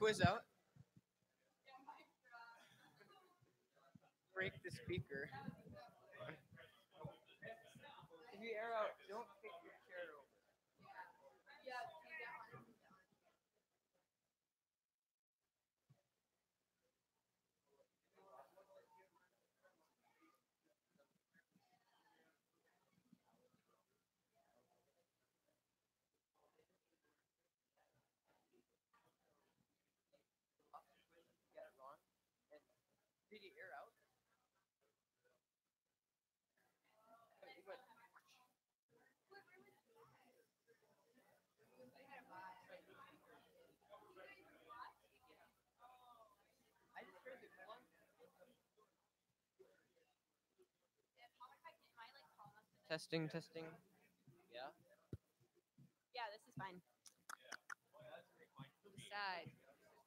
quiz out. Break the speaker. If you air out, don't kick your chair over. Get it wrong. And did you air out? You went, I just heard the clunk. Testing, testing. Yeah. Yeah, this is fine. Side.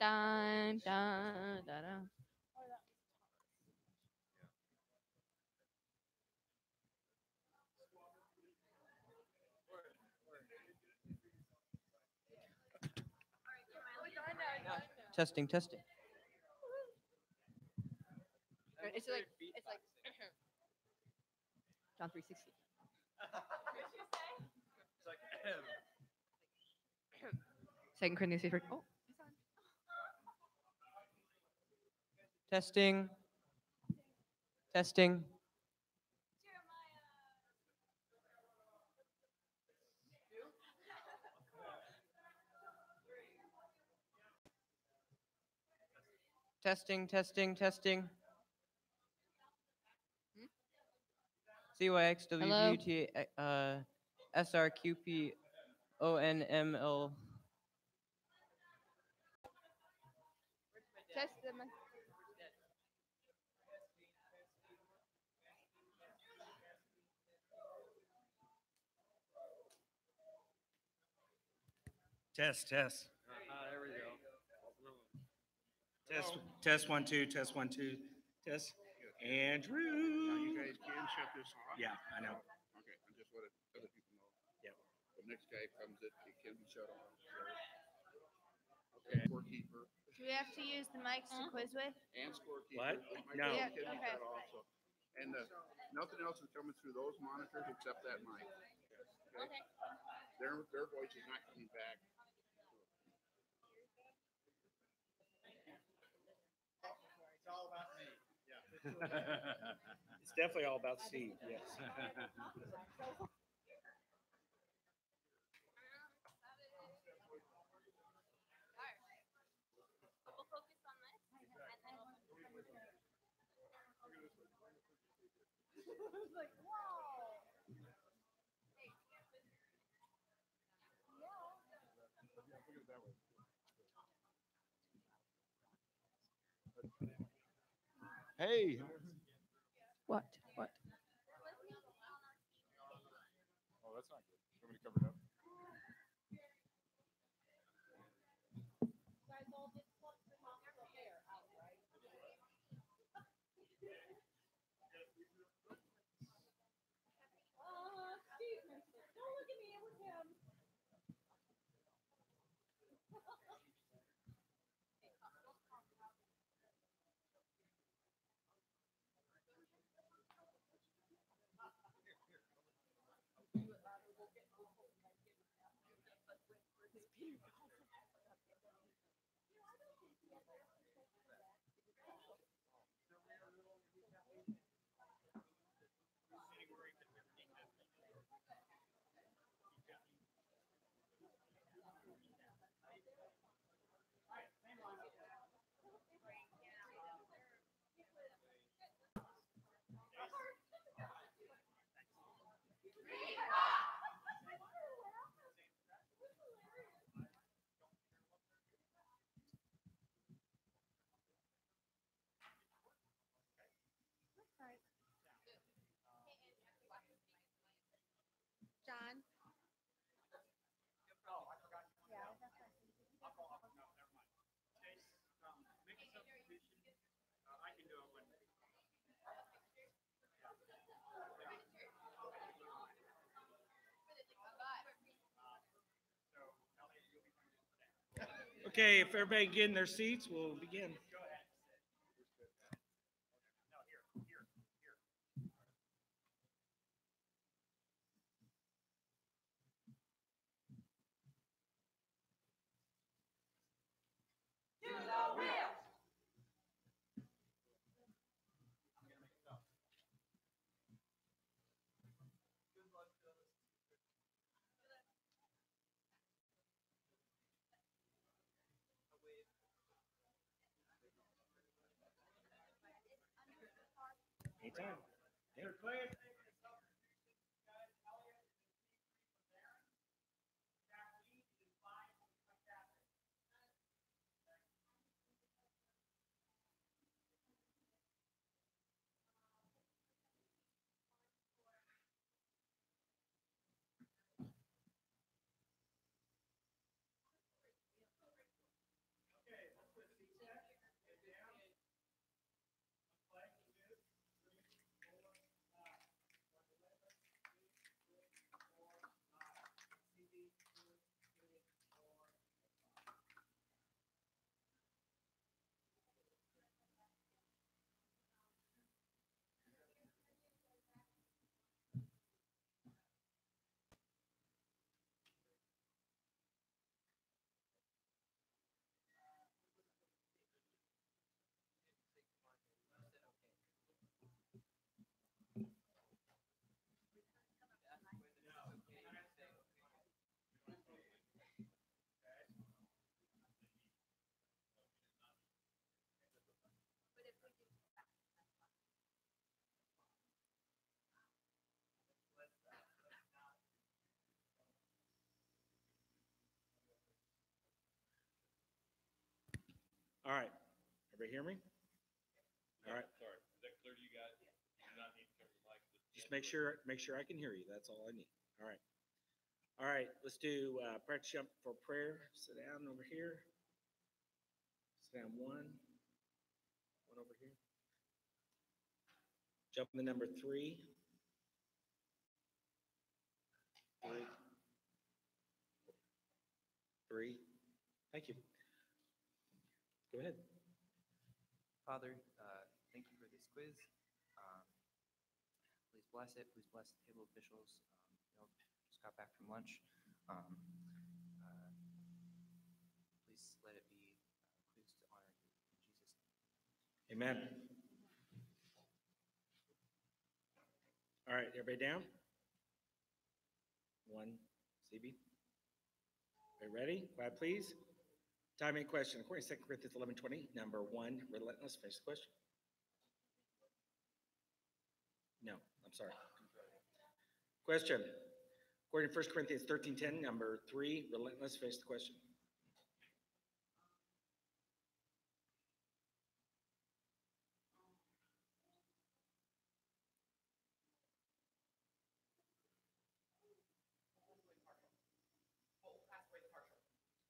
Dun, dun, dun, dun. Testing, testing. It's like John 360. It's like, Second Corinthians 3. Oh, testing. Testing. Testing, testing, testing. CYXWVT SRQP ONML. test them. Test, test. There we go. Test 1 2, test 1 2, test. Now Andrew. you guys can shut this off. Yeah, I know. Okay, I just want to other people know. Yep. The next guy comes, it can be shut off. Okay. Scorekeeper Do we have to use the mics to quiz with? and scorekeeper. What? My No. phone can be Okay. shut off, so. And nothing else is coming through those monitors except that mic. Okay. Their voice is not coming back. It's all about me. It's definitely all about Steve, yes. We'll focus on this, and then Hey. what? What? Oh, that's not good. Somebody covered up. Okay, if everybody get in their seats, we'll begin. Anytime. Yeah. All right. Everybody hear me? All right. Sorry, is that clear to you guys? You do not need to cover the mic. Just make sure I can hear you. That's all I need. All right. All right, let's do practice jump for prayer. Sit down over here. Sit down one over here. Jump to number 3. 3. Thank you. Go ahead. Father, thank you for this quiz. Please bless it. Please bless the table officials. Just got back from lunch. Please let it be a quiz to honor you. In Jesus' name. Amen. All right, everybody down? 1, CB. Are you ready? Quiet, please. Time and question. According to 2 Corinthians 11:20, number 1, relentless. Finish the question. No, I'm sorry. Question. According to 1 Corinthians 13:10, number 3, relentless. Finish the question.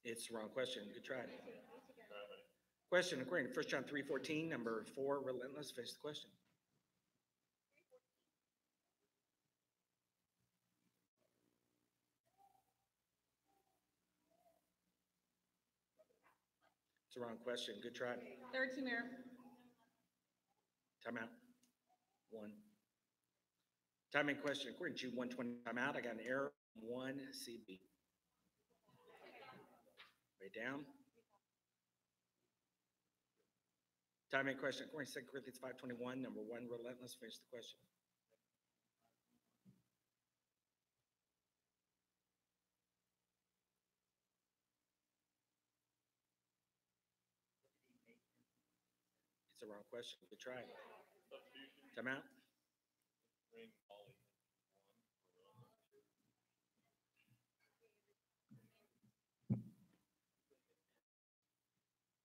It's the wrong question. Good try. Question. According to 1 John 3:14, number 4, relentless. Finish the question. It's the wrong question. Good try. 13, Mayor. Time out. 1. Time and question. According to 120, time out. I got an error. 1, CB. Way down. Time and question. According to 2 Corinthians 5:21, number 1, relentless. Finish the question. It's the wrong question. Good try. Substitution, Time out. bring Ollie.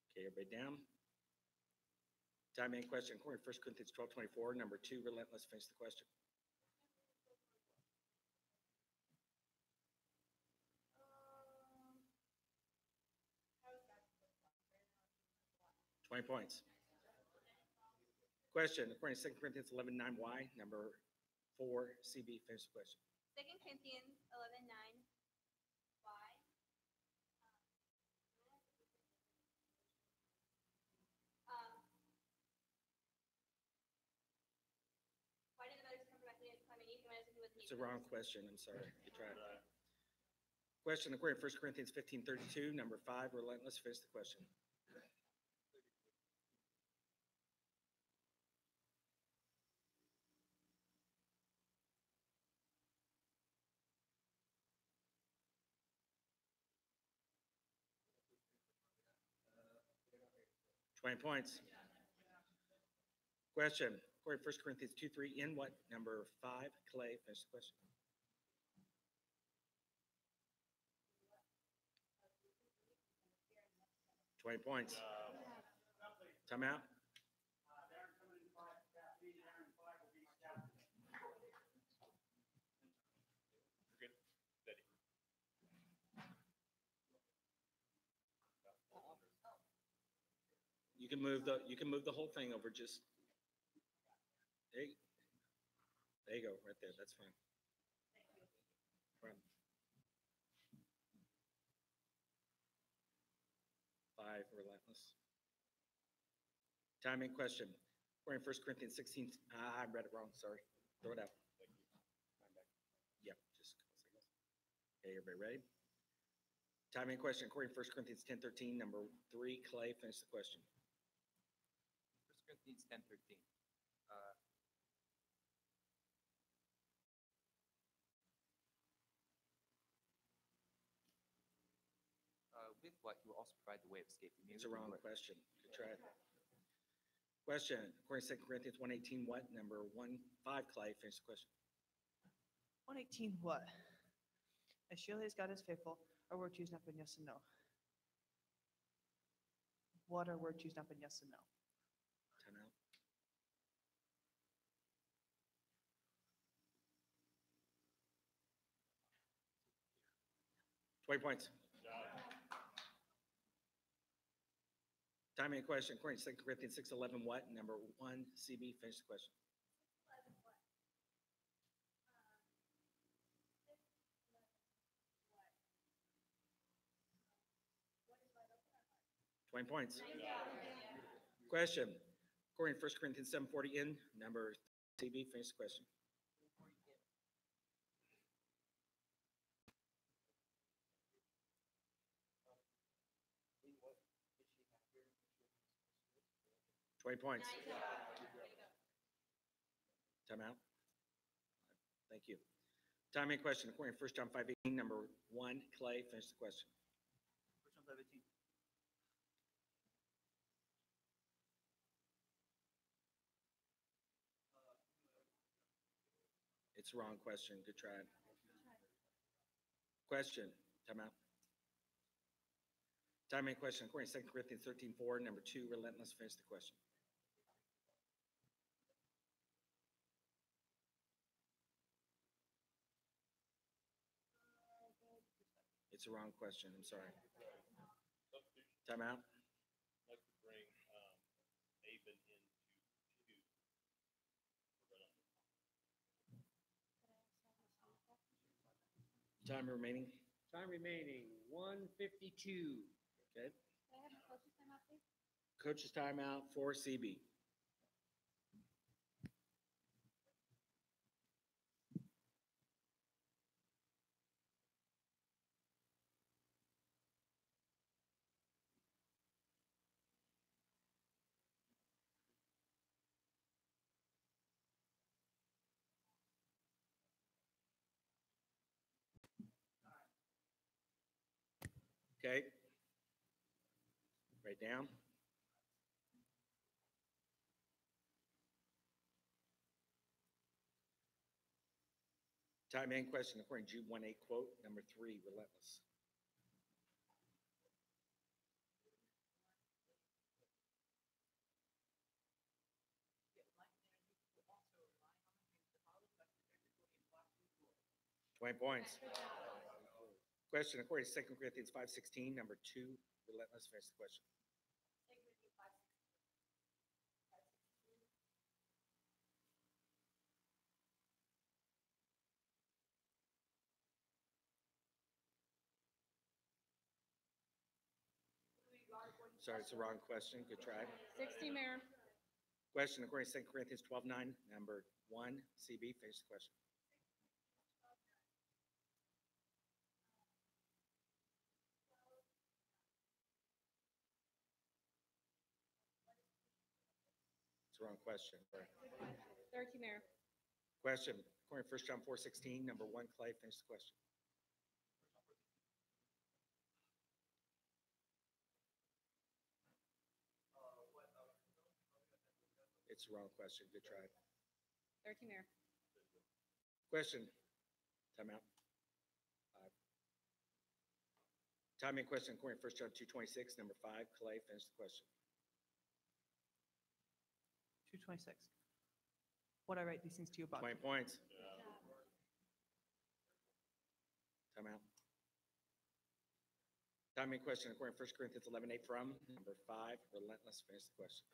Okay, everybody down. Time and question. According to 1 Corinthians 12:24, number 2, relentless. Finish the question. $20 points. Question. According to 2 Corinthians 11:9y, number 4, CB. Finish the question. 2 Corinthians 11:9. Why? It's a wrong question, I'm sorry. Good try. Question according to 1 Corinthians 15:32, number 5, relentless, finish the question. Twenty points. Question, according to 1 Corinthians 2:3, in what? Number 5, Clay, finish the question. Twenty points. Timeout. Good. Steady. You can move the whole thing over just. There you go, right there, that's fine. Run. 5, relentless. Timing question. According to 1 Corinthians 16, I read it wrong, sorry. Throw it out. Yep, just a couple seconds. Okay, everybody ready? Timing question. According to 1 Corinthians 10:13, number 3, Clay, finish the question. 1 Corinthians 10:13. With what you will also provide the way of escape. It's a wrong question. Good try. Question. According to 2 Corinthians 1:18, what? Number 1, 5, Clay, finish the question. 118 what? As surely as God is faithful, our word choose not been yes and no. What our word choose not been yes and no. Time out. $20 points. Timing question. According to 2 Corinthians 6:11, what? Number 1, CB, finish the question. $20 points. Question. According to 1 Corinthians 7:40, in number CB, finish the question. $20 points. Time out. Thank you. Timing question. According to 1 John 5:18, number 1, Clay, finish the question. 1 John 5:18. It's the wrong question. Good try. Question. Time out. Timing question. According to 2 Corinthians 13:4, number 2, relentless, finish the question. It's the wrong question. I'm sorry. Substitution. Time out. I'd like to bring, Avon into 2. Time remaining. Time remaining, 1:52. Okay. Coach's timeout for CB. Okay. Right down. Time and question according to Jude 1:8 quote, number 3, relentless. $20 points. Question according to 2 Corinthians 5:16, number 2, relentless, finish the question. Sorry, it's the wrong question. Good try. 60, Mayor. Question according to 2 Corinthians 12:9, number 1, CB, finish the question. It's the wrong question. Correct. 13, Mayor. Question, according to 1 John 4:16, number 1, Clay, finish the question. It's the wrong question. Good try. 13, Mayor. Question. Time out. 5. Timing question according to 1 John 2:26, number 5, Clay, finish the question. 226. What I write these things to you about? 20 points. Time out. Timing question according to 1 Corinthians 11:8 from number 5, Relentless, finish the question.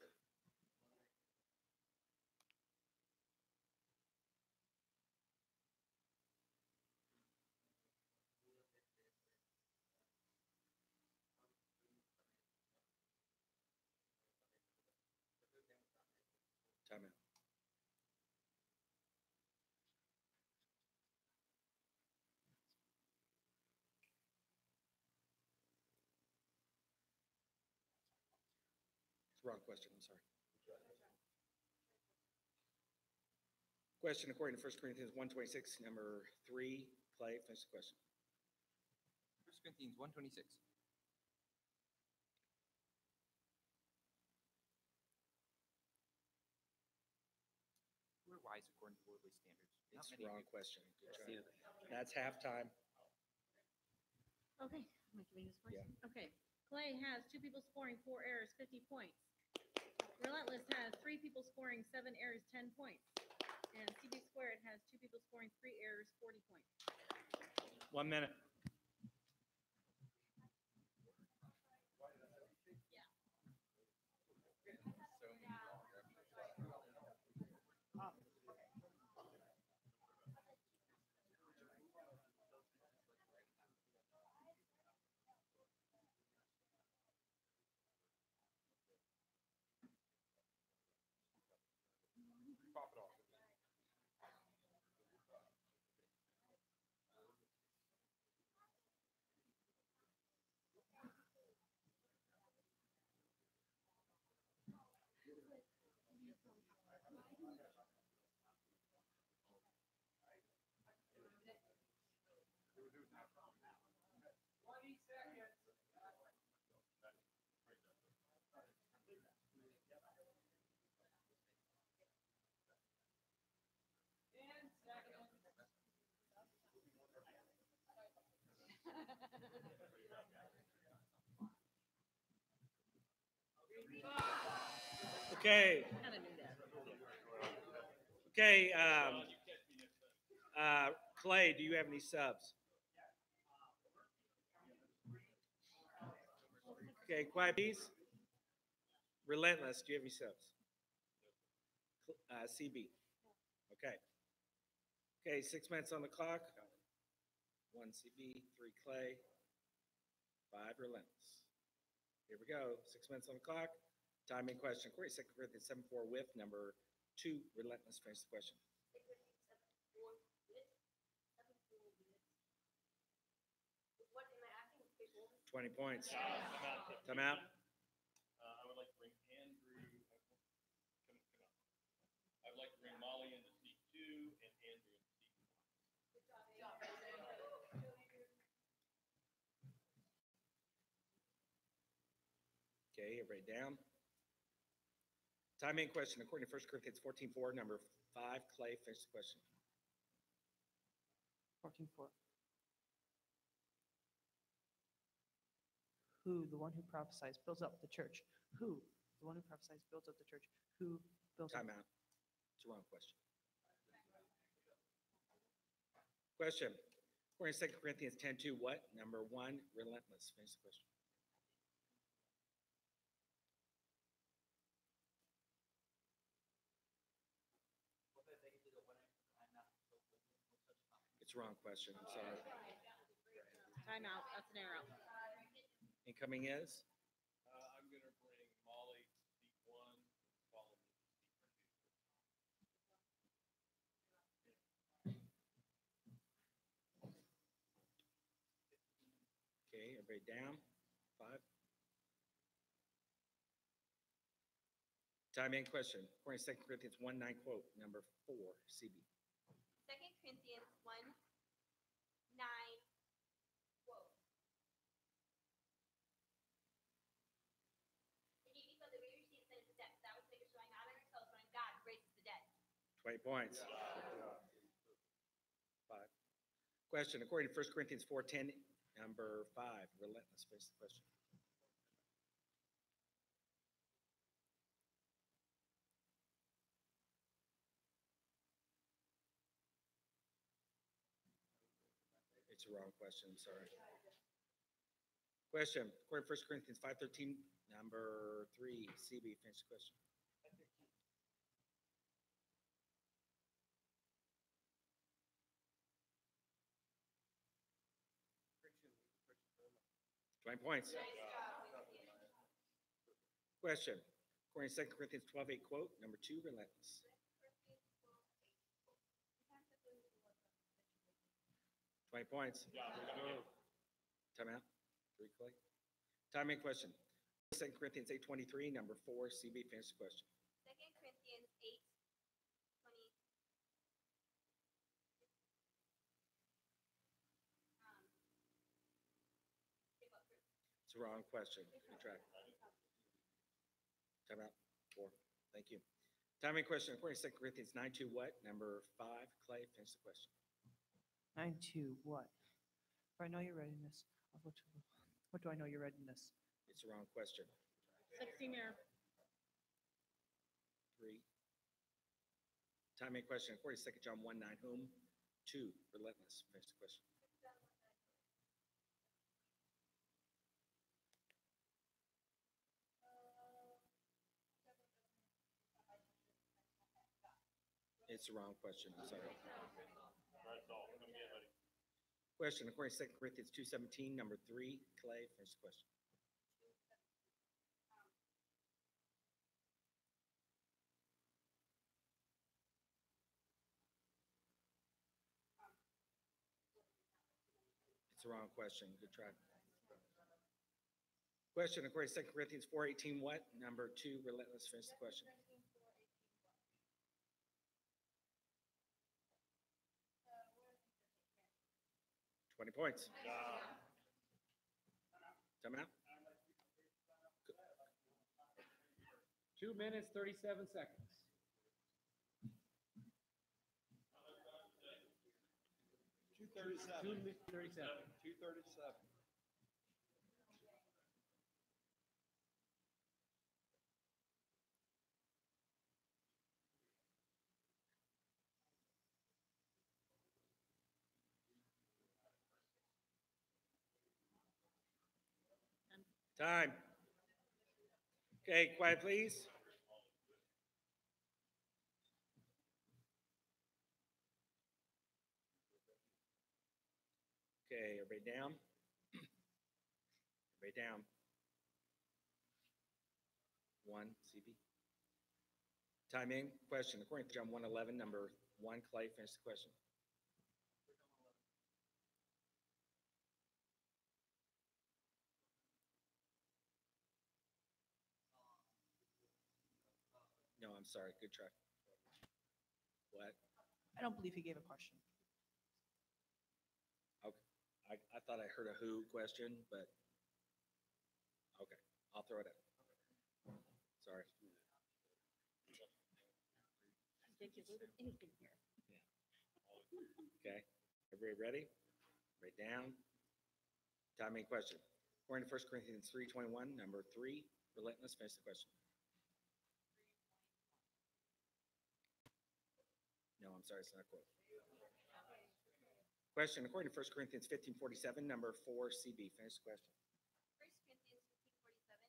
Time out. It's the wrong question, I'm sorry. Question according to 1 Corinthians 1:26, number 3, Clay, finish the question. 1 Corinthians 1:26. Who are wise according to worldly standards? Not It's the many wrong do. question. Good try. That's halftime. Okay, am I giving this Yeah. question? Okay. Clay has 2 people scoring 4 errors, 50 points. Relentless has 3 people scoring 7 errors, 10 points. And CB Squared has 2 people scoring 3 errors, 40 points. 1 minute. Pop it off. Okay. Kinda knew that. Okay, Clay, do you have any subs? Okay, quiet please. Relentless, do you have any subs? CB. Okay. Okay, 6 minutes on the clock. 1 CB, 3 Clay, 5 Relentless. Here we go. 6 minutes on the clock. Timing question. According to 2 Corinthians 7:4 with number 2 Relentless, finish the question. 20 points. Time out. I would like to bring Andrew, I would like to bring Molly into seat 2 and Andrew into seat 1. Okay, everybody down. Timing question. According to 1 Corinthians 14:4, number 5, Clay, finish the question. 14:4. Who, the one who prophesies, builds up the church? Who, the one who prophesies, builds up the church? Who builds up? Time out. It's the wrong question. Question. According to 2 Corinthians 10:2, what? Number 1, Relentless. Finish the question. It's the wrong question. I'm sorry. Timeout. That's an error. Incoming is? I'm gonna bring Molly to seat 1, follow me to seat 2. Okay, everybody down. 5. Time in question, according to 2 Corinthians 1:9 quote, number 4, CB. 2 Corinthians 1:9 quote. If you eat from the rear, you see the sin is death. That was the biggest showing honor, so it's when God raises the dead. 20 points. 5. Question, according to 1 Corinthians 4:10, number 5, relentless, finish the question. It's a wrong question, sorry. Question, according to 1 Corinthians 5:13, number 3, CB, finish the question. 20 points. Question, according to 2 Corinthians 12:8 quote, number 2, relentless. 20 points. Time out. 3, Clay. Time in question. 2 Corinthians 8:23, number 4, CB, finish the question. 2 Corinthians 8:20. It's a wrong question. Good try. Time out. 4. Thank you. Time in question, according to 2 Corinthians 9:2 what? Number 5, Clay, finish the question. 9:2 what? Do I know your readiness? What do I know your readiness? It's a wrong question. 60 mirror. 3. Time in question, according to 2 John 1:9 whom? 2, relentless, finish the question. It's the wrong question, I'm sorry. That's all. Come in, buddy. Question, according to 2 Corinthians 2:17, number 3, Clay, finish the question. It's the wrong question, good try. Question, according to 2 Corinthians 4:18 what? Number 2, relentless, finish the question. 20 points. Time out. 2 minutes, 37 seconds. 2 minutes, 37. 2:37. Time. Okay, quiet, please. Okay, everybody down? Everybody down? 1, CB. Timing, question, according to John 1:11, number 1, Clay, finish the question. No, I'm sorry, good try. What? I don't believe he gave a question. I thought I heard a who question, but, okay, I'll throw it out. Sorry. Ridiculous. Anything here. Okay, everybody ready? Right down. Timing question. According to 1 Corinthians 3:21, number 3, relentless, finish the question. No, I'm sorry, it's not a quote. Question, according to 1 Corinthians 15:47, number 4, CB, finish the question. 1 Corinthians 15:47.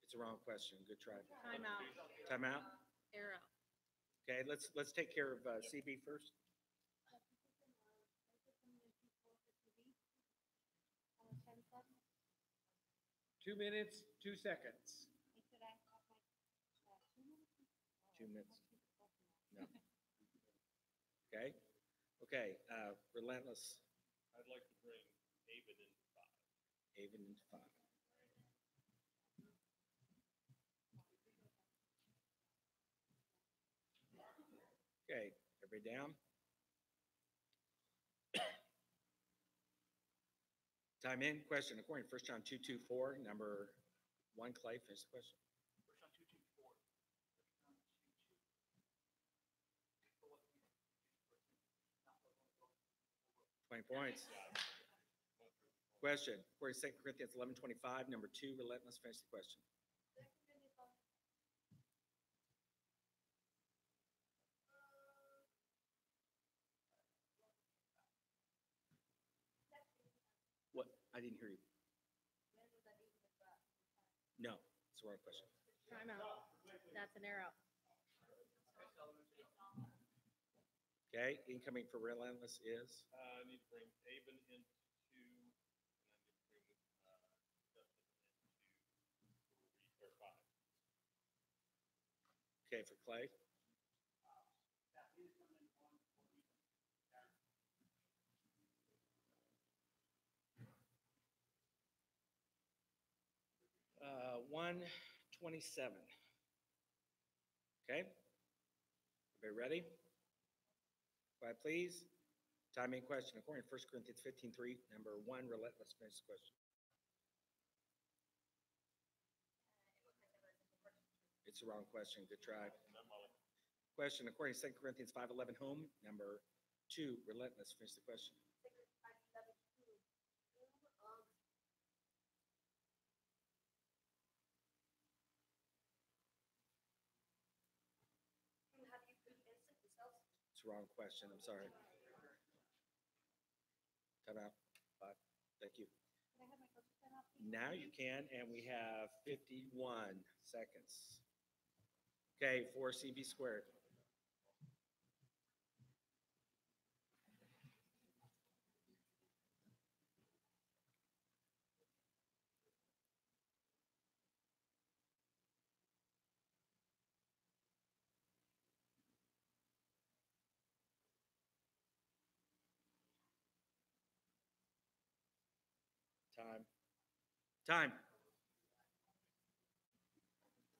It's a wrong question, good try. Time out. Time out? Arrow. Okay, let's take care of CB first. Two minutes, 2 seconds. 2 minutes. No. Okay, okay, Relentless, I'd like to bring David in 5. Avon into 5. Okay, everybody down? Time in, question, according to 1 John 2:2-4, number 1, Clay, finish the question. 1 John 2:2-4. 20 points. Question, according to 2 Corinthians 11:25, number 2, Relentless, finish the question. What, I didn't hear you. No, it's the wrong question. Timeout. That's an arrow. Okay, incoming for Relentless is, I need to bring Avon into 2, and I need to bring Justin into 3 or 5. okay, for Clay. Uh, 127. Okay? Everybody ready? Quiet, please. Time in question, according to 1 Corinthians 15:3, number 1, Relentless, finish the question. It's the wrong question, good try. No, Molly. Question, according to 2 Corinthians 5:11, home, number 2, Relentless, finish the question. It's the wrong question, I'm sorry. Time out. 5, thank you. Now you can, and we have 51 seconds. Okay, 4 CB squared. Time. Time.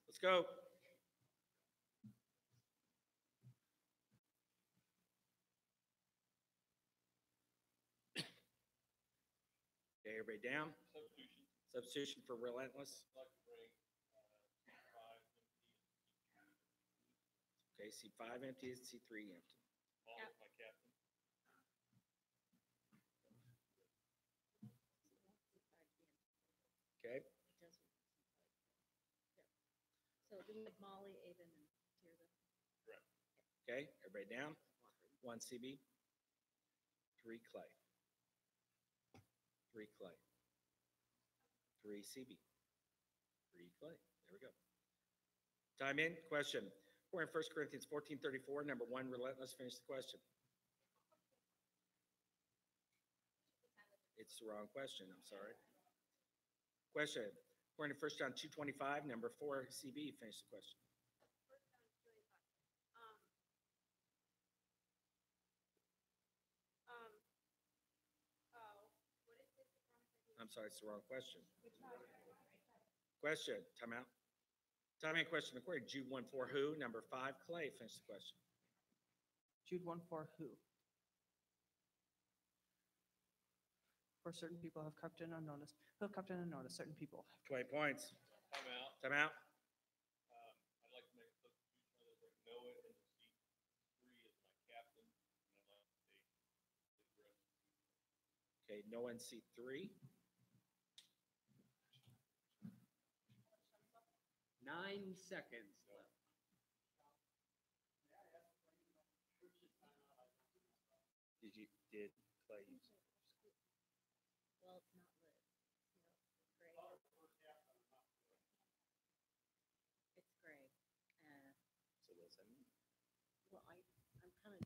Let's go. Okay, everybody down? Substitution. Substitution for Relentless. I'd like to bring C5 empty. Okay, C5 empty, C3 empty. Molly is my captain. Okay, So do we have Molly, Avon, and Tirza? Correct. okay, everybody down? 1 CB. 3 Clay. 3 Clay. 3 CB. 3 Clay. There we go. Time in, question. We're in 1 Corinthians 14:34, number 1, Relentless, finish the question. It's the wrong question, I'm sorry. Question, according to 1 John 2:25, number 4, CB, finish the question. I'm sorry, it's the wrong question. Question, time out. Time in, question, according to Jude 1:4, who, number 5, Clay, finish the question. Jude 1:4, who? For certain people have crept in unnoticed, who have crept in unnoticed, certain people. 20 points. Time out. Time out. I'd like to make a substitution. I'd like to bring Noah into C3 as my captain, and I'd like to take the rest. Okay, no one C3. 9 seconds left. Did Clay use it? Well, it's not Liz. No, it's Greg. It's Greg. So what's that mean? Well, I'm kind of,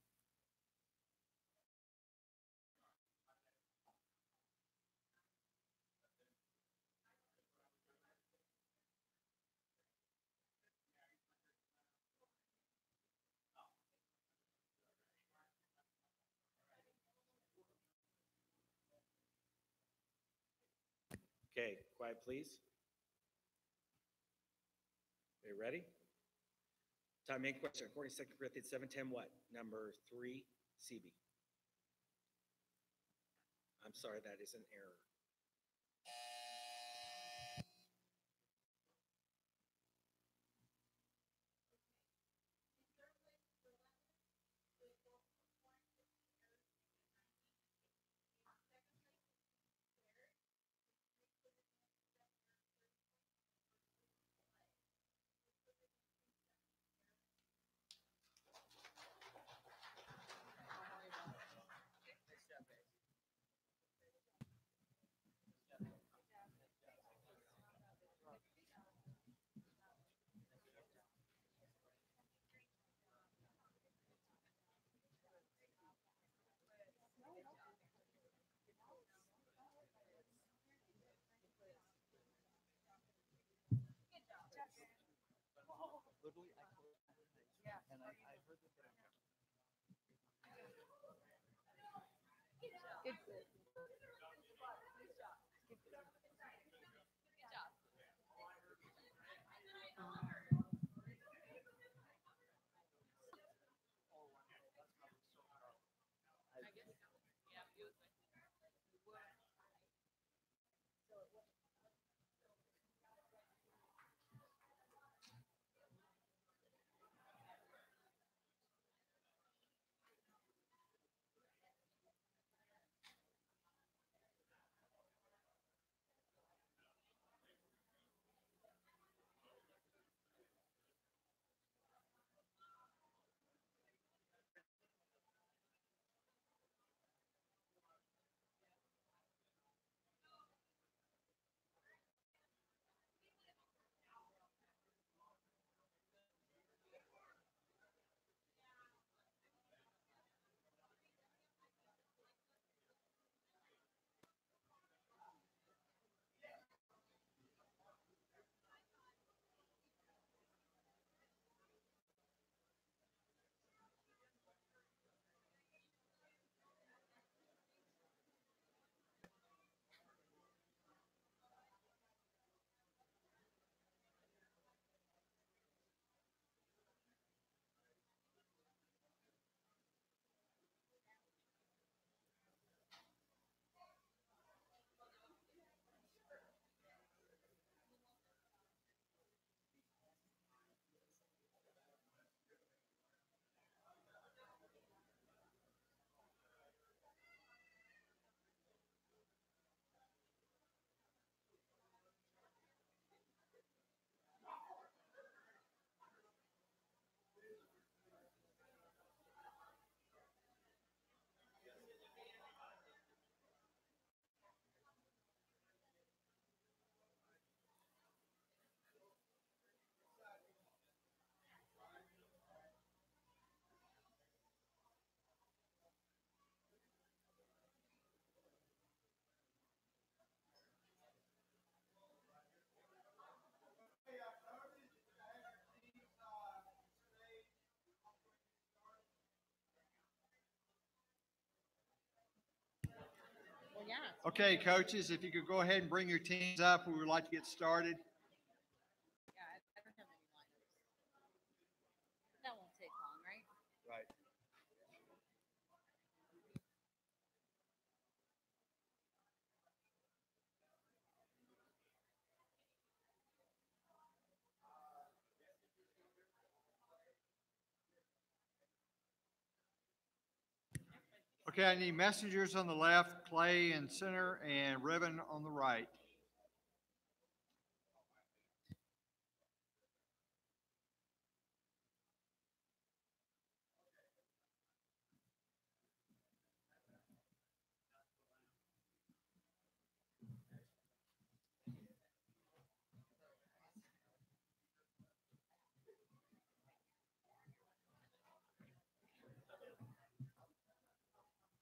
Okay, quiet, please. Okay, ready? Time in question, according to 2 Corinthians 7:10, what? Number 3, CB. I'm sorry, that is an error. Literally, I closed my eyes, and I heard the thing. Well, yeah. Okay, coaches, if you could go ahead and bring your teams up, we would like to get started. Yeah, I don't have any lineups. That won't take long, right? Right. Okay, I need messengers on the left, Clay in center, and Ribbon on the right.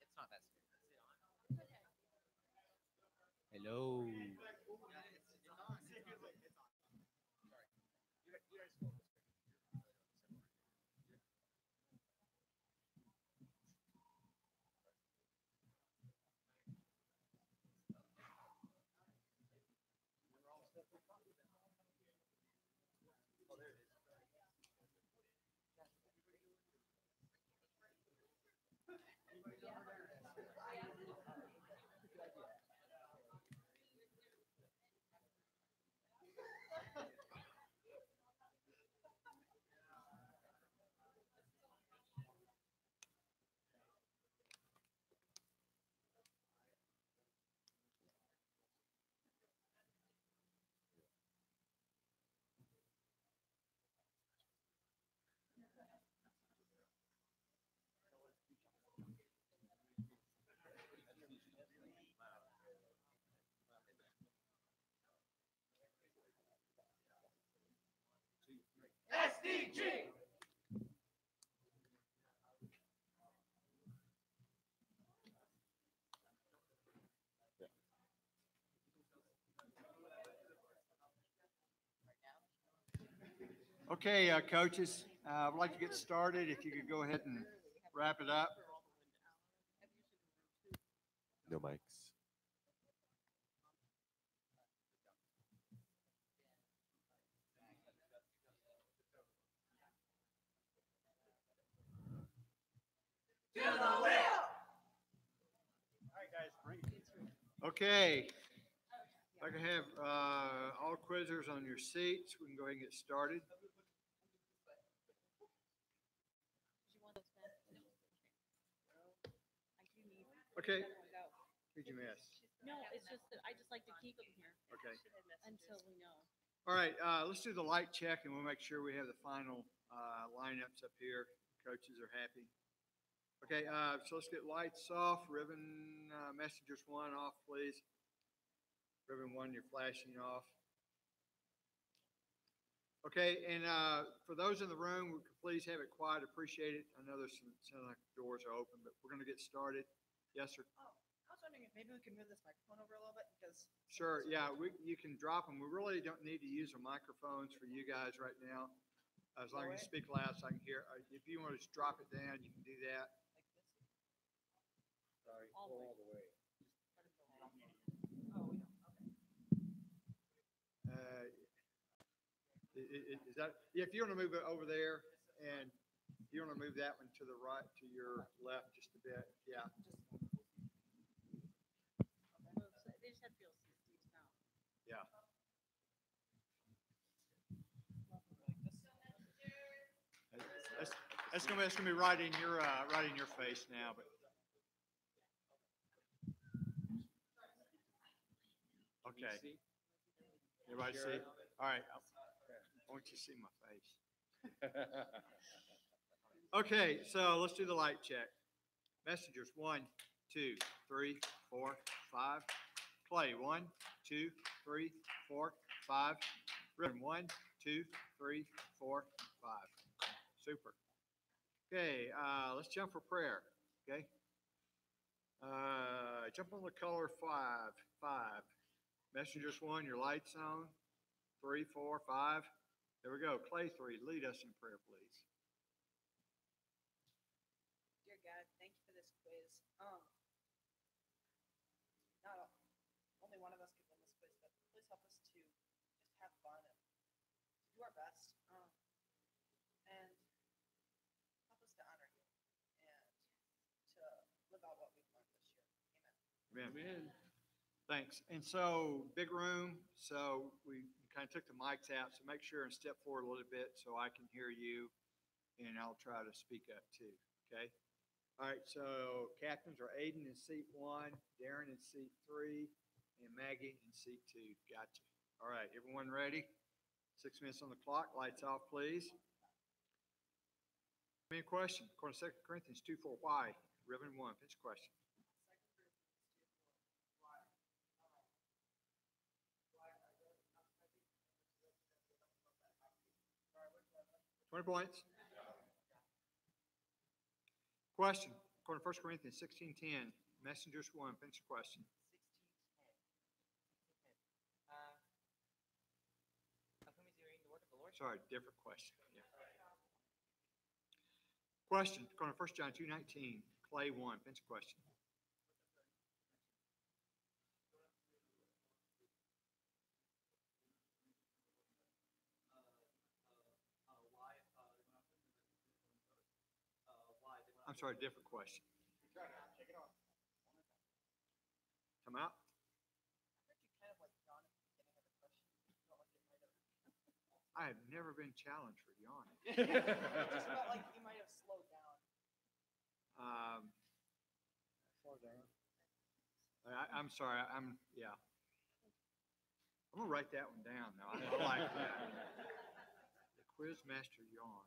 It's not that serious. Hello. Okay, coaches, I'd like to get started. If you could go ahead and wrap it up. No mics. Okay. If I could have all quizzers on your seats, we can go ahead and get started. Did you want those back? I do need. Okay. Let one go. Who'd you miss? No, it's just that I just like to keep them here Okay. until we know. All right, let's do the light check and we'll make sure we have the final lineups up here. Coaches are happy. Okay, so let's get lights off. Ribbon messengers 1 off, please. Ribbon 1, you're flashing off. Okay, and for those in the room, we could please have it quiet. Appreciate it. I know there's some, sound like the doors are open, but we're going to get started. Yes, sir. Oh, I was wondering if maybe we can move this microphone over a little bit because. Sure, yeah, you can drop them. We really don't need to use our microphones for you guys right now. As long as you speak loud so I can hear. If you want to just drop it down, you can do that. Sorry, All the way. all the way. Is that, if you want to move it over there and you want to move that one to the right, to your left just a bit, yeah. They just have to feel Steve's mouth. Yeah. That's gonna be right in your face now, but. Okay. Everybody see? All right. I want you to see my face. Okay, so let's do the light check. Messengers 1, 2, 3, 4, 5. Clay 1, 2, 3, 4, 5. Ribbon 1, 2, 3, 4, 5. Super. Okay, let's jump for prayer. Okay. Jump on the color 5. Messengers 1, your light's on. 3, 4, 5. There we go. Clay 3, lead us in prayer, please. Dear God, thank you for this quiz. Not only one of us could win this quiz, but please help us to just have fun and do our best. And help us to honor you and to live out what we've learned this year. Amen. Amen. Thanks. And so, big room, so we kind of took the mics out, so make sure and step forward a little bit so I can hear you, and I'll try to speak up too, okay? All right, so captains are Aiden in seat 1, Darren in seat 3, and Maggie in seat 2. Gotcha. All right, everyone ready? 6 minutes on the clock. Lights off, please. Main question, according to 2 Corinthians 2:4, why? Ribbon 1, pitch question. 20 points. Question, according to 1 Corinthians 16:10, Messengers 1, finish your question. 16:10. Of whom is hearing the word of the Lord? Sorry, different question. Yeah. Question, according to 1 John 2:19, Clay 1, finish your question. I'm sorry, different question. Come out? I heard you kind of like yawn at the beginning of the question. Felt like it might have. I have never been challenged for yawning. It just felt like you might have slowed down. I'm sorry, yeah. I'm gonna write that one down now. I like that. The quiz master yawn.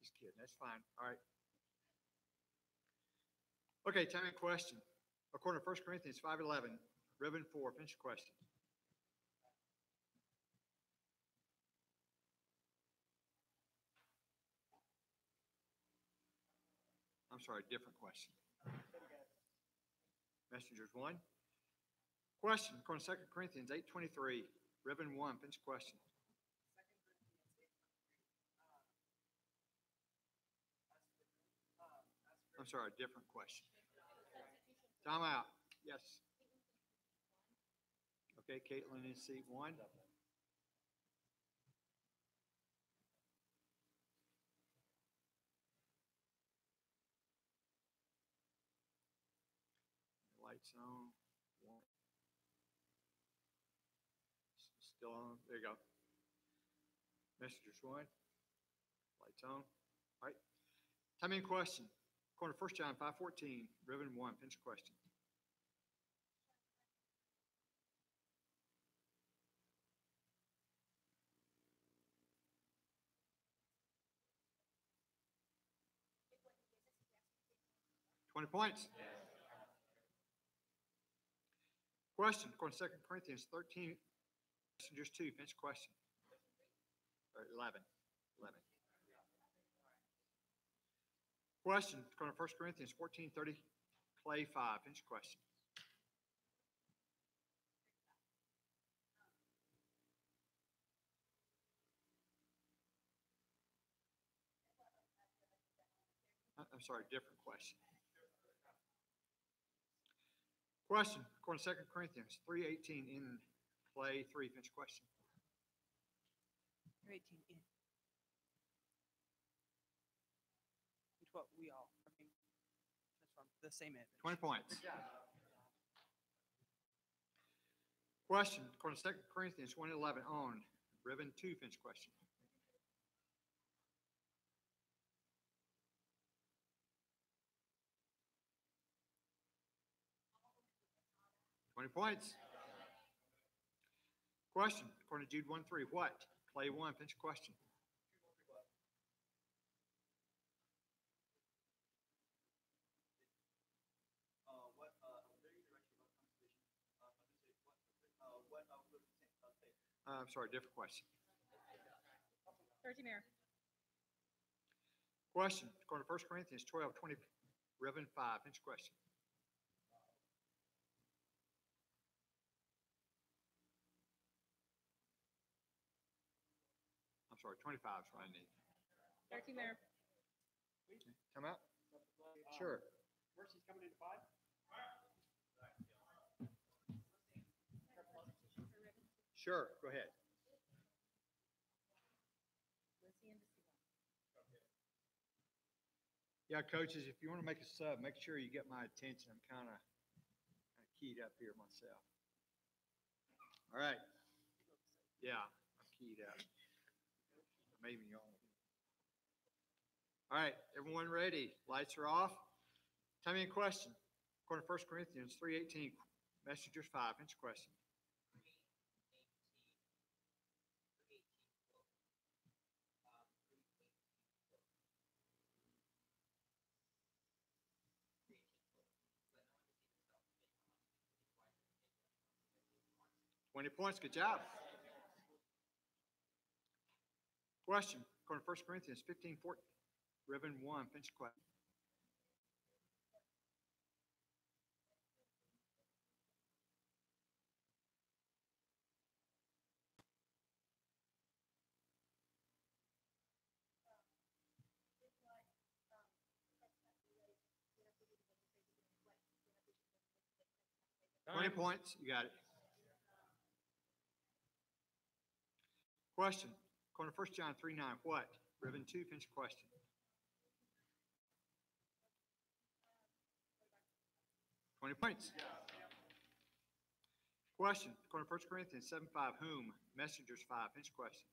Just kidding, that's fine, all right. Okay, time and question. According to 1 Corinthians 5:11, ribbon 4, finish your question. I'm sorry, different question. Messengers 1. Question, according to 2 Corinthians 8:23, ribbon 1, finish your question. I'm sorry, different question. Time out. Yes. Okay, Caitlin in seat 1. Lights on. Still on. There you go. Messengers 1. Lights on. All right. Time in question. According to 1 John 5:14, ribbon 1, finish your question. $20 points. Question, according to 2 Corinthians 13, Messengers 2, finish your question. Or 11. Question, according to 1 Corinthians 14:30, Clay 5, finish your question. I'm sorry, different question. Question, according to 2 Corinthians 3:18 in Clay 3, finish your question. You're 18 in. Which what we all, I mean, that's from the same image. 20 points. Question, according to 2 Corinthians 1:11 on ribbon 2, finish your question. $20 points. Question, according to Jude 1:3, what? Clay 1, finish your question. I'm sorry, different question. 13 Mayor. Question, according to 1 Corinthians 12:20, ribbon 5, finish your question. I'm sorry, 25 is what I need. 13 Mayor. Come out? Sure. Mercy's coming into 5? Sure, go ahead. Lindsay and Deceiver. Yeah, coaches, if you want to make a sub, make sure you get my attention. I'm kind of keyed up here myself. All right. Yeah, I'm keyed up. Maybe you all. All right, everyone ready? Lights are off. Time in question. According to 1 Corinthians 3:18, Messengers 5, finish your question. $20 points, good job. Question, according to 1 Corinthians 15:14, ribbon 1, finish your question. $20 points, you got it. Question, according to 1 John 3:9, what? Ribbon 2, finish your question. 20 points. Question, according to 1 Corinthians 7:5, whom? Messengers 5, finish question.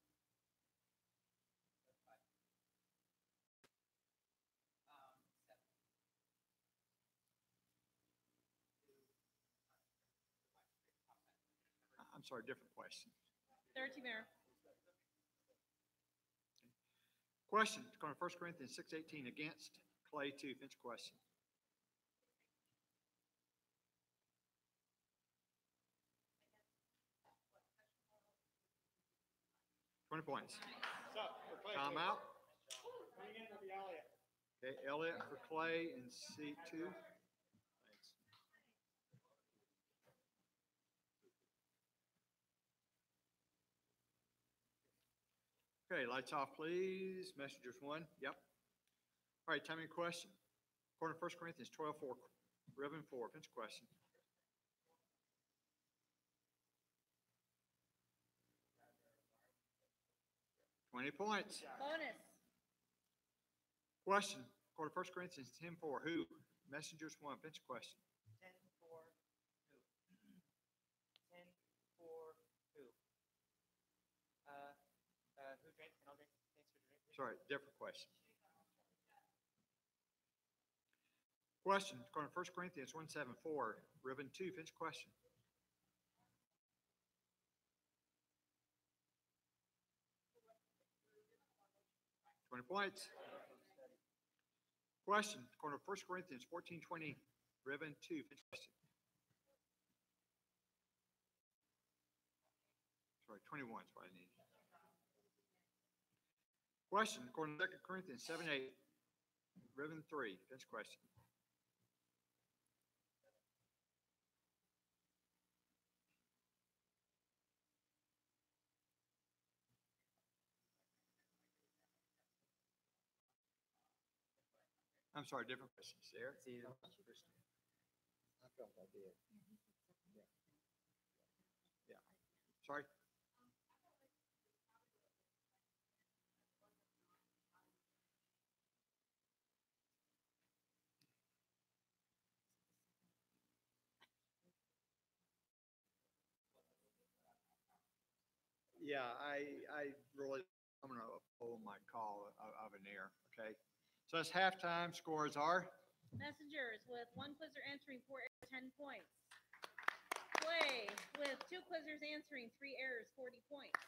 I'm sorry, different question. Third team error. Question, according to 1 Corinthians 6:18, against Clay 2, finish question. Points. Time out. Okay, Elliott for Clay and C2. Thanks. Okay, lights off, please. Messengers 1. Yep. All right, time in question. According to 1 Corinthians 12:4, Ribbon 4, finish question. $20 points. Bonus. Question, according to 1 Corinthians 10:4, who? Messengers 1, finish question. 10 for who? 10 for who? Who drank? And I'll drink. Thanks for drinking. Sorry, different question. Question, according to 1 Corinthians 1:7-4, Ribbon 2, finish question. $20 points. Question, according to 1 Corinthians 14:20, Ribbon 2, finish question. Sorry, 21 is what I need. Question, according to 2 Corinthians 7:8, Ribbon 3, finish question. I'm sorry, different question. Sarah? I felt I did. Yeah. Sorry? Yeah, I'm gonna pull my call of an error, okay? So that's halftime, scores are? Messengers with 1 quizzer answering 4 errors, 10 points. Clay with 2 quizzers answering 3 errors, 40 points.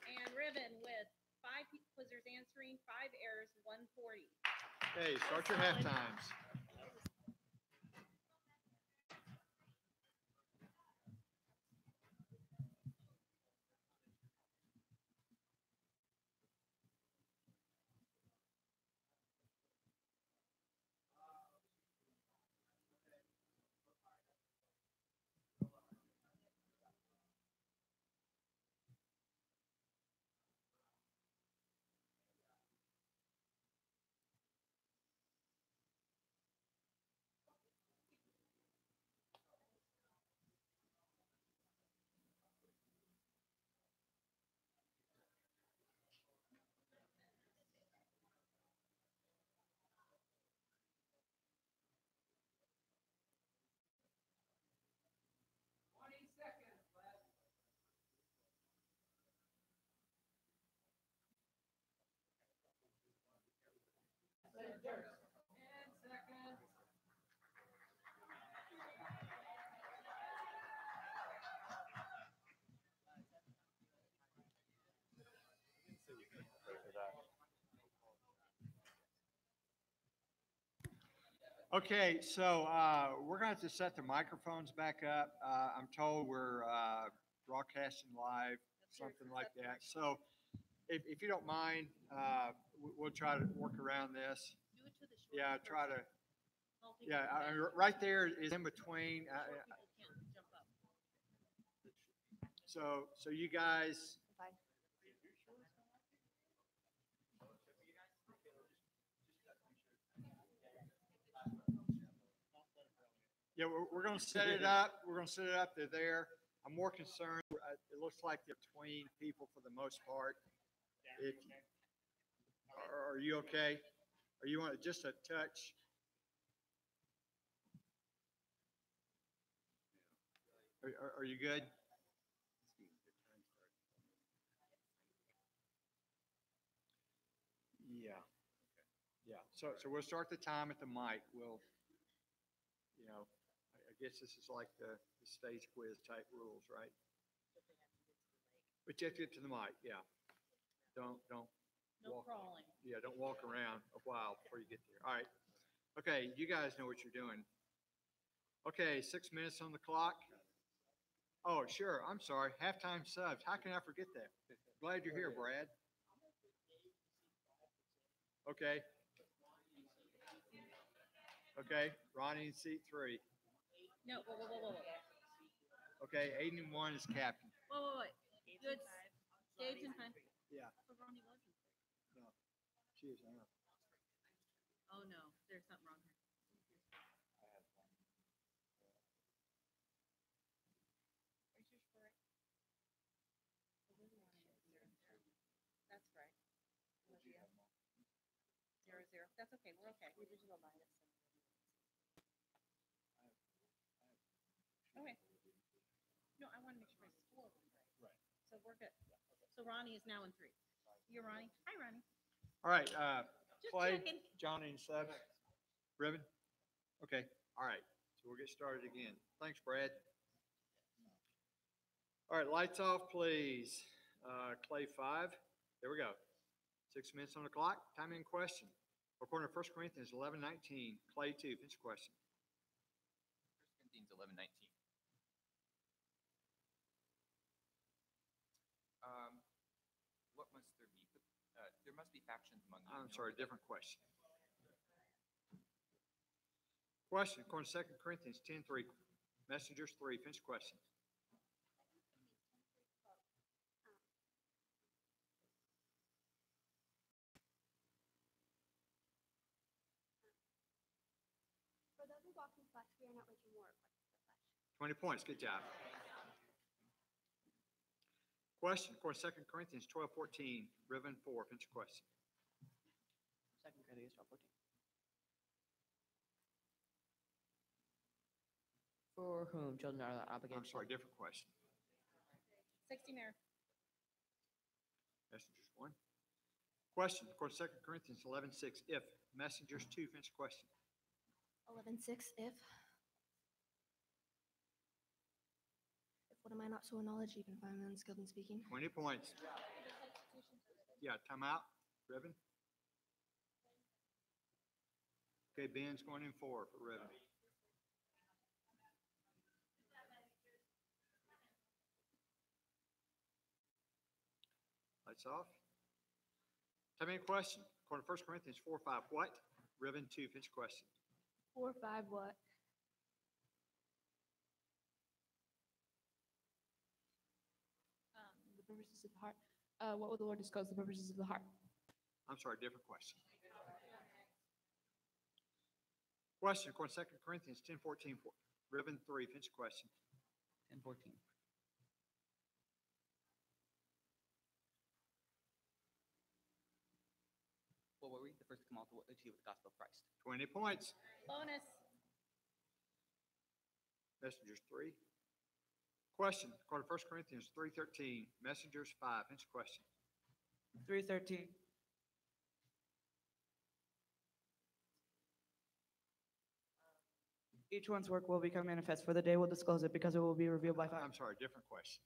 And Ribbon with 5 quizzers answering 5 errors, 140. Okay, start your half times. Okay, so we're going to have to set the microphones back up. I'm told we're broadcasting live, something like that. So if you don't mind, we'll try to work around this. Do it to the short. Yeah, try to, All people yeah, I can- mean, right there is in between. short people can't jump up. So you guys, Bye. yeah, we're going to set it up. We're going to set it up. They're there. I'm more concerned. It looks like they're between people for the most part. If, are you okay? Or you want just a touch? Are you good? Yeah. Yeah, so we'll start the time at the mic. We'll, I guess this is like the stage quiz type rules, right? But you have to get to the mic, yeah. Don't No walk, crawling. yeah, don't walk around a while before you get there. All right. Okay, you guys know what you're doing. Okay, 6 minutes on the clock. Oh, sure, I'm sorry, halftime subs. How can I forget that? Glad you're here, Brad. Okay. Okay, Ronnie in seat 3. No, whoa. Okay, Aiden in 1 is captain. Wait. Good. Gabe's in time. Yeah. But Ronnie wasn't. No, she is now. Oh, no, there's something wrong here. That's right. 0-0. That's okay, we're okay. Okay. No, I want to make sure my score was right. So we're good. So Ronnie is now in 3. You're Ronnie. Hi, Ronnie. All right, Just Clay, checking. Johnny and subs. Ribbon? Okay, all right, so we'll get started again. Thanks, Brad. All right, lights off, please. Clay 5, there we go. 6 minutes on the clock, time in question. According to 1 Corinthians 11:19, Clay 2, finish question. 1 Corinthians 11:19. What must there be? There must be factions among you. I'm sorry, different question. Question, according to 2 Corinthians 10:3, Messengers 3, finish question. For those who walk in flesh, we are not waging war according to the flesh. 20 points, good job. Question, according to 2 Corinthians 12:14, Ribbon 4, finish your question. 2 Corinthians 12:14. For whom children are obligated. I'm sorry, different question. 60 Mayor. Messengers 1. Question, according to 2 Corinthians 11:6, if Messengers 2, finish your question. 11:6, if what am I not so in knowledge, even if I'm unskilled in speaking? 20 points. Yeah, timeout, Ribbon. Okay, Ben's going in 4 for Ribbon. Lights off. Time in question, according to 1 Corinthians 4:5, what? Ribbon 2, finish your question. 4:5, what? The purposes of the heart. What will the Lord disclose the purposes of the heart? I'm sorry, different question. Question, according to 2 Corinthians 10:14, Ribbon 3, finish your question. 10:14. Well, we'll read the first come out to you with the gospel of Christ. 20 points. Bonus. Messengers 3. Question, according to 1 Corinthians 3:13, Messengers 5, finish your question. 3:13. Each one's work will become manifest, for the day will disclose it, because it will be revealed by fire. I'm sorry, different question.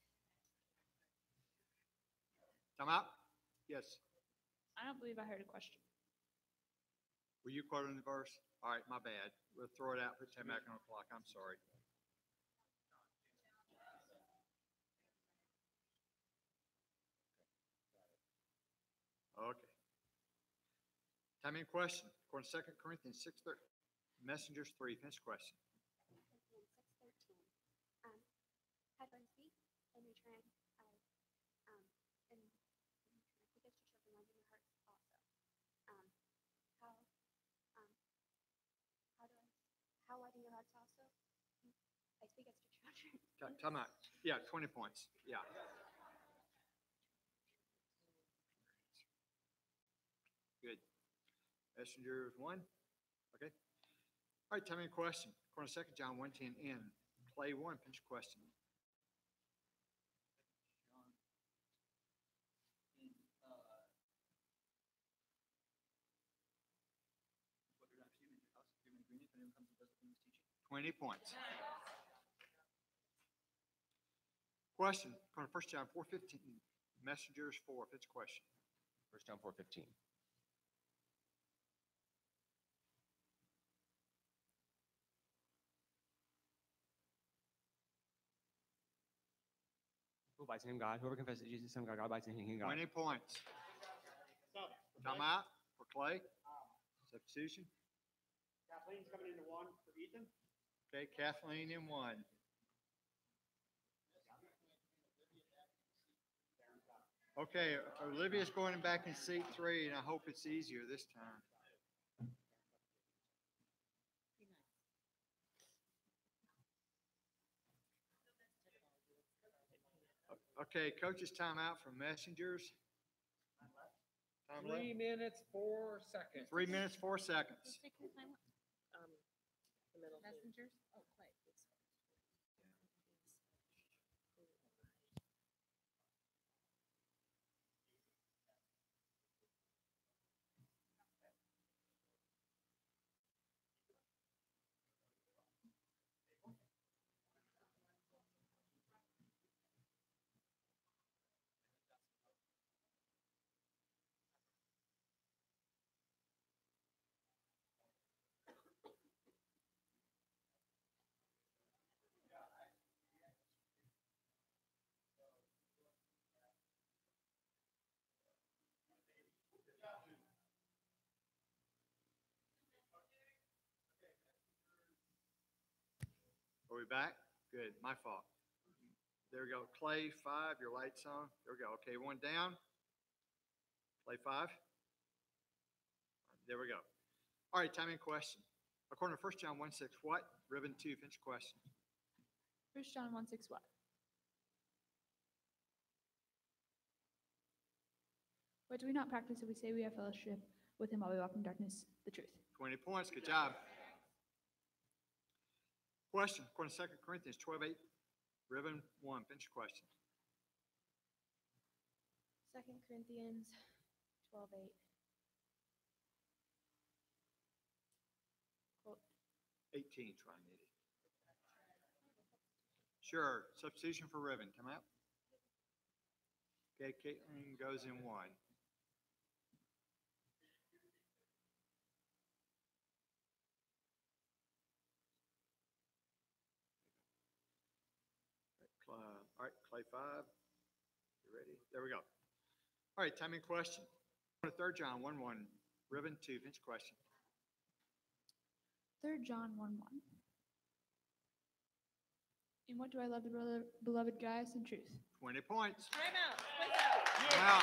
Time out? Yes. I don't believe I heard a question. Were you quoting the verse? All right, my bad. We'll throw it out, put time back on the clock. I'm sorry. Okay. Time in question, according to 2 Corinthians 6:13, Messengers 3, finish question. 6:13. Had one speak in return and I speak as to children, love in your hearts also. How widen your hearts also? I speak as to children. Time out. Yeah, 20 points. Yeah. Good. Messengers 1. Okay. All right, time in question. According to 2 John 1:10 in, Clay 1, finish your question. 20 points. Question, going to 1 John 4:15, Messengers 4, fifth question. 1 John 4:15. Who abides in him, God. Whoever confesses Jesus is the Son of God, God abides in him, God. 20 points. Time out for Clay. Substitution. Kathleen's coming into one for Ethan. Okay, Kathleen in one. Okay, Olivia's going back in seat 3, and I hope it's easier this time. Okay, coaches timeout from Messengers. Time left? 3 minutes, 4 seconds. 3 minutes, 4 seconds. Who's taking the time out? Messengers? Oh, Clay. Are we back? Good, my fault. There we go. Clay, 5, your light's on. There we go. Okay, one down. Clay, 5. There we go. All right, time in question. According to 1 John 1:6, what? Ribbon 2, finish question. 1 John 1:6 what? What do we not practice if we say we have fellowship with him while we walk in darkness? The truth. 20 points, good job. Question, according to 2 Corinthians 12:8, ribbon 1, finish question. 2 Corinthians 12:8. Quote, 18, try and it. Sure, substitution for ribbon, come out. Okay, Caitlin goes in 1. All right, Clay, 5. You ready? There we go. All right, time in question. 3 John 1:1, ribbon 2, finish question. 3 John 1:1. In what do I love the beloved guys in truth? 20 points. Time out. Quiz out. Now,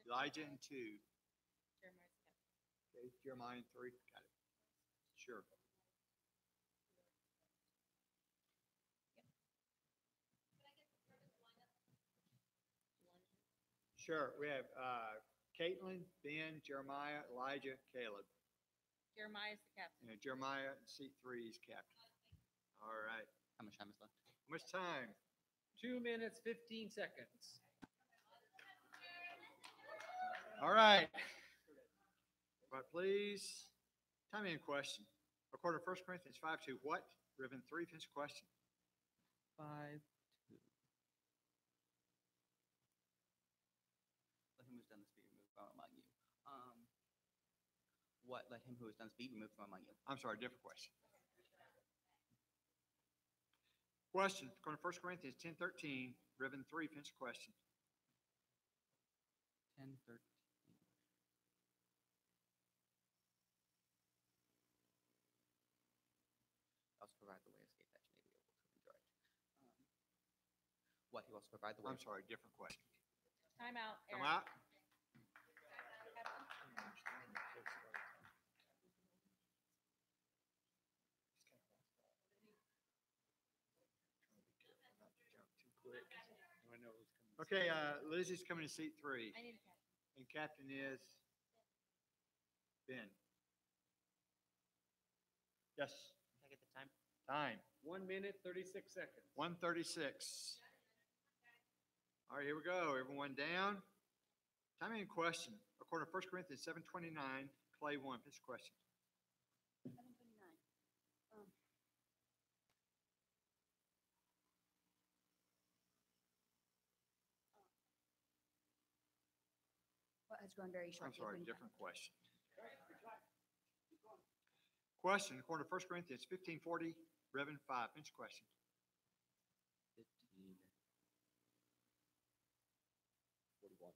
Elijah in 2. Jeremiah's captain. Okay, Jeremiah in 3. Got it. Sure. Sure. We have Caitlin, Ben, Jeremiah, Elijah, Caleb. Jeremiah's the captain. And Jeremiah, seat 3 is captain. All right. How much time is left? How much time? 2 minutes, 15 seconds. All right. But please, time in question. According to 1 Corinthians 5:2, what? Ribbon 3, finish question. 5, 2. Let him who has done this be removed from among you. What? Let him who has done this be removed from among you. I'm sorry, different question. Question, according to 1 Corinthians 10:13, ribbon 3, finish question. 10, 13. Also provide the way of escape that you may be able to enjoy it. What? He will also provide the way. I'm sorry, different question. Time out. Come Eric. out. Okay, Lizzie's coming to seat 3, I need a captain. and captain is Ben. Yes, Can I get the time? time, 1 minute, 36 seconds. 1:36. All right, here we go. Everyone down. Timing in question, according to 1 Corinthians 7:29, Clay 1, finish the question. 7:29. What has grown very short. I'm sorry, different question. Question, according to 1 Corinthians 15:40, Reverend 5, finish the question. 15:41.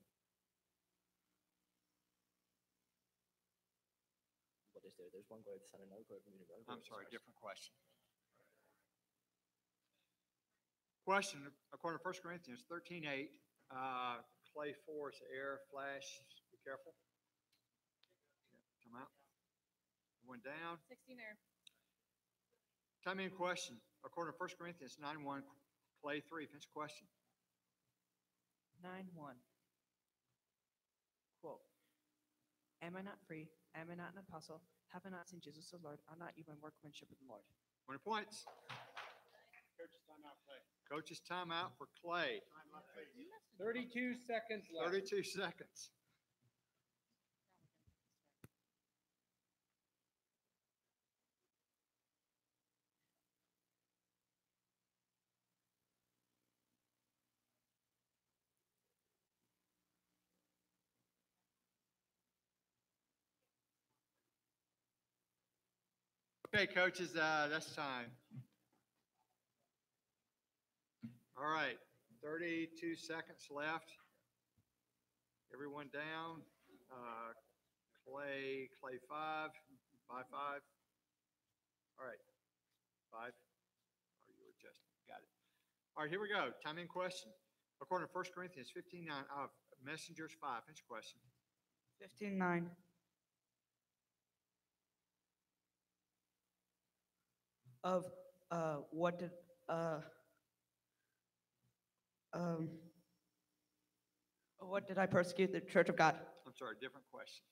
What is there? There's one glory of the Son, another glory of the moon, another glory I'm of the sorry, stars. different question. Question, according to 1 Corinthians 13:8, Clay 4 is air, flash, be careful. Come out. One down. 16 air. Timing in question, according to 1 Corinthians 9:1, Clay 3, finish the question. 9:1. Quote, am I not free? Am I not an apostle? Have I not seen Jesus the Lord? Are not you my workmanship with the Lord? 20 points. Coach's timeout, Clay. Coach's timeout for Clay. 32 seconds left. 32 seconds. Okay, coaches, that's time. All right, 32 seconds left. Everyone down. Clay 5, 5. All right, 5. Are you adjusting? Got it. All right, here we go. Time in question. According to 1 Corinthians 15:9, Messengers 5, finish the question. 15:9. Of what did I persecute the church of God? I'm sorry, different question.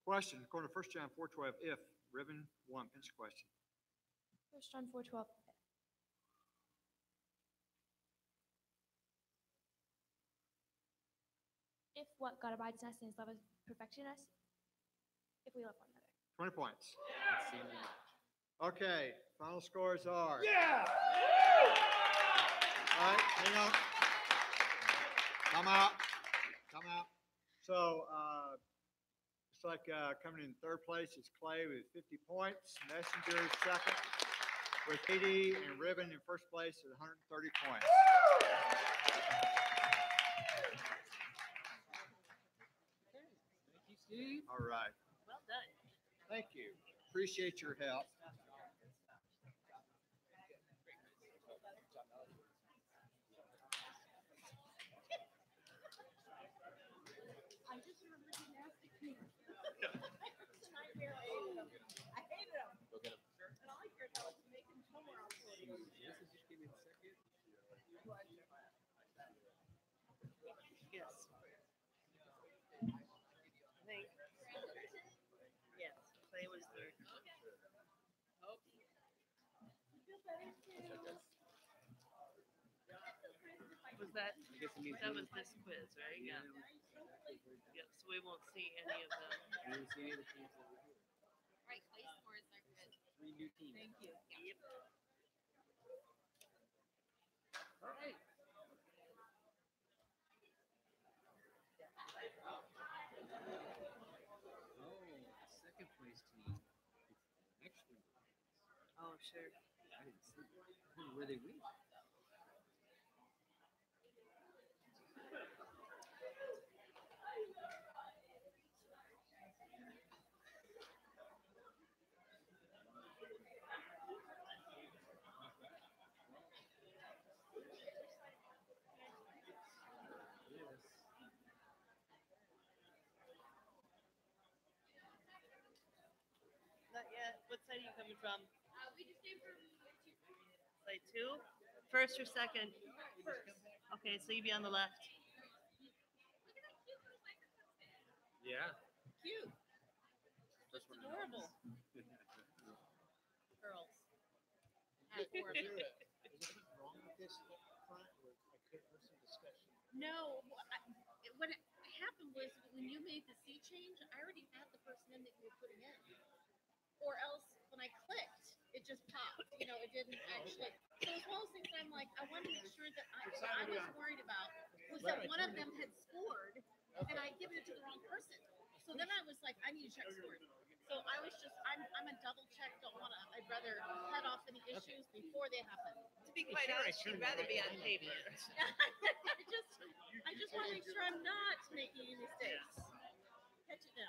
Question, according to 1 John 4:12, if, ribbon 1, finish the question. 1 John 4:12. If what God abides in us and his love is perfecting us, if we love one another. 20 points. Okay, final scores are. Yeah! All right, hang on. Come out. Come out. So, it's like coming in third place is Clay with 50 points. Messenger second with 80, and Ribbon in first place with 130 points. Thank you, Steve. All right. Well done. Thank you. Appreciate your help. I just remember gymnastic team. It's a nightmare. I hated them. I hated them. Go get him. And all I cared about was making somewhere on the podium. Yes, just give me a second. Yes. Thank. Yes, Clay was third. Was that, that was this quiz, right? Yeah. Yep, so we won't see any of the. Right, Clay scores are good. 3 new teams. Thank you. Yep. All right. Second place team. Actually, Oh, sure. I didn't see where they win. Not yet. What side are you coming from? We just came from Side 2? First or second? Okay, so you'd be on the left. Yeah. Cute. That's adorable. Girls. Is there something wrong with this front? I couldn't listen to discussion. No, was when you made the seat change, I already had the person in that you were putting in. Or else when I clicked, it just popped, you know, it didn't actually. So it's one of those things I'm like, I want to make sure that what I was worried about was that one of them had scored and I given it to the wrong person. So then I was like, I need to check scores. So I was just, I'm a double check, don't want to, I'd rather head off any issues before they happen. To be quite honest, you'd rather be on paper. I just want to make sure I'm not making any mistakes. Catch it now.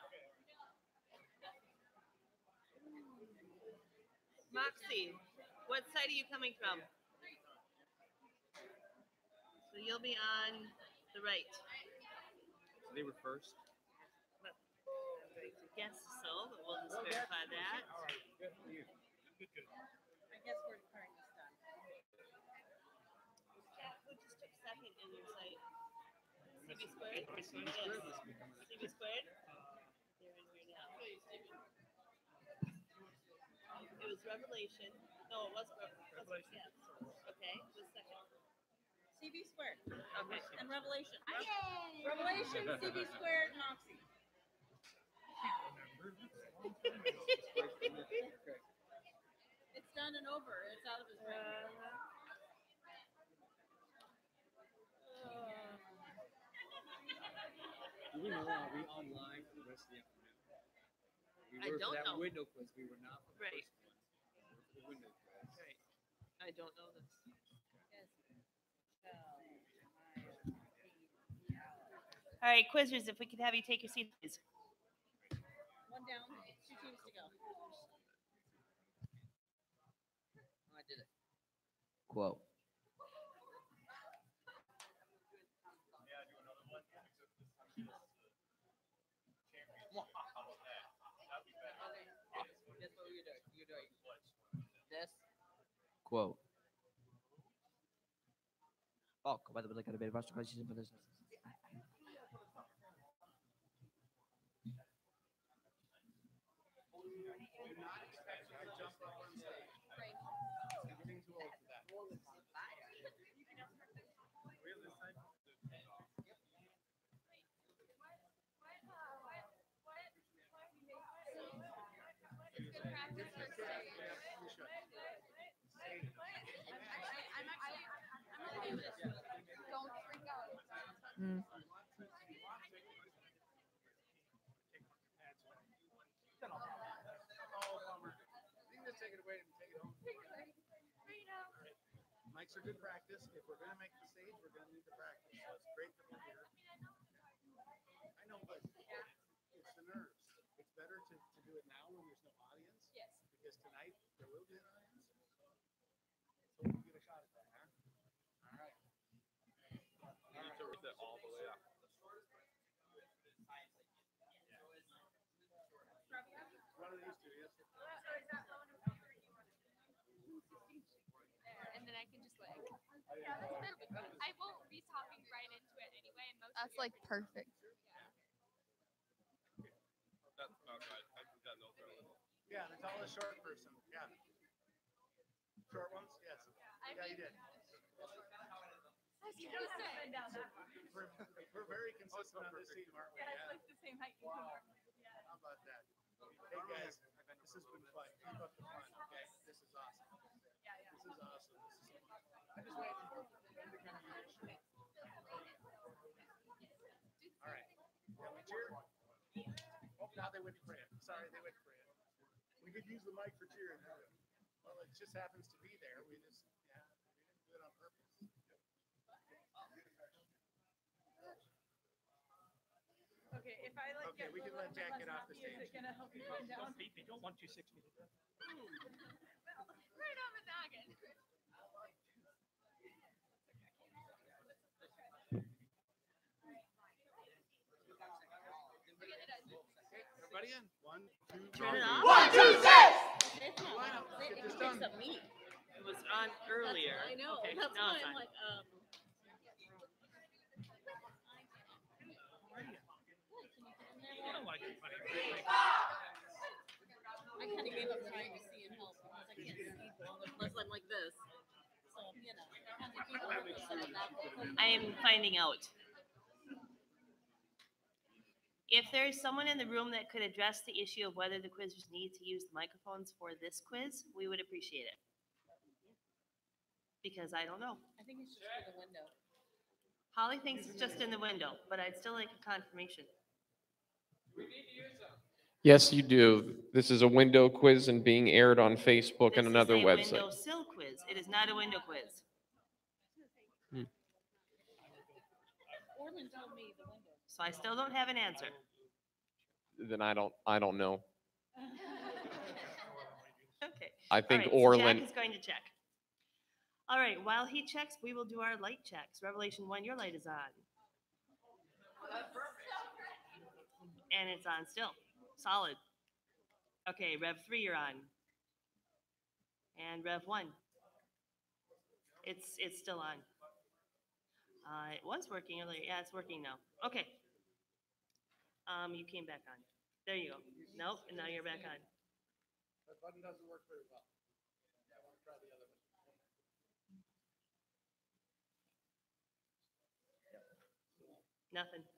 Moxie, what side are you coming from? So you'll be on the right. They were first. I'm going to guess so, but we'll just verify that. I guess we're declaring this done. Who just took second in your site? CB squared? Yes. CB squared? They're in here now. It was Revelation. No, it was Revelation. Yes. Okay, who's second? CB squared. Okay. And Revelation. Revelation, CB squared, Moxie. It's done and over. It's out of his brain. Do we know, are we online for the rest of the afternoon? We I were don't for that know. window quiz, we were not for the Right. first one. We were for the window quiz. Right. I don't know this. All right, quizzers, if we could have you take your seat, please. One down, 2 teams to go. I did it. Quote. Guess what you're doing? You're doing this. Quote. Oh, by the way, like a bit of question for this. Mics are good practice. If we're gonna make the stage, we're gonna need the practice. So it's great that we're here. I know, but it's the nerves. It's better to do it now when there's no audience. Yes. Because tonight there will be an audience. So we'll get a shot at that, huh? All right. You need to read that all the way up. One of these two, yes. And then I can just like, I won't be talking right into it anyway. And most That's like perfect. That's about right. I think that knows right. Yeah, the tallest short person. Yeah. Short ones? Yes. Yeah, you did. We're very consistent on this team, aren't we? Yeah. like the same height. How about that? Hey guys, this has been fun. Keep up the fun, okay? This is awesome. This is awesome. This is so much. I'm just waiting for them to come in. All right. Can we cheer? Oh, now they went praying. Sorry, they went praying. We could use the mic for cheering. Well, it just happens to be there. We just, yeah, we didn't do it on purpose. Okay, if I like Okay, we can let Jack get off the stage. is it gonna help you calm down? They don't want you 6 feet. Right on the noggin. Everybody in? 1, 2, Turn it 3. off. 1, 2, 6! It's not, Line up. it Get this picks done. up me. It was on earlier. I know, Okay, that's now why it's I'm on. like, I kind of gave up trying to see and help because I can't see well unless I'm like this. So, you know, I have to keep on looking at that. I am finding out. If there's someone in the room that could address the issue of whether the quizzers need to use the microphones for this quiz, we would appreciate it. Because I don't know. I think it's just through the window. Holly thinks it's just in the window, but I'd still like a confirmation. Yes, you do. This is a window quiz and being aired on Facebook and another This is a website. windowsill quiz. It is not a window quiz. Orland told me the window. So I still don't have an answer. Then I don't know. Okay. I think All right, so Orland, Jack is going to check. All right, while he checks, we will do our light checks. Revelation 1, your light is on. And it's on still. Solid. Okay, Rev 3, you're on. And Rev 1. It's still on. It was working earlier. Yeah, it's working now. Okay. You came back on. There you go. Nope, and now you're back on. That button doesn't work very well. I want to try the other one. Nothing. Did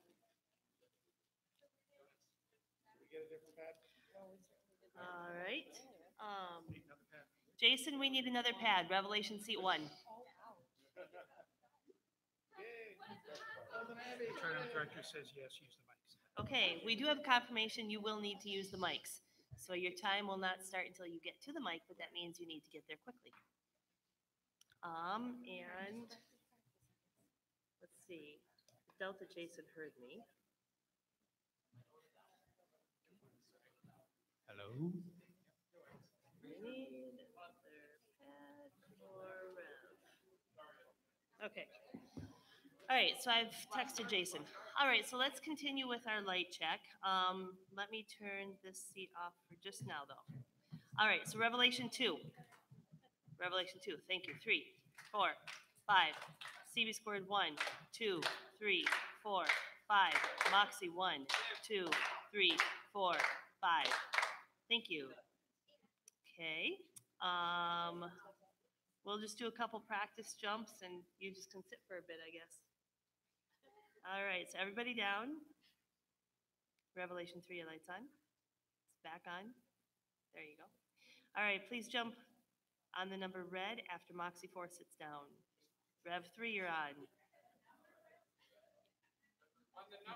we get a different pad? All right. Need another pad. Jason, we need another pad. Revelation seat 1. Program director says yes, use the mics. Okay, we do have confirmation you will need to use the mics. So your time will not start until you get to the mic, but that means you need to get there quickly. And let's see. Delta Jason heard me. Hello? I need another pad for Rev. Okay. All right, so I've texted Jason. All right, so let's continue with our light check. Let me turn this seat off for just now, though. All right, so Revelation 2. Revelation 2, thank you. 3, 4, 5. CB squared 1, 2, 3, 4, 5. Moxie 1, 2, 3, 4, 5. Thank you. Okay. We'll just do a couple practice jumps and you just can sit for a bit, I guess. All right, so everybody down. Revelation 3, your lights on. It's back on. There you go. All right, please jump on the number red after Moxie 4 sits down. Rev 3, you're on.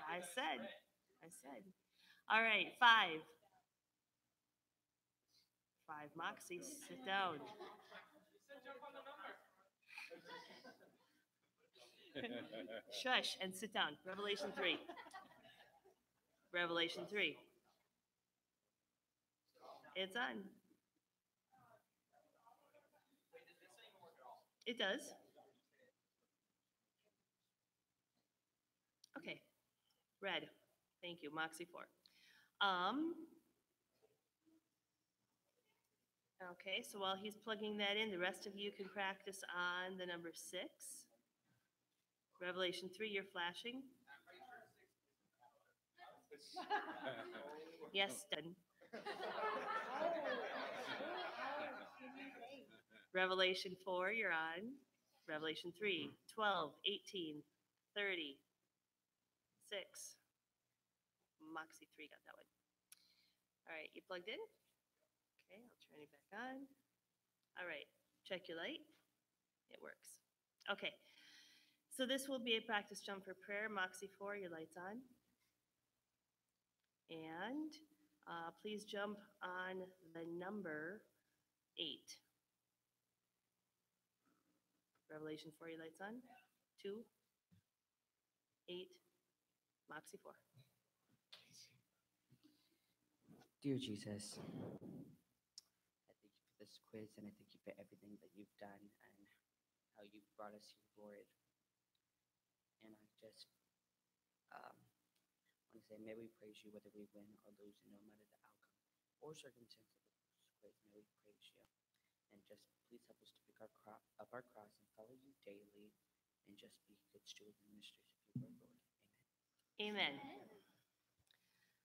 I said. All right, 5. 5, Moxie, sit down. Shush and sit down. Revelation 3. Revelation 3. It's on. It does. Okay. Red. Thank you. Moxie 4. Okay, so while he's plugging that in, the rest of you can practice on the number 6. Revelation 3, you're flashing. Yes, done. Revelation 4, you're on. Revelation 3, 12, 18, 30, 6. Moxie 3 got that one. All right, you plugged in? Okay, I'll turn it back on. All right, check your light. It works. Okay, so this will be a practice jump for prayer. Moxie 4, your light's on. And please jump on the number 8. Revelation 4, your light's on. 2, 8, Moxie 4. Dear Jesus, I thank you for this quiz and I thank you for everything that you've done and how you've brought us here, Lord. And I just want to say, may we praise you whether we win or lose, no matter the outcome or circumstance of this quiz. May we praise you. And just please help us to pick up our cross and follow you daily and just be good stewards and ministers of your word, Lord. Amen.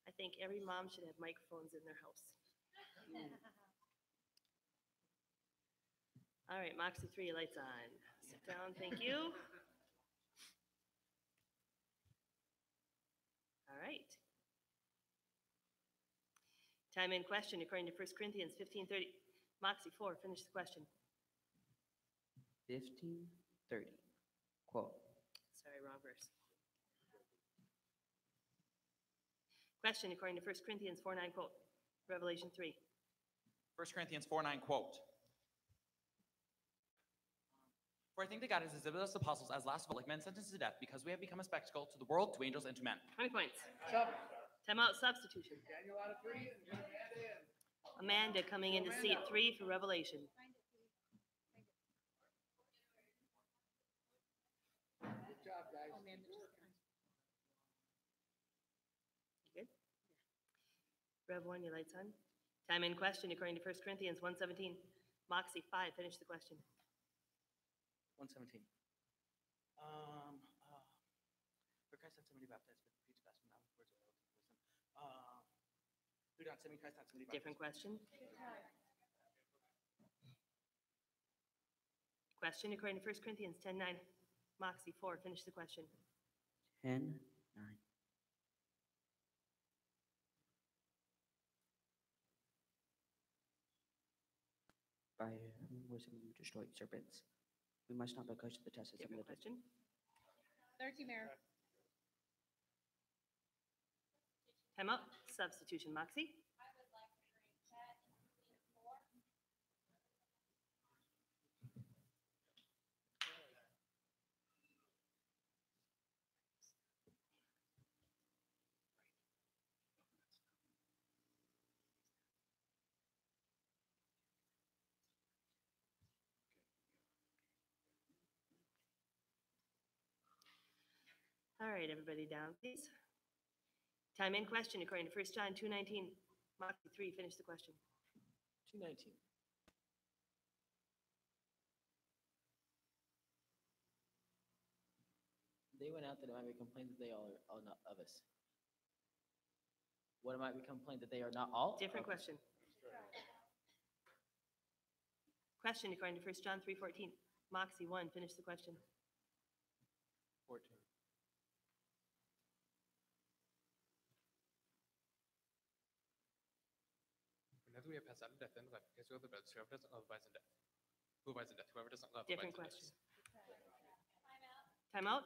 I think every mom should have microphones in their house. All right, Moxie 3, lights on. Sit down, thank you. All right. Time in question, according to 1 Corinthians 15:30. Moxie, 4, finish the question. 15:30. Quote. Sorry, wrong verse. Question, according to 1 Corinthians 4:9, quote. Revelation 3. 1 Corinthians 4:9, quote. For I think that God has exhibited us apostles as last of all, like men sentenced to death, because we have become a spectacle to the world, to angels, and to men. 20 points. Timeout substitution. Daniel out of 3 and Amanda in. Amanda coming into seat 3 for Revelation. Good job, guys. Good. Rev 1, your lights on. Time in question, according to 1 Corinthians 1:17. Moxie, 5, finish the question. 1:17. For Christ hath somebody baptized with preach blasphemy, not with words of wisdom. Who not send me Christ hath somebody baptized. Different question. Question, according to 1 Corinthians 10:9. Moxie, 4, finish the question. 10:9. By whom wisdom you destroyed serpents. We must not because of the test of Different question. 13, Mayor. Timeout substitution. Moxie. All right, everybody down, please. Time in question, according to 1 John 2:19. Moxie, 3, finish the question. 2:19. They went out that it might be complained that they all are not of us. What might be complained that they are not all? Different of us? question. Question, according to 1 John 3:14. Moxie, 1, finish the question. 14. Whenever we have passed out of death and life, because we are the brothers, whoever doesn't love abides in death. Who abides in death? Whoever doesn't love Different abides in question. death. Timeout.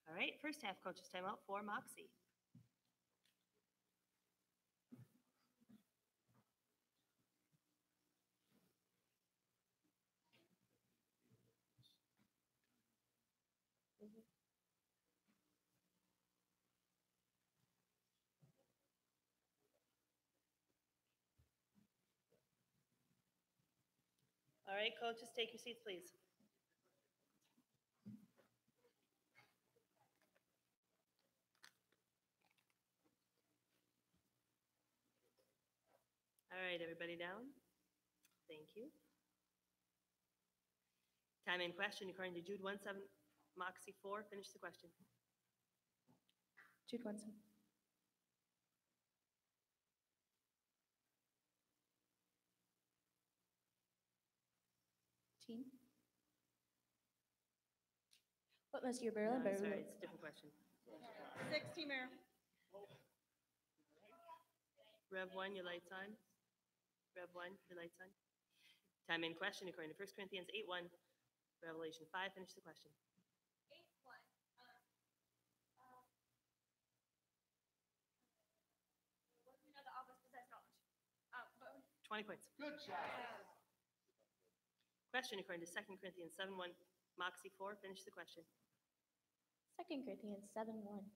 All right, first half coaches timeout for Moxie. All right, coaches, take your seats, please. All right, everybody down? Thank you. Time in question, according to Jude 1:7, Moxie, 4, finish the question. Jude 1:7. Teen. What must your barrel No, and barrel? sorry, it's a different question. 16, Mayor. Rev 1, your lights on. Rev 1, your lights on. Time in question, according to 1 Corinthians 8:1, Revelation 5, finish the question. 8:1. We know that all of us possess knowledge. But 20 points. Good job. Question, according to 2 Corinthians 7:1, Moxie, 4, finish the question. 2 Corinthians 7:1.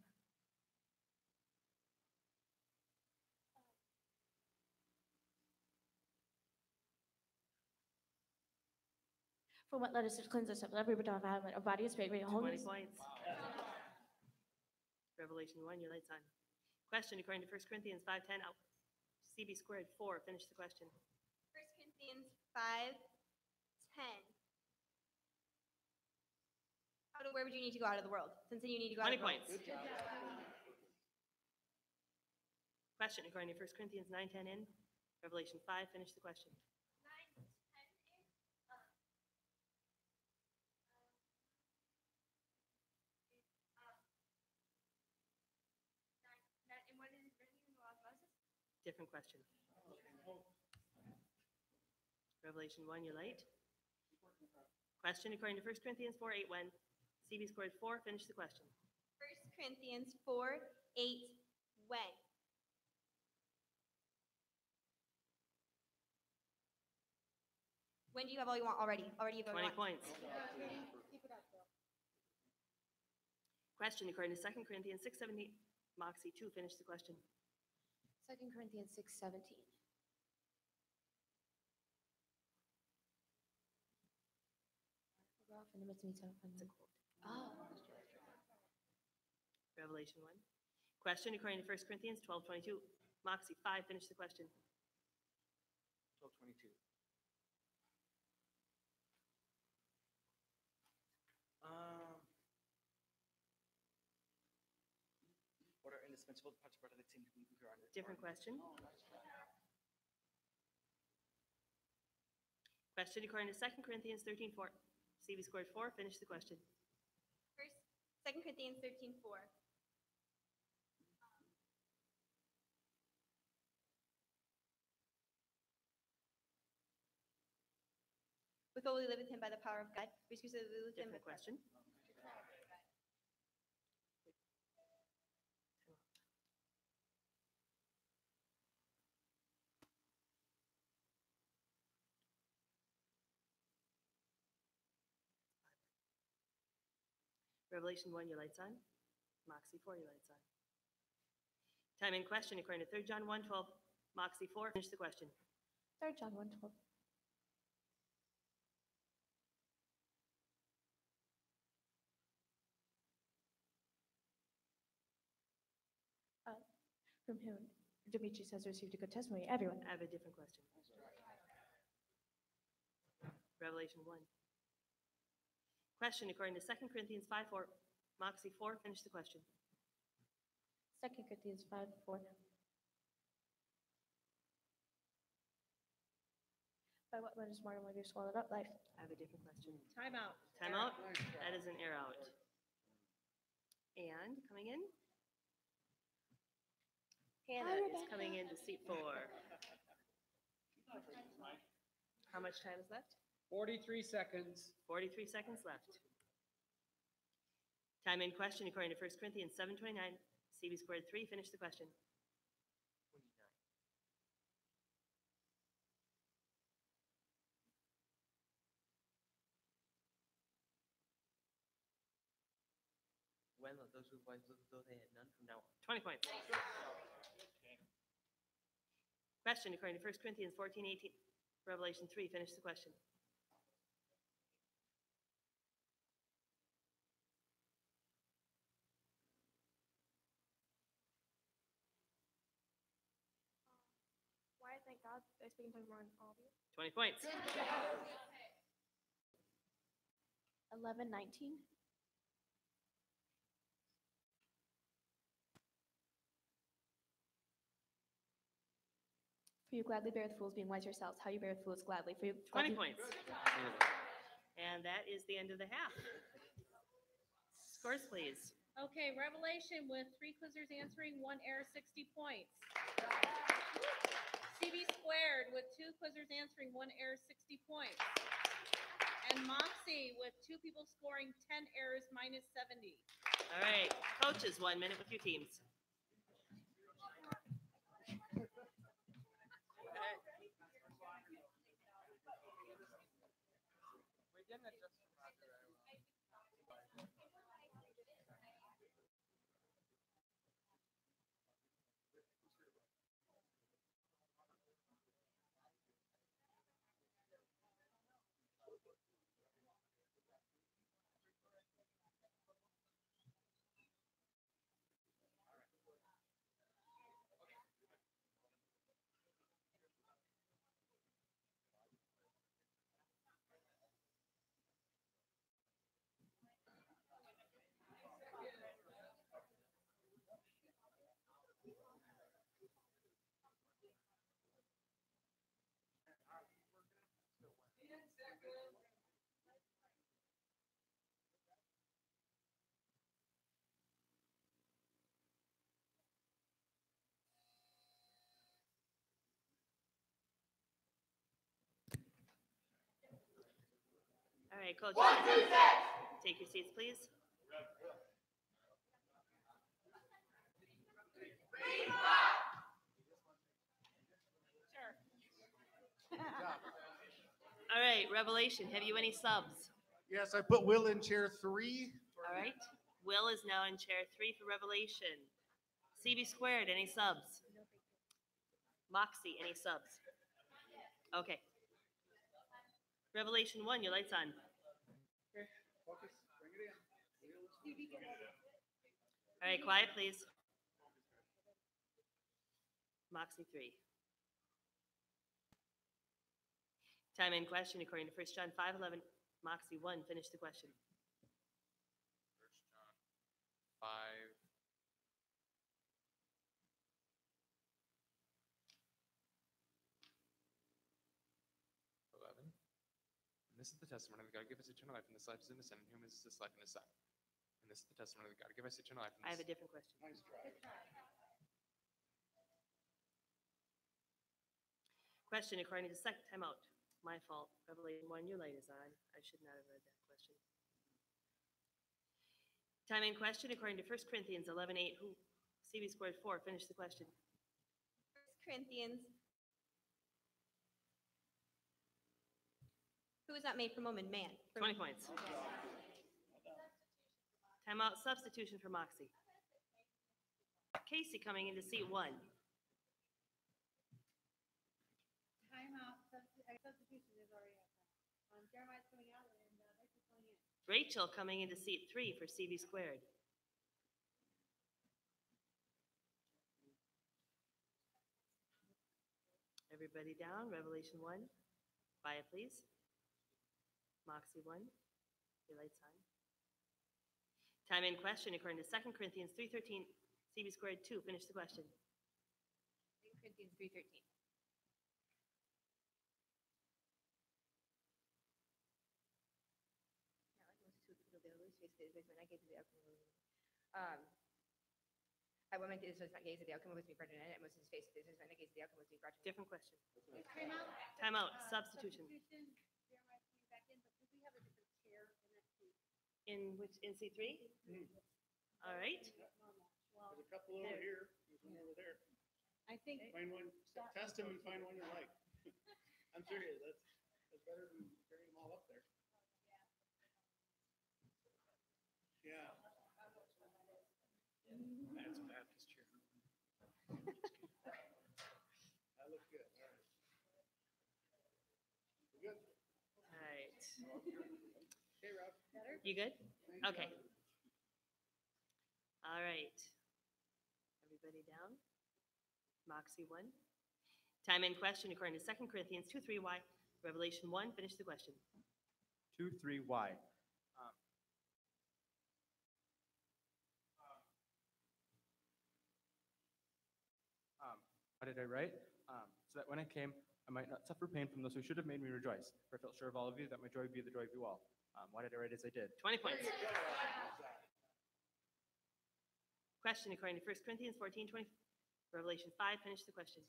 For what let us to cleanse ourselves of every defilement of body and spirit, bring 20 holiness. points. Revelation 1, your lights on. Question, according to 1 Corinthians 5:10, CB squared, 4, finish the question. 1 Corinthians 5:10. Where would you need to go out of the world? Since then you need to go out 20 of the world. points. Question, according to 1 Corinthians 9:10 in, Revelation 5, finish the question. 9:10 is, and what is it bringing? Different question. Revelation 1, you're late. Question according to 1 Corinthians 4:8, when CB scored 4, finish the question. 1 Corinthians 4:8, when? When do you have all you want already? Already you have all you 20 want. points. Question according to 2 Corinthians 6:17, Moxie 2, finish the question. 2 Corinthians 6:17. Oh. Revelation 1. Question according to 1 Corinthians 12:22, Moxie 5, finish the question. 12:22. What are indispensable parts of the team to be around? Different question. Question according to 2 Corinthians 13:4, CB scored 4, finish the question. 2 Corinthians 13:4. With all we live with him by the power of God, we speak that we live with him. Different question. Revelation 1, your light's on. Moxie 4, your light's on. Time in question according to 3 John 1:12, Moxie 4, finish the question. 3 John 1:12. From whom Demetrius has received a good testimony. Everyone. I have a different question. Revelation 1. Question according to 2 Corinthians 5:4, Moxie 4, finish the question. 2 Corinthians 5:4. By what measure is mortal have you swallowed up life? I have a different question. Time out. Time out. That is an air out. And coming in, Hannah is coming into seat 4. How much time is left? 43 seconds. 43 seconds left. Time in question according to 1 Corinthians 7:29, CB squared 3, finish the question. 29. When let those who wives look as though they had none from now on. 20 points. Question according to 1 Corinthians 14:18, Revelation 3, finish the question. Why, thank God, I speak in more than all of you. 20 points. 11:19. For you gladly bear with fools, being wise yourselves. How you bear with fools gladly. For you 20 gladly- points. And that is the end of the half. Scores, please. Okay, Revelation with 3 quizzers answering, 1 error, 60 points. CB squared with 2 quizzers answering, 1 error, 60 points. And Moxie with 2 people scoring 10 errors, minus 70. All right, coaches, 1 minute with your teams. We didn't adjust the marker very well. right, coach. Take your seats, please. All right, Revelation, have you any subs? Yes, I put Will in chair 3. All right, Will is now in chair 3 for Revelation. CB squared, any subs? Moxie, any subs? Okay. Revelation 1, your light's on. Focus, bring it in. All right, quiet, please. Moxie 3. Time in question according to 1 John 5:11. Moxie 1, finish the question. 5. And this is the testimony that God gave us eternal life, and this life is in His Son, and whom is this life in His Son. And this is the testimony that God gave us eternal life. And I have a different question. Nice try. Question according to second time out. My fault. Revelation 1, your light is on. I should not have read that question. Time in question according to 1 Corinthians 11:8. Who? CB squared 4. Finish the question. 1 Corinthians. Who was not made from woman? Man. 20 points. Timeout substitution for Moxie. Casey coming into seat 1. Timeout, substitution is already happened. Jeremiah's coming out and Rachel's going in. Rachel coming into seat 3 for CB squared. Everybody down, Revelation 1. Quiet, please. Moxie 1, your light's on. Time in question according to 2 Corinthians 3:13, CB squared 2. Finish the question. 2 Corinthians 3:13. I woman is not gaze at the outcome of me pregnant and was his face this is when I gaze at the outcome of me brought to Different question. Timeout. Timeout, substitution. Jeremiah's coming back in, but we have a different chair in that seat. In which, in seat 3? All right. Well, There's a couple over here, there's one over there. I think. Find one, test them and find one you like. I'm serious, that's better than carrying them all up there. Yeah. That's a Baptist chair. That looks good, all right. You good? All right. Okay, Rob. You good? Thank you. Okay. All right. Everybody down? Moxie 1. Time in question according to 2 Corinthians 2:3y. Revelation 1. Finish the question. 2-3-Y. What did I write? So that when I came, I might not suffer pain from those who should have made me rejoice. For I felt sure of all of you that my joy would be the joy of you all. Why did I write as I did? 20 points. Question according to 1 Corinthians 14:20. Revelation 5. Finish the question.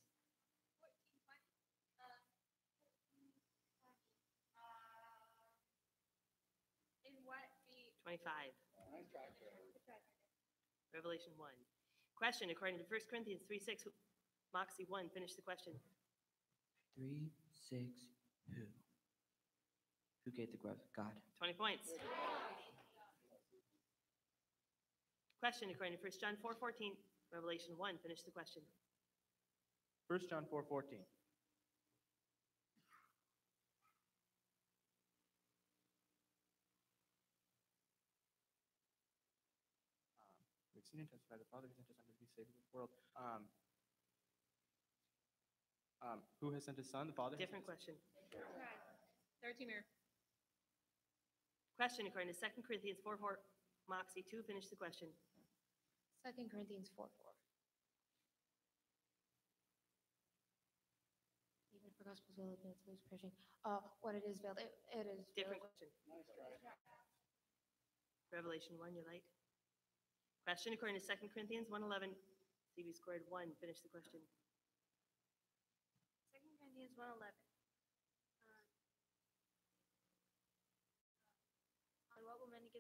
In what the 25. Nice try. Revelation 1. Question according to 1 Corinthians 3:6. Moxie 1. Finish the question. 3, 6, who? Who gave the growth? God. 20 points. Question according to 1 John 4:14. Revelation 1. Finish the question. 1 John 4:14. We've seen and testified the Father who sent his Son to be Savior of the world. Who has sent his Son? The Father? Different question. Third teamer. Question according to 2 Corinthians 4:4. Moxie 2. Finish the question. 2 Corinthians 4:4. Even if the gospel's veiled, it's most perishing. What it is veiled, it is Different veiled. question. Nice try. Revelation 1. Your light. Question according to 2 Corinthians 1:11. CB squared 1. Finish the question. 2 Corinthians 1:11.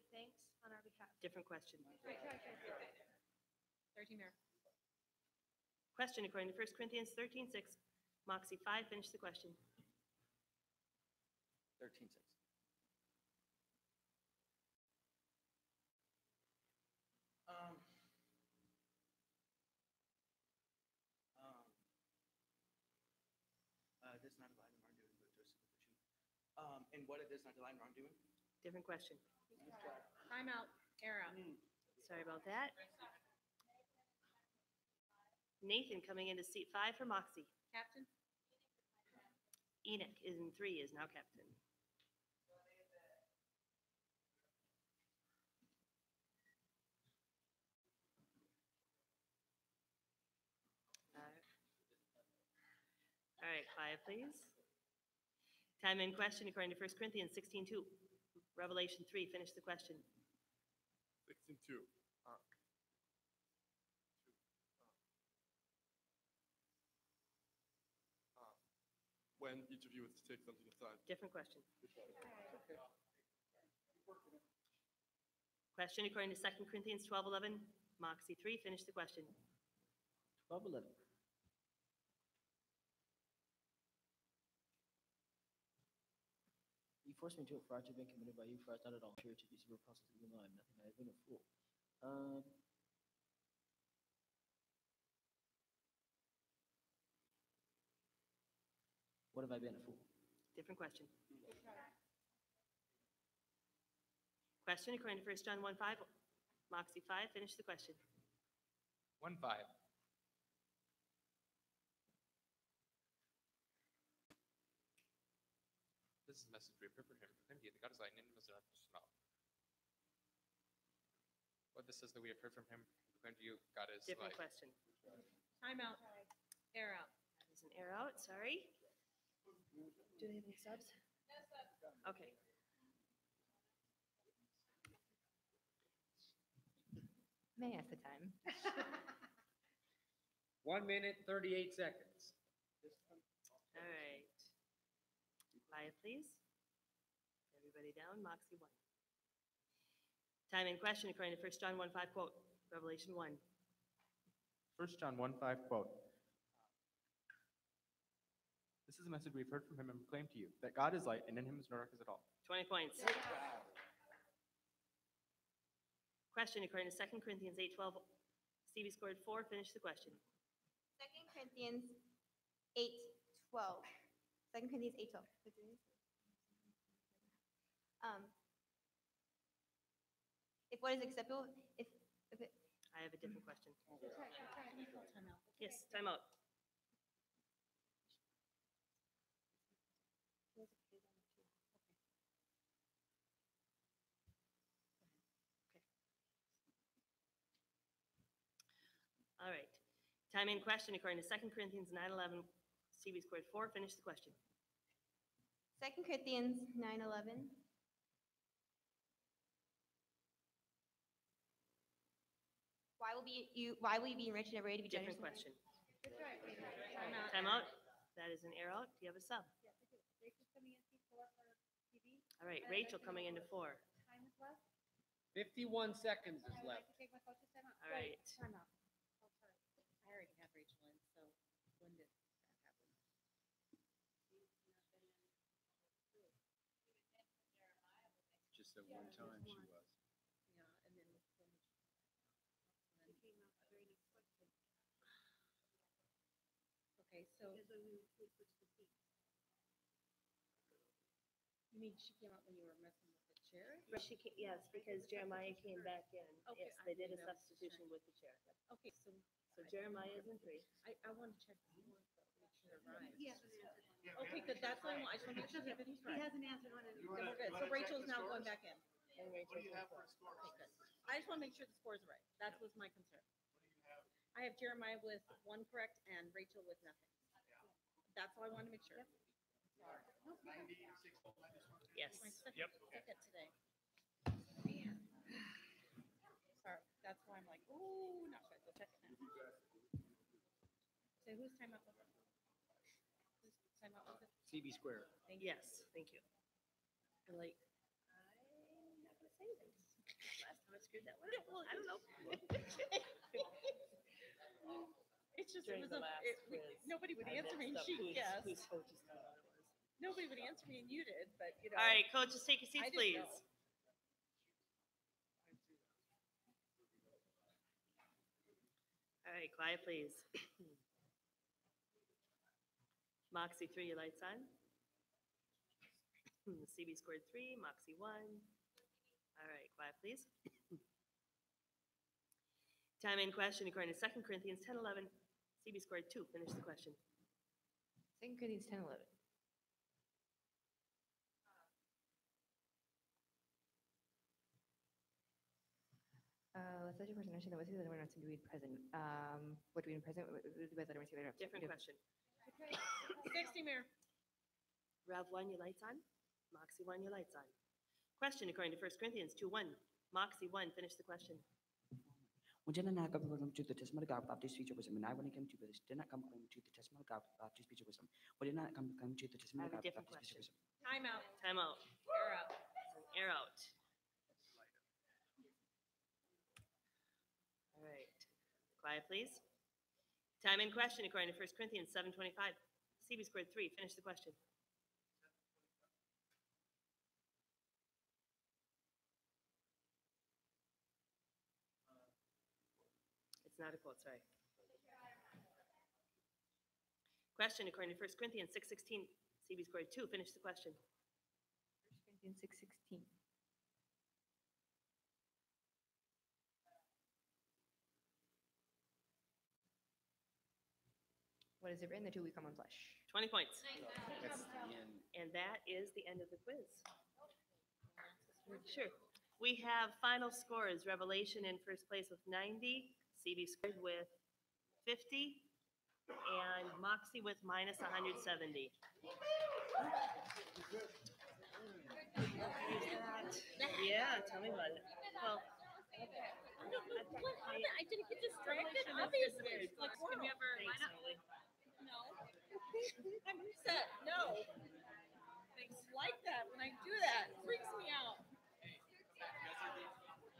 give thanks on our behalf. Different question. 13 Mayor. Question according to 1 Corinthians 13:6. Moxie 5, finish the question. 13:6. Um, Does not align with wrongdoing, but Joseph with the truth. And what it does not align wrongdoing? Different question. Timeout. Era. Sorry about that. Nathan coming into seat 5 for Moxie. Captain. Enoch is in 3, is now captain. All right, quiet, please. Time in question according to 1 Corinthians 16:2. Revelation 3, finish the question. 16:2. When each of you is to take something aside. Different question. Question according to 2 Corinthians 12:11. Moxie 3, finish the question. 12:11. You forced me to a fraud to have been committed by you, for I thought it all pure to deceive apostles, even though I am nothing, I have been a fool. What have I been a fool? Different question. Question according to 1 John 1:5. Moxie 5, finish the question. 1:5. This is a message we have heard from him. Proclaim to you that God is light and in him is darkness not. What this says that we have heard from him, proclaim to you God is Different light. question. Timeout. Air out. That is an air out, sorry. Do they have any subs? No subs. Okay. May I ask the time? 1 minute, 38 seconds. All right. Quiet, please. Everybody down. Moxie 1. Time in question according to 1 John 1:5 quote. Revelation 1. 1 John 1:5 quote. This is a message we've heard from him and proclaimed to you, that God is light and in him is no darkness at all. 20 points. Question according to 2 Corinthians 8:12. Stevie scored 4. Finish the question. 2 Corinthians 8:12. 2 Corinthians 8:12. If what is acceptable, if it, I have a different question. Timeout. Yes, time out. All right. Time in question according to 2 Corinthians 9:11. Stevie scored 4. Finish the question. 2 Corinthians 9:11. Why will you be enriched and ever ready to be Different generous? question. Timeout. Time out. That is an air out. Do you have a sub? All right, Rachel coming into 4. 51 seconds is left. All right. Timeout. I already had Rachel in, so when did that happen? Just at one time she was. Yeah, and then when okay, so. You mean she came out when you were messing with the chair? Yes, because Jeremiah came back in. Okay, Yes, they I did a knew that was the substitution chair. with the chair. Yep. Okay, so. So Jeremiah is in 3. I want to check the make sure they're right. Okay, good, that's what I want, I just want to make sure everything's right. He hasn't answered one of Then we're good, so Rachel's now going back in. And What do you Rachel's in have 4. for scores? Okay, good. I just want to make sure the scores are right, that was my concern. I have Jeremiah with 1 correct and Rachel with nothing. That's all I wanted to make sure. Yes. My second Yep. ticket today. Man. Sorry, that's why I'm like, ooh, not good, go check it now. So whose timeout was it? Whose timeout was it? CB square. Thank you. Yes, thank you. I'm like, I'm not gonna say this. have screwed that one up. I don't know. It's just, During it was the a, last quiz, nobody would I answer me and mixed up she whose- guessed. whose coach's name it was. Nobody would answer me and you did, but you know. All right, coaches, take your I seats, didn't please. know. All right, quiet, please. Moxie 3, your lights on. CB scored 3, Moxie 1. All right, quiet, please. Time in question according to 2 Corinthians 10:11. CB scored 2. Finish the question. 2 Corinthians 10:11. Let's let your person understand that what is the not to be present. What do we mean present? What do we mean by that? Different question. 60, Mayor. Rev 1, your lights on. Moxie 1, your lights on. Question according to 1 Corinthians 2:1. Moxie 1, finish the question. When I come to the testimony of God without this feature wisdom, and I when I came to this, did not come to the testimony of God without this feature wisdom. But did not come to the testimony of I have God a different without this feature question. wisdom. Time out. Time out. Air out. Air out. All right. Quiet, please. Time in question according to 1 Corinthians 7:25. CB scored 3. Finish the question. It's not a quote, sorry. Question according to 1 Corinthians 6:16. CB scored 2. Finish the question. 1 Corinthians 6:16. What is it written? The two we come on flesh. 20 points. That's the end. And that is the end of the quiz. Sure. We have final scores. Revelation in first place with 90, CB scored with 50, and Moxie with minus 170. Yeah, tell me about it. Well, What happened? I didn't get distracted, obviously. Like, can we ever line up? No. I'm upset. No. Things like that when I do that. It freaks me out. I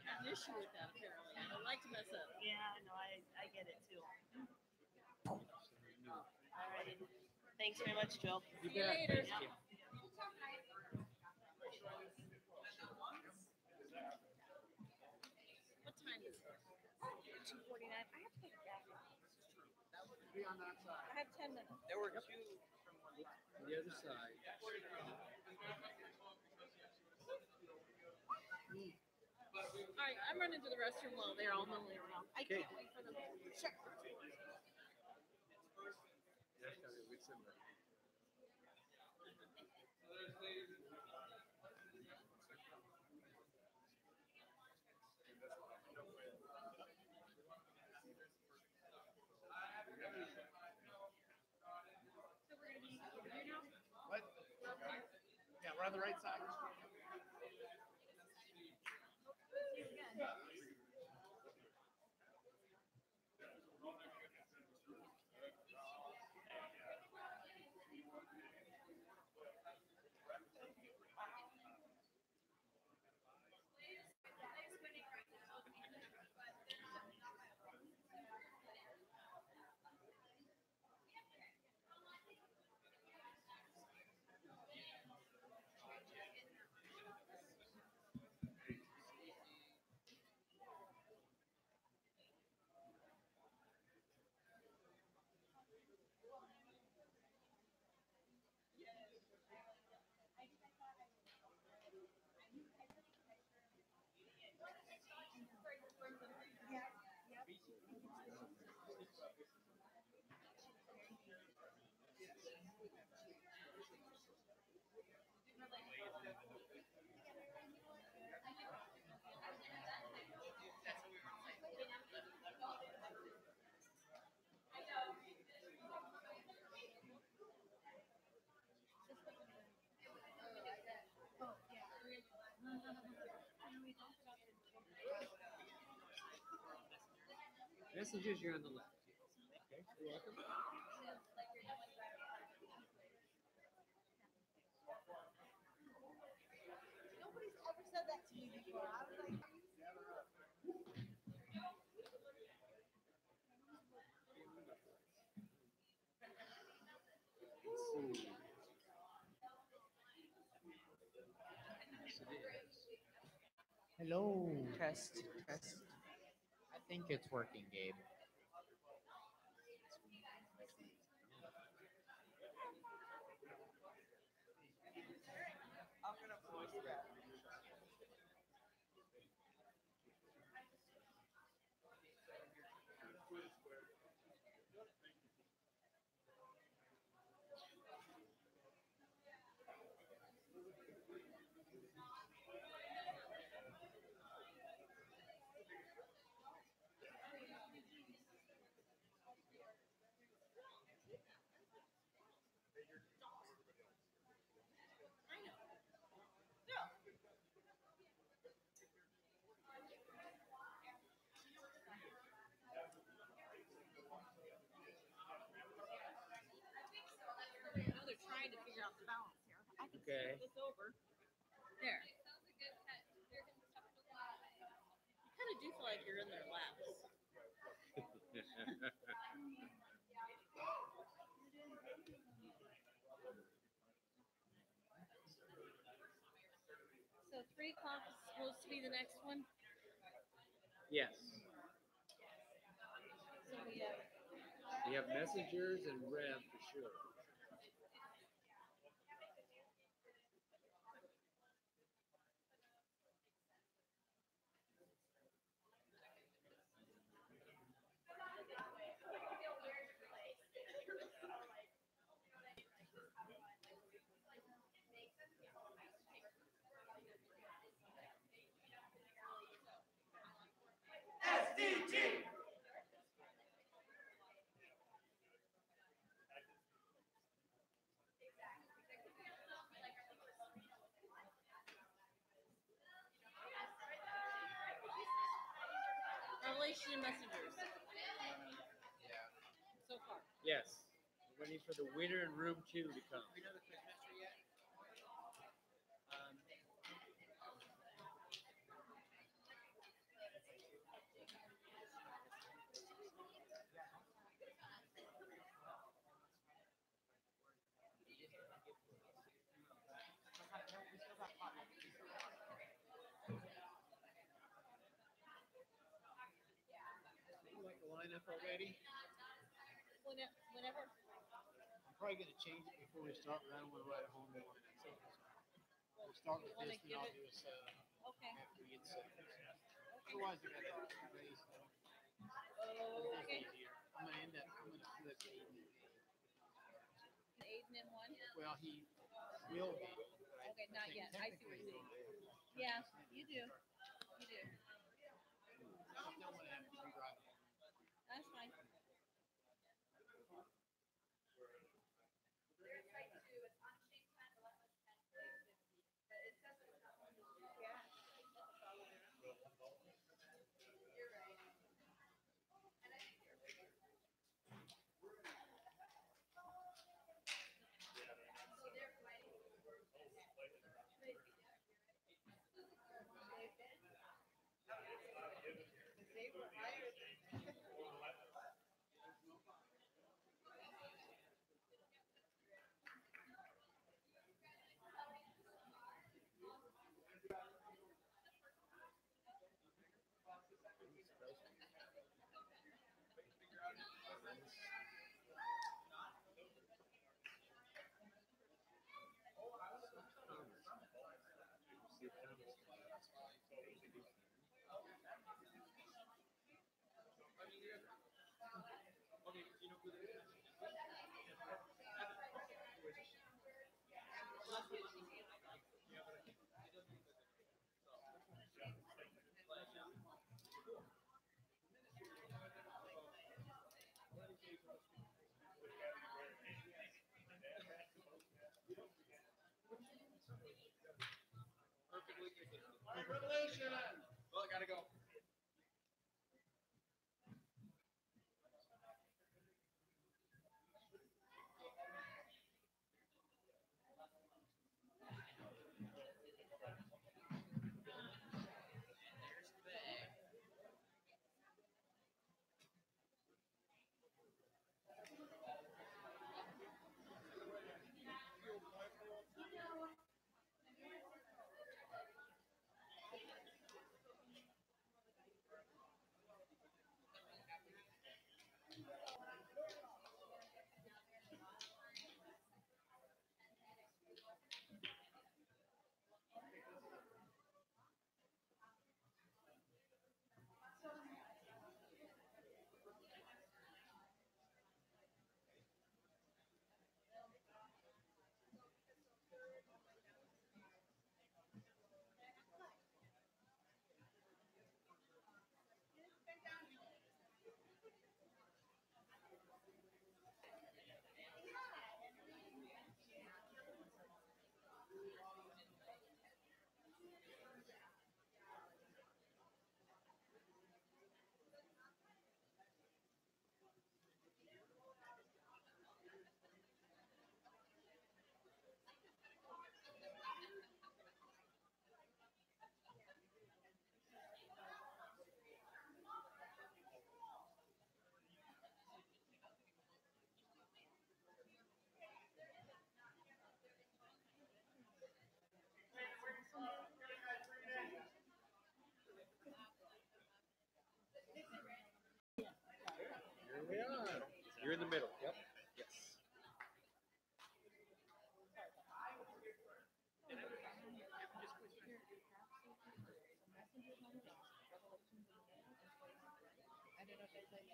have an issue with that apparently. I don't like to mess up. Yeah, no, I get it too. All right. Thanks very much, Joe. See you later. What time is it? 2:49. I have to take a bathroom. Be on that side. I have 10 minutes. There were two from The other side. All right, I'm running to the restroom while they're all milling around. I can't wait for them to check. What? Yeah, we're on the right side. Messengers, you're on the left. Okay, you're welcome. Nobody's ever said that to me before. I was like, Hello. Test, test. I think it's working, Gabe. I'm gonna voice that. Now they're trying to figure out the balance here. I can Okay. flip this over. There. You kind of do feel like you're in their laps. So 3 o'clock is supposed to be the next one. Yes. So we have We have messengers and Rev for sure. SDG. Revelation and Messengers Yeah. so far. Yes. We're waiting for the winner in room 2 to come. We know the quiz mystery yet? You like the lineup already? Whenever. I'm probably gonna change it before we start, but I don't wanna write a home run. We'll start with wanna this, then give I'll it- do a seven Okay. after we get set. Otherwise, I gotta erase them. Okay. I'm gonna end up, I'm gonna flip Aiden. Aiden in one. Well, he will be. but I Okay, not think yet. I see what you mean. Yeah, you do. You do. I don't wanna have to rewrite it. That's fine. Revelation. Well, I gotta go. You're in the middle. Yep. Yes. I don't know if it's like,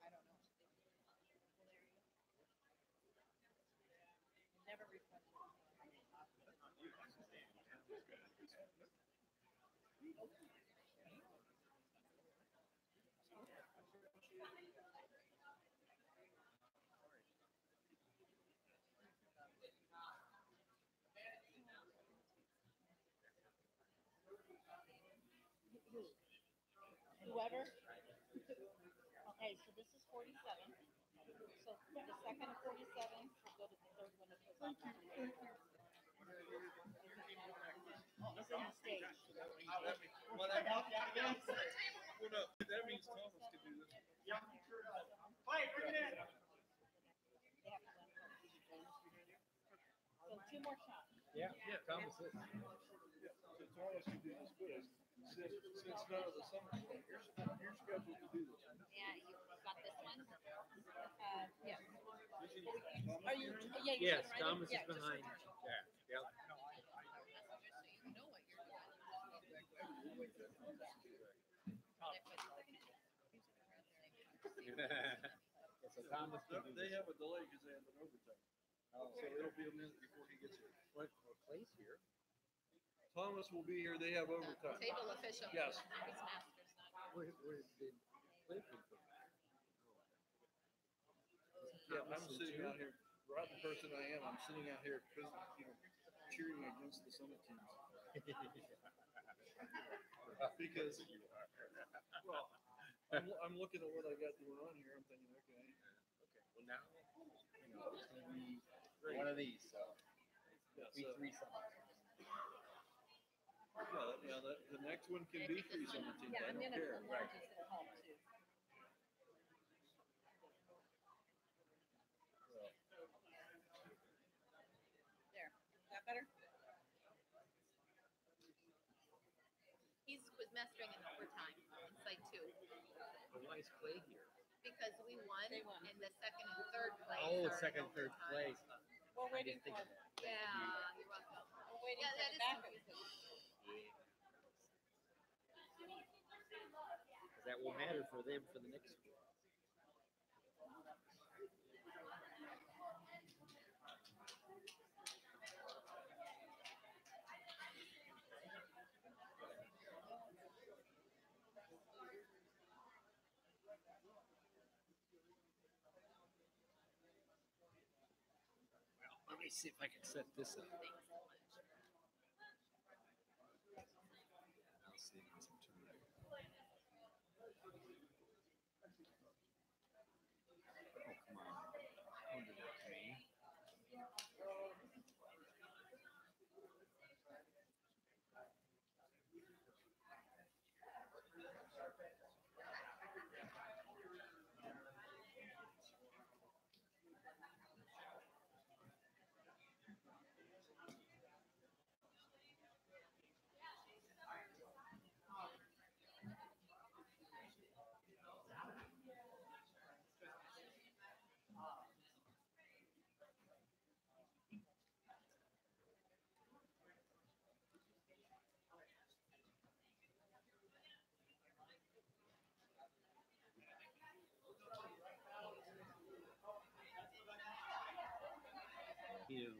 I don't know. Never refunded. Whoever. Okay, so this is 47. So the second of 47 will go to the third one of the Oh, it's in the stage. Well, that means Thomas can do this. Yeah. Mike, bring it in. So 2 more shots. Yeah. Thomas is. So Thomas can do this quiz. Since none of the summer, you're scheduled to do this. Yeah, you got this one? Yeah. Are you? Yeah. You Yes, said right Thomas in- is behind. Yeah. Yep. So Thomas can do They this. have a delay because they have an overtime. So it'll be a minute before he gets here. What place here? Thomas will be here. They have overtime. Table official. Yes. It's masters, not. Where did Cliff come from? Yeah, I'm sitting out here, rotten person I am, I'm sitting out here, cheering against the Summit teams. Because, well, I'm looking at what I got going on here, I'm thinking, okay. Well, now, it's gonna be one of these, so. Yeah, Be so- 3 summers. Yeah, the next one can be free Summit teams, Yeah, I I'm don't gonna care. enlarge this to help too. There, is that better? He's was mastering in overtime in site 2 But why is Clay here? because we won, They won. and the second and third place. Oh, are in second, third overtime. place. We're I waiting didn't think for, of that. Yeah, you're welcome. we're waiting Yeah, for that the is backup. confusing. Because that will matter for them for the next one. Well, let me see if I can set this up. I'll see in September. Oh, come on. Don't do that to me. You.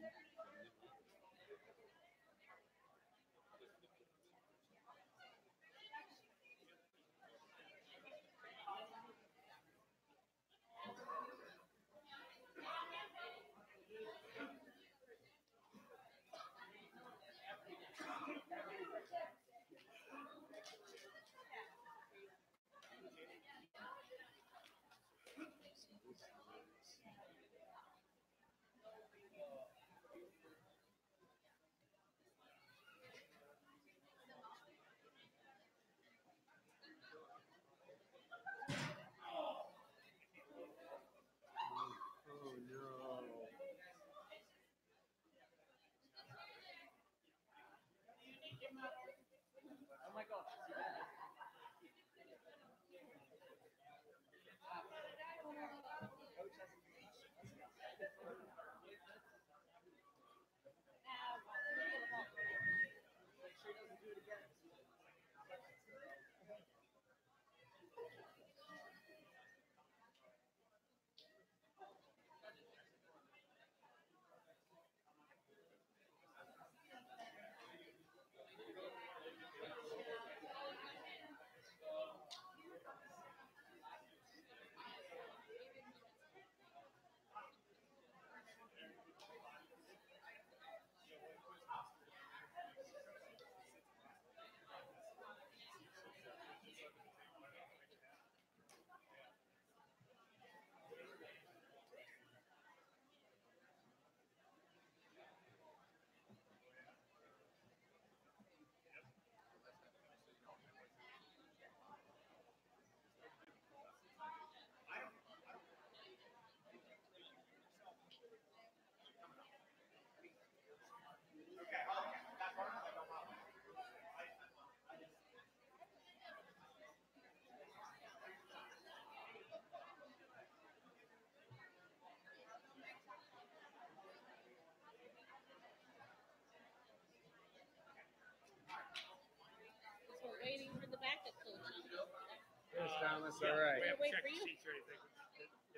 Yes, Thomas, all right. Did I wait for you?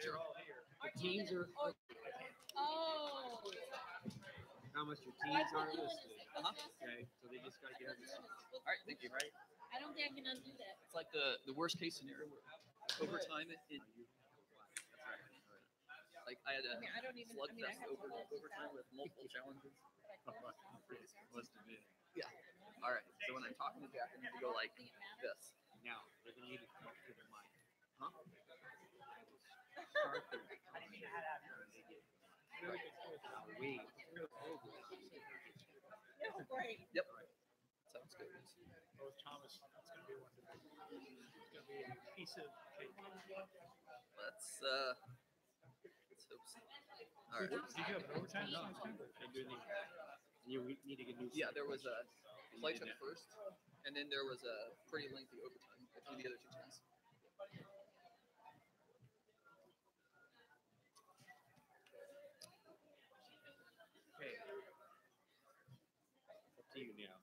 They're all here. The teams are. Oh. Thomas, your Well, I teams put aren't you in listed. as the quiz Okay, so they just gotta get master. it. All right, thank you. Right. I don't think I can undo that. It's like the worst case scenario where overtime it. That's right. Like I had a I mean, I don't even- I mean, I slugfest have to hold this overtime out. with multiple challenges. Must have been. Yeah. All right. So when I'm talking to Jack, I need to go like this. Now, they're gonna need to come up to the mic. Huh? Start there. Wait. Great. Yep. Sounds good. Oh, Thomas, that's gonna be one. It's gonna be a piece of cake. Let's hope so. All right. Did you have an overtime? No. I do need. You need to get new. Yeah, there was a flight check first, and then there was a pretty lengthy overtime between the other two teams. Okay. Up to you now.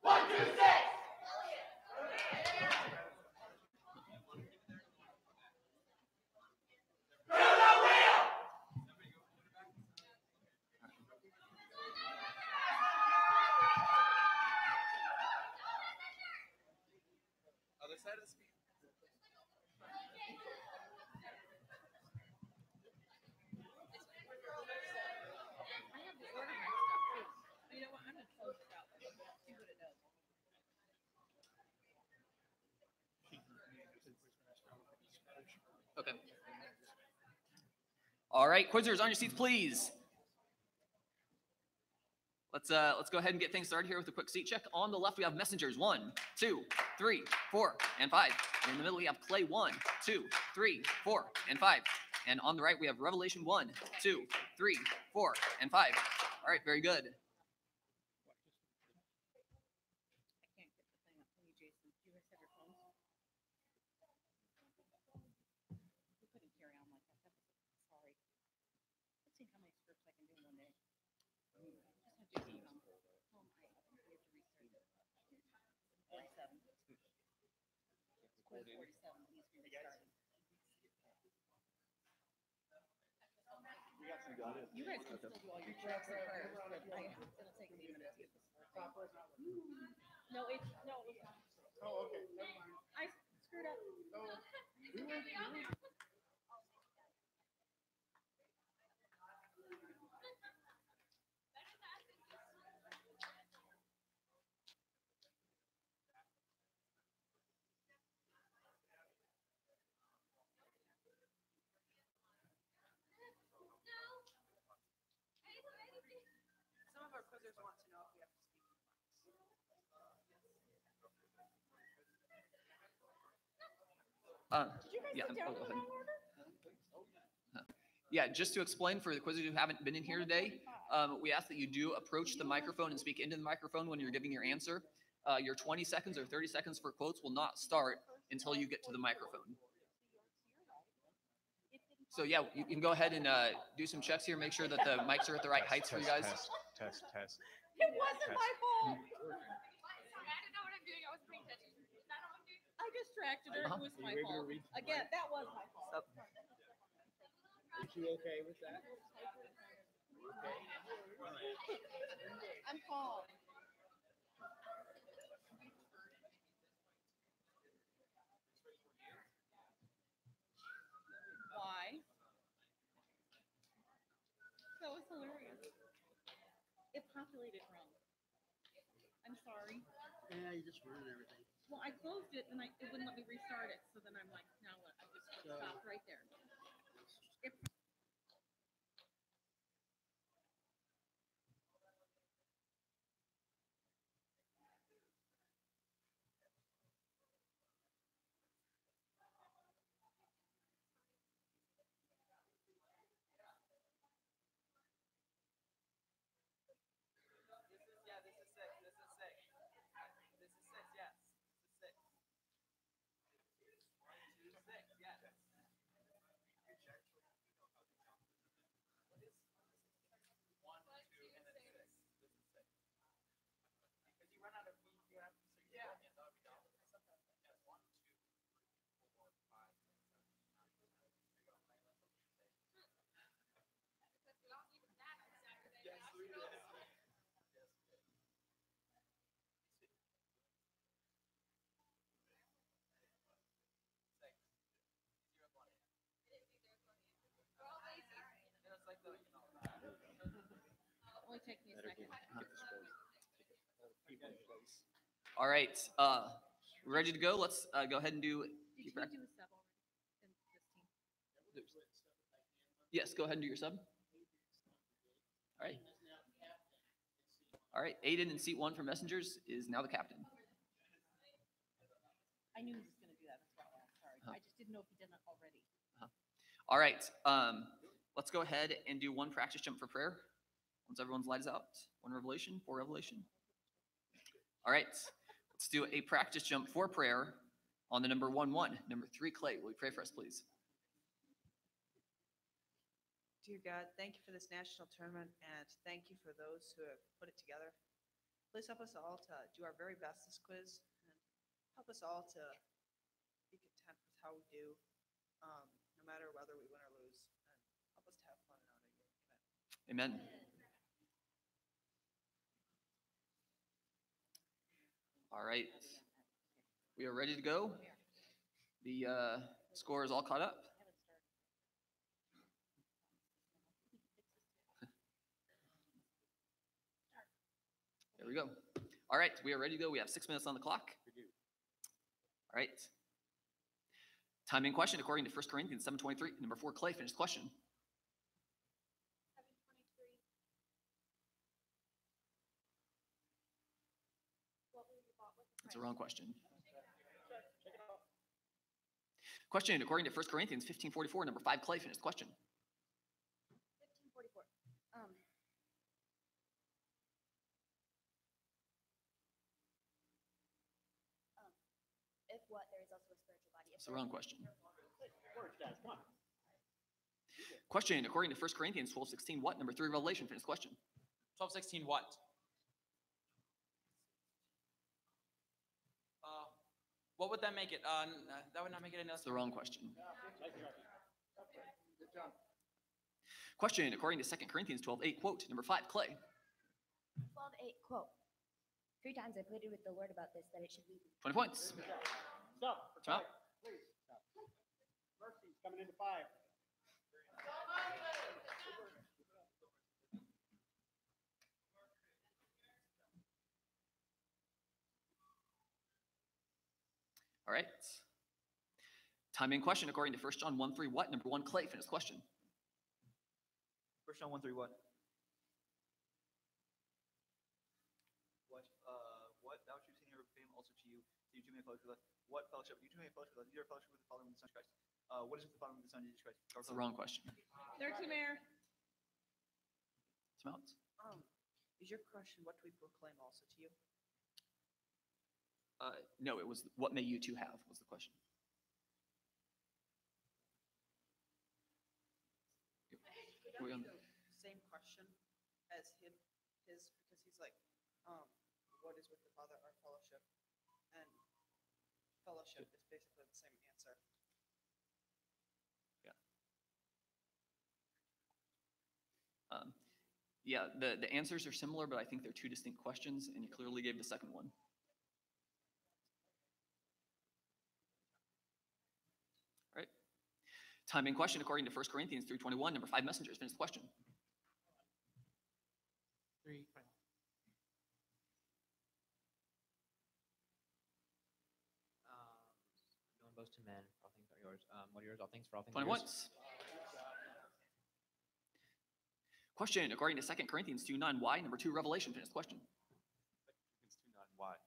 1, 2, 6. Other side of the speed. I have the order my stuff too. You know what? I'm gonna close it out. See what it does. Okay. All right, quizzers, on your seats, please. Let's go ahead and get things started here with a quick seat check. On the left, we have messengers 1, 2, 3, 4, and 5. And in the middle, we have clay 1, 2, 3, 4, and 5. And on the right, we have Revelation 1, 2, 3, 4, and 5. All right, very good. I can't get the thing up. Can you, Jason? Do you guys have your phones? We couldn't carry on like that. Sorry. Let's see how many scripts I can do in one day. Just have Jason come. Oh my, we have to restart it. 47. Quiz 47 needs to be restarted. You guys can still do all your checks and prayers, but it'll take me a minute to get this working. No, it was not. Oh, okay. Never mind. I screwed up. Some of our quizzers want to know if we have to speak. Did you guys Yeah, sit down go in the ahead. wrong order? Yeah, just to explain for the quizzers who haven't been in here today, we ask that you do approach the microphone and speak into the microphone when you're giving your answer. Your 20 seconds or 30 seconds for quotes will not start until you get to the microphone. So yeah, you can go ahead and do some checks here, make sure that the mics are at the right heights for you guys. Test. It wasn't my fault. I didn't know what I'm doing. I wasn't paying attention. Is that all I'm doing? I distracted her. It was my fault. Again, that was my fault. Are you okay with that? Okay. All right. I'm calm. Why? That was hilarious. It populated wrong. I'm sorry. Yeah, you just ruined everything. Well, I closed it and it wouldn't let me restart it. So then I'm like, now what? I just stopped right there. It- This is 6. This is 6. This is 6. Yes. This is 6. 1, 2, 6. Yes. take me a Better second. get the scores. People in place. All right, we're ready to go. Let's go ahead and do. Did you do a sub already in this team? Yes, go ahead and do your sub. All right. All right, Aiden in seat 1 for Messengers is now the captain. I knew he was gonna do that, that's why I asked, sorry. I just didn't know if he did it already. All right, let's go ahead and do one practice jump for prayer. Once everyone's light is out, 1 revelation, 4 revelation. All right, let's do a practice jump for prayer on the number 1-1. Number 3, Clay, will you pray for us, please? Dear God, thank you for this national tournament and thank you for those who have put it together. Please help us all to do our very best this quiz and help us all to be content with how we do, no matter whether we win or lose. And help us to have fun and honor you. Amen. Amen. All right, we are ready to go. The score is all caught up. There we go. All right, we are ready to go. We have 6 minutes on the clock. All right. Time in question according to 1 Corinthians 7:23. Number 4, Clay, finish the question. That's a wrong question. Question according to 1 Corinthians 15:44. Number 5, Clay, finish the question. 1544. If what, there is also a spiritual body. That's the wrong question. Question according to 1 Corinthians 12:16. What? Number 3, Revelation, finish the question. 12:16 what? What would that make it? That would not make it any less. That's the wrong question. Question according to 2 Corinthians 12:8. Quote, number 5, Clay. 12:8, quote. 3 times I pleaded with the Lord about this, that it should be. 20 points. Stop. Time out. Please, stop. Mercy's coming into 5. All right. Time in question according to 1 John 1:3. What? Number 1, Clay, finish the question. 1 John 1:3 what? What thou shouldst in your fame also to you, so you two may fellowship with us. What fellowship? You two may fellowship with us. You are fellowship with the Father and with the Son, Christ. What is with the Father and with the Son, Jesus Christ? That's the wrong question. 13, Mayor. Time out. Is your question, what do we proclaim also to you? No, it was what may you two have was the question. Could that be the same question as his, because he's like, what is with the Father, our fellowship? And fellowship is basically the same answer. Yeah, the answers are similar, but I think they're 2 distinct questions, and you clearly gave the second one. All right. Time in question according to 1 Corinthians 3:21. Number 5, Messengers, finish the question. 3:21. No one boast to men, for all things are yours. What are yours? All things for all things 20 are yours. points. Question according to 2 Corinthians 2:9. Why? Number 2, Revelation, finish the question. It's 2:9. Why?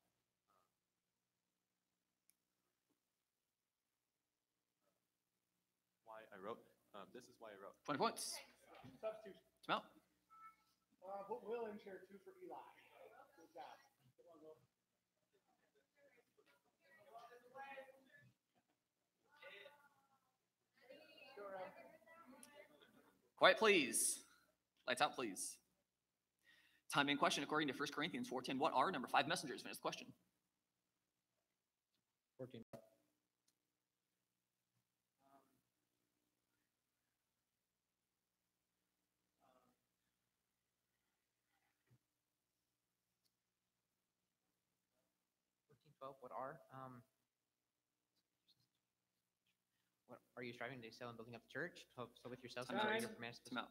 Why I wrote. This is why I wrote. 20 points. Substitution. Time out. Put Will in here 2 for Eli. Good job. Come on, Will. Quiet, please. Lights out, please. Time in question according to 1 Corinthians 4:10. What are number 5, Messengers? Finish the question. 14. What are? What are you striving to excel in building up the church? So with yourselves, Time and out. your commands. Time out.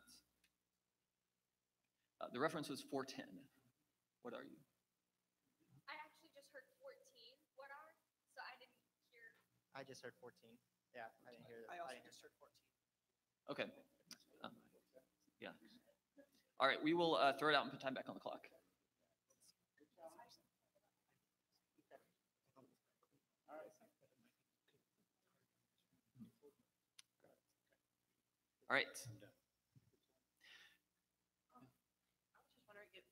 The reference was 410. What are you? I actually just heard 14. What are? So I didn't hear. I just heard 14. Yeah, I didn't hear that. I also didn't just heard 14. Okay. Yeah. All right, we will throw it out and put time back on the clock. All right. I was just wondering if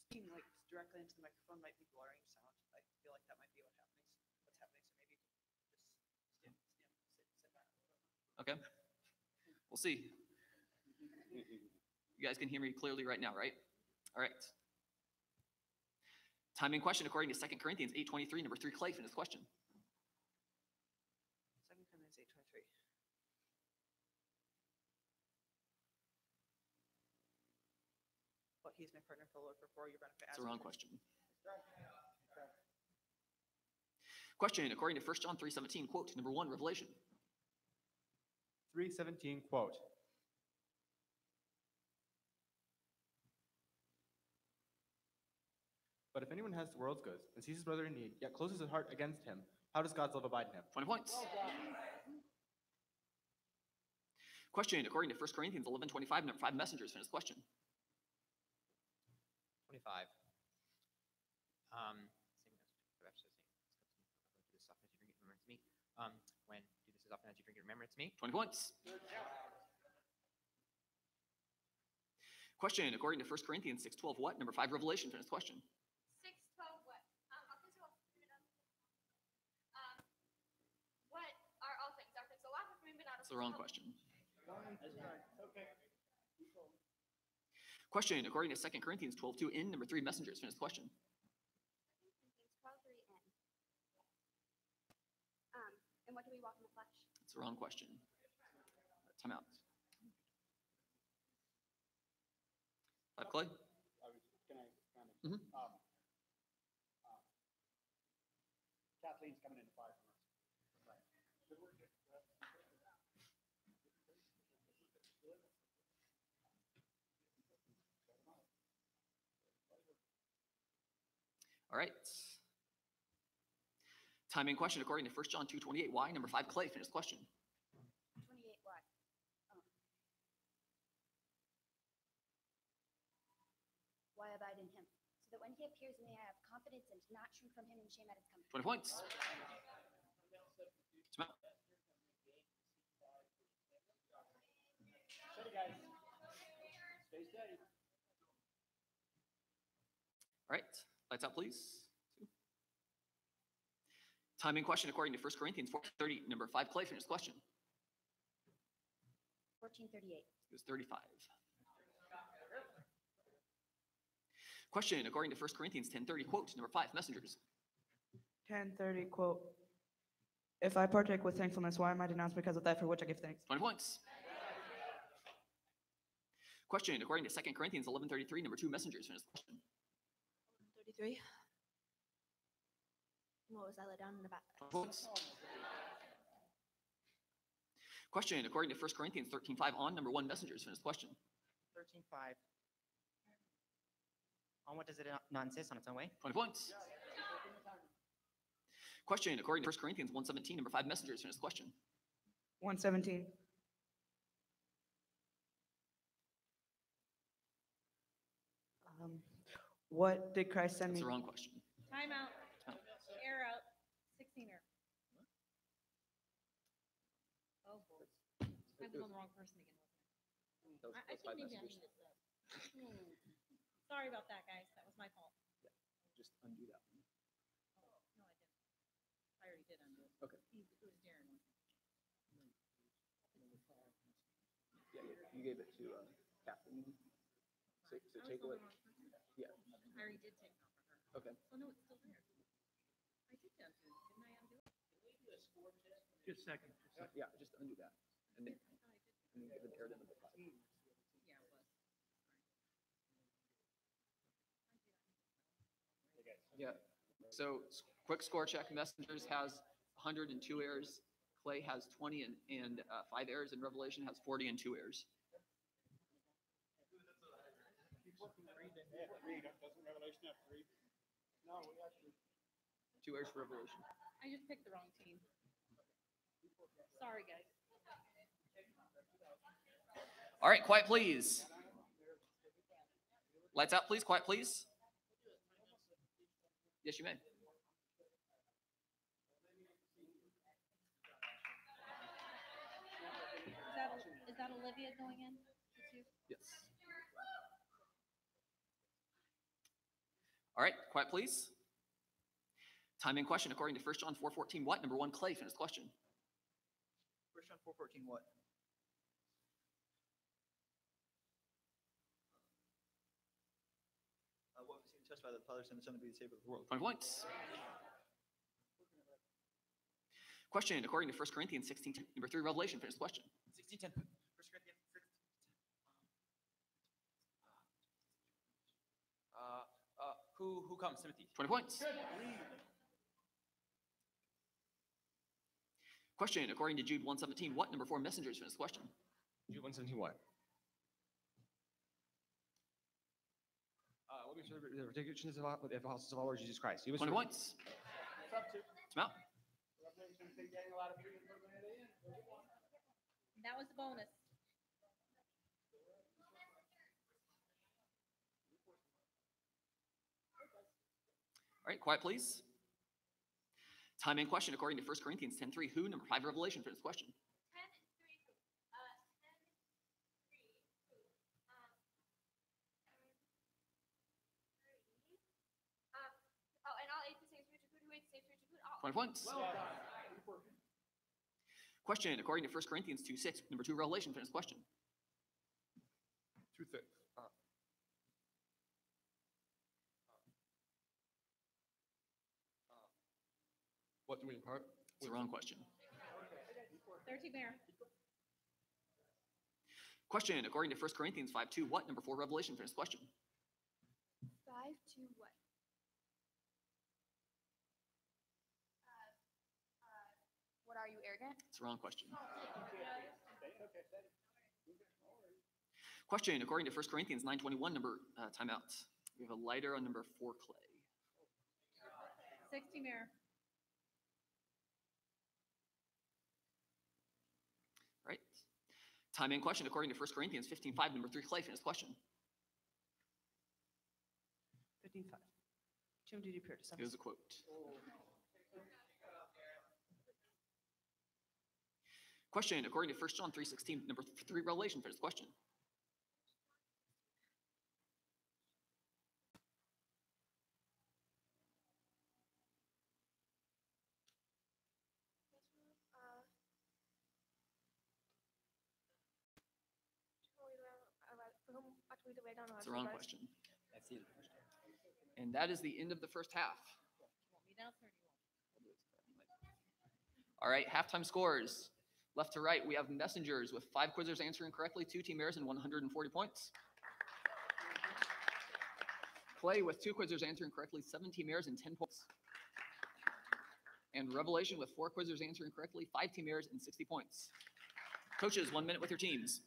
speaking like directly into the microphone might be blurring sound. I feel like that might be what's happening. So maybe just sit back. Okay. We'll see. You guys can hear me clearly right now, right? All right. Timing question according to 2 Corinthians 8:23, number 3, Clay, finish question. 2 Corinthians 8:23. But he's my partner for the Lord for your benefit. That's the wrong question. Question according to 1 John 3:17, quote, number 1, Revelation. 3:17 quote. But if anyone has the world's goods and sees his brother in need, yet closes his heart against him, how does God's love abide in him? 20 points. Question according to 1 Corinthians 11:25, number 5, messengers, finish question. 25. When do this as often as you drink it, remember it's me. 20 points. Question according to 1 Corinthians 6:12, what? Number 5, Revelation, finish question. 6:12. What? What are all things? Are things alive or moving out of? That's the wrong question. Okay. Question according to 2 Corinthians 12:2, in number 3, messengers, finish question. 12:3 in. And what do we walk in the flesh? That's the wrong question. Time out. 5, Clay. Mhm. Kathleen's coming in 5 minutes. Right. All right. Timing question according to 1 John 2:28, why? Number 5, Clay, finish question. 28. What? Why abide in him? So that when he appears, may I have confidence and not shrink from him in shame at his coming. 20 points. Time out. Steady, guys. Stay steady. All right. Lights out, please. Timing question according to 1 Corinthians 4:30, number 5, Clay, finish question. 14:38. It was 35. Question according to 1 Corinthians 10:30, quote, number 5, messengers. 10:30 quote. If I partake with thankfulness, why am I denounced because of that for which I give thanks? 20 points. Question according to 2 Corinthians 11:33, number 2, messengers, finish question. 33. What was I let down in the back? 20 points. Question according to 1 Corinthians 13:5, on number 1, messengers, finish question. 13:5. On what does it not insist on its own way? 20 points. Question according to 1 Corinthians 1:17, number 5, messengers, finish question. 1:17. What did Christ send That's me? the wrong question. Time out. Air out. 16er. Oh, boy. I was on the wrong person again. I think maybe I need this. Sorry about that, guys. That was my fault. Just undo that one. No, I didn't. I already did undo it. Okay. It was Darren. Yeah, you gave it to Kathleen. So take away. Yeah. I already did take it off of her. Okay. Oh, no, it's still there. I did undo it. Didn't I undo it? Just a second. Yeah, just undo that. And then give it air to number 5. Yeah, it was. Yeah. So quick score check. Messengers has 102 errors. Clay has 20 and 5 errors, and Revelation has 40 and 2 errors. 2 errors for Revelation. I just picked the wrong team. Sorry, guys. All right, quiet, please. Lights out, please. Quiet, please. Yes, you may. Is that Olivia going in? It's you? Yes. All right, quiet, please. Time in question, according to 1 John 4:14, what? Number 1, Clay, finish the question. 1 John 4:14, what? What was seen and testified that the Father sent the Son to be the Savior of the world? 20 points. Question, according to 1 Corinthians 16:10, number 3, Revelation, finish the question. 16:10. 1 Corinthians 6. Who comes? Timothy. 20 points. Question, according to Jude 1:17, what? Number 4, messengers, finish the question. Jude 1:17 what? What is the ridiculousness of the apostles of our Lord Jesus Christ? 20 points. It's out. That was the bonus. All right, quiet, please. Time in question, according to 1 Corinthians 10:3, who? Number 5, Revelation, finish the question. 10:3 who? 10:3 who? And all ate the same food, who ate the same food, who? 20 points. Question, according to 1 Corinthians 2:6, number 2, Revelation, finish the question. 2:6. What do we impart? It's the wrong question. 13 Mayor. Question, according to 1 Corinthians 5:2, what? Number 4, Revelation, finish the question. 5 to what? What are you, arrogant? It's the wrong question. Question, according to 1 Corinthians 9:21, number timeout. We have a lighter on number 4, Clay. 60 Mayor. Right. Time in question, according to 1 Corinthians 15:5, number 3, Clay, finish the question. 15:5. Jim, did you appear to send It was us? a quote. Question, according to 1 John 3:16, number 3, Revelation, finish the question. It's the wrong question. That's it. And that is the end of the first half. All right, halftime scores. Left to right, we have messengers with 5 quizzers answering correctly, 2 team errors, and 140 points. Clay with 2 quizzers answering correctly, 7 team errors, and 10 points. And Revelation with 4 quizzers answering correctly, 5 team errors, and 60 points. Coaches, 1 minute with your teams.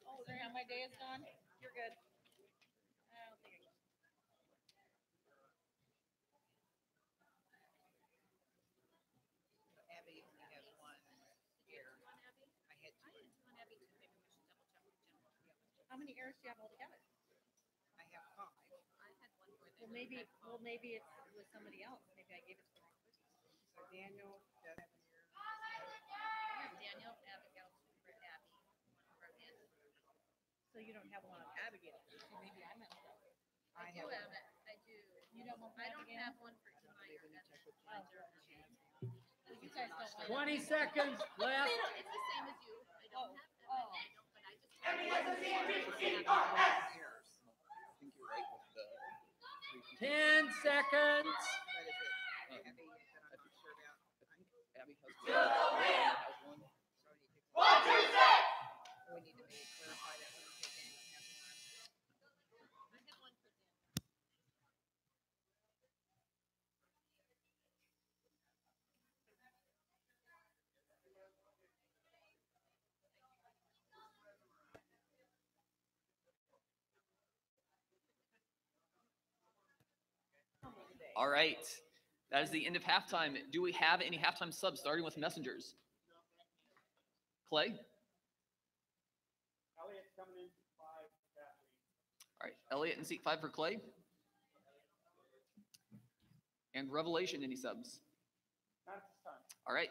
Oh, there, my day is gone. You're good. I don't think I can. Abby only has one here. I had two. How many errors do you have altogether? I have 5. Well, maybe it's with somebody else. Maybe I gave it to the wrong person. So Daniel does have an error. Daniel, Abigail, for Abby, for him. So you don't have one on Abigail. So maybe I messed up. I have one. I do. You don't have one for Abigail? have one for Meyer. You guys don't like 20 seconds left. It's the same as you. I don't have them, I know, but I just. Errors. I think you're right with the 10 seconds. That is it. Abby, that I'm not sure about. Abby has one. Has one. So we need to clarify that when we take Daniel has one. All right. That is the end of halftime. Do we have any halftime subs starting with messengers? Clay? Elliot's coming in 5, Kathleen. All right. Elliot in seat 5 for Clay. And Revelation, any subs? Not at this time. All right.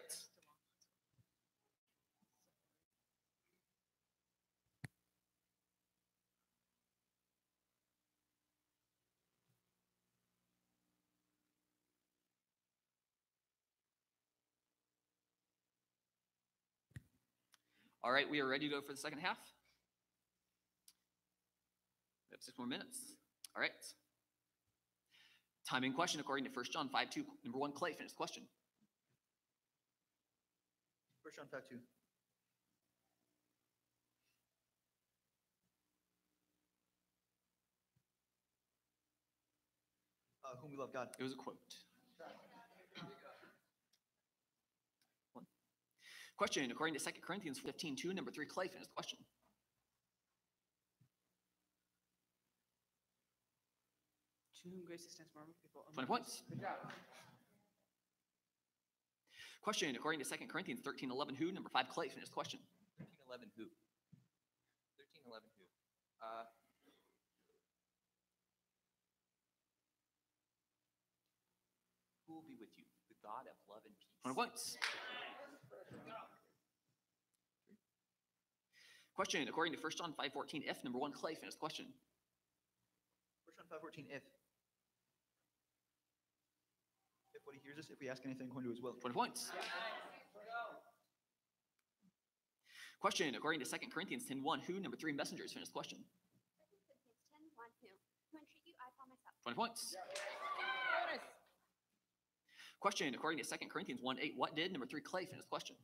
All right, we are ready to go for the second half. We have 6 more minutes. All right. Timing question according to 1 John 5:2. Number 1, Clay, finish the question. 1 John 5:2. Whom we love, God. It was a quote. Question according to 2 Corinthians 15:2. Number 3, Clay, finish the question. To whom grace extends more people. 20 points. Good job. Question according to 2 Corinthians 13:11. Who? Number 5, Clay, finish the question. 13:11 who? 13:11 who? Who will be with you? The God of love and peace. 20 points. Question according to 1 John 5:14. If. Number 1, Clay, finish the question. 1 John 5:14. If what he hears us, if we ask anything according to his will. 20 points. Question according to 2 Corinthians 10:1. Who? Number 3, messengers, finish the question. 10:1 who? To entreat you, I call myself. 20 points. Question according to 2 Corinthians 1:8. What did? Number 3, Clay, finish the question.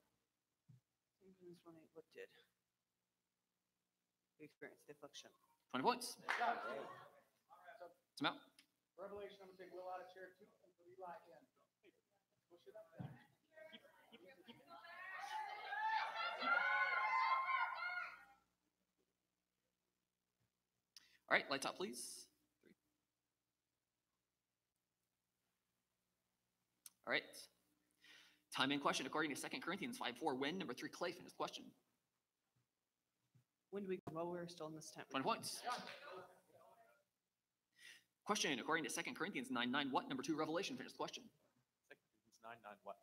2 Corinthians 1:8, what did? We experienced the affliction. 20 points. Time out. Revelation, I'm going to take Will out of chair 2 and put Eli in. Push it up there. Keep it. All right, lights out, please. 3. All right. Timing question according to 2 Corinthians 5:4. When? Number 3, Clay, finish the question. When do we, while we were still in this tent? 20 points. Question according to 2 Corinthians 9:9. What? Number 2, Revelation, finish the question. 2 Corinthians 9:9 what?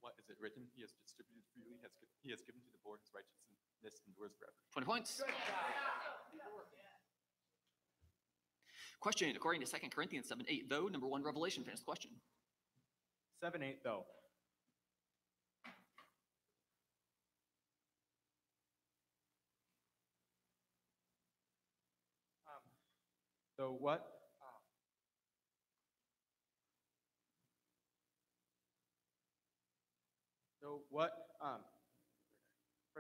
What is it written? He has distributed freely. He has given to the poor. His righteousness endures forever. 20 points. Question according to 2 Corinthians 7:8. Though. Number 1, Revelation, finish the question. 7:8 though. So what? So what? I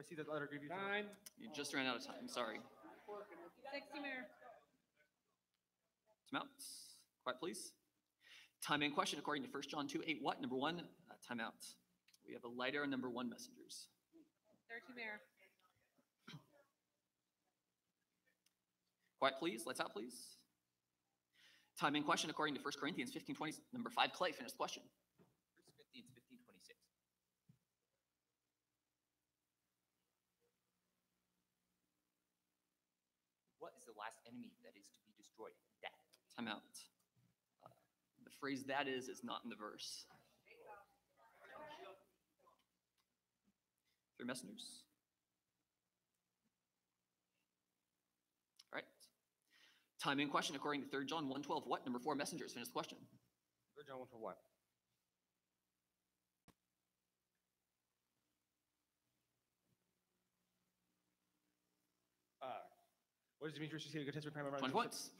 see that letter. Time. You just ran out of time. Sorry. 60, Mayor. Time out. Quiet, please. Timing question according to 1 John 2:8. What? Number 1, timeout. We have a lighter and number 1, messengers. 30, Mayor. Quiet, please. Lights out, please. Timing question according to 1 Corinthians 15:20. Number 5, Clay, finish the question. 1 Corinthians 15:26. What is the last enemy that is to be destroyed? Death. Timeout. The phrase "that is" not in the verse. 3 messengers. All right. Timing question according to 3 John 1:12. What? Number 4, messengers, finish the question. 3 John 1 for what? What does Demetrius say? A good test for crime? 20 points.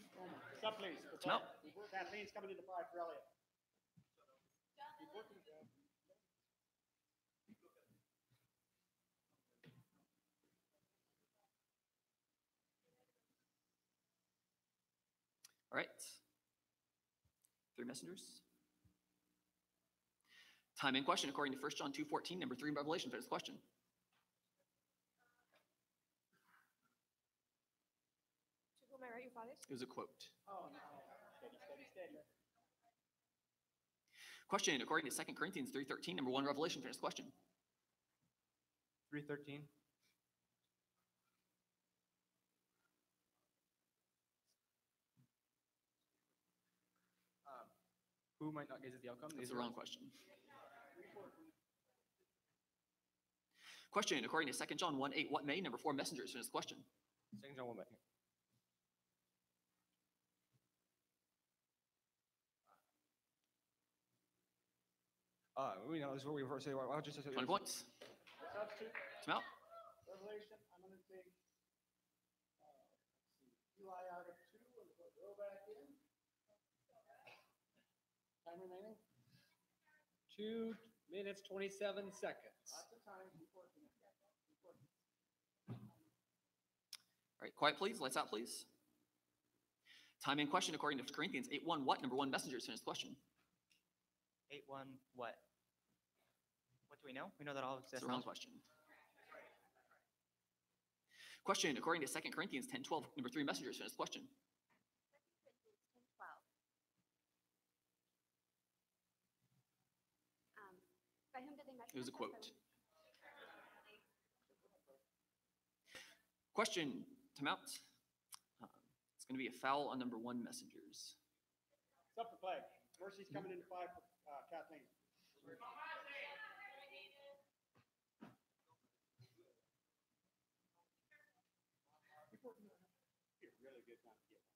Stop, please. No. Kathleen's coming into 5 for Elliot. Keep working, Dad. All right. 3 messengers. Time in question according to 1 John 2:14, number 3 in Revelation. Finish the question. To whom I write, your fathers? It was a quote. Oh, no. Steady, steady, steady. Question according to 2 Corinthians 3:13, number 1 in Revelation. Finish the question. 3:13. Who might not gaze at the outcome? That's These the are wrong question. Question according to 2 John 1:8, what may number 4 messengers? Finish the question. 2 John 1 may. We know this is what we were saying. Why don't you say 20 points. Substitute. Time out. Revelation, I'm gonna take, Eli out of 2 and put Will back in. Time remaining? 2 minutes, 27 seconds. Lots of time. Keep working it. Keep working. All right, quiet please. Lights out please. Time in question according to Corinthians 8:1, what number 1 messengers? Finish the question. 8-1, what? What do we know? We know that all That's exists. the wrong question. Question according to 2 Corinthians 10:12, number 3 messengers. Finish the question. 12. By whom did they measure? It was a themselves? quote. Question, time out. It's going to be a foul on number 1 messengers. It's up for flag. Mercy's coming into 5 for Kathleen. You're really good not to get one.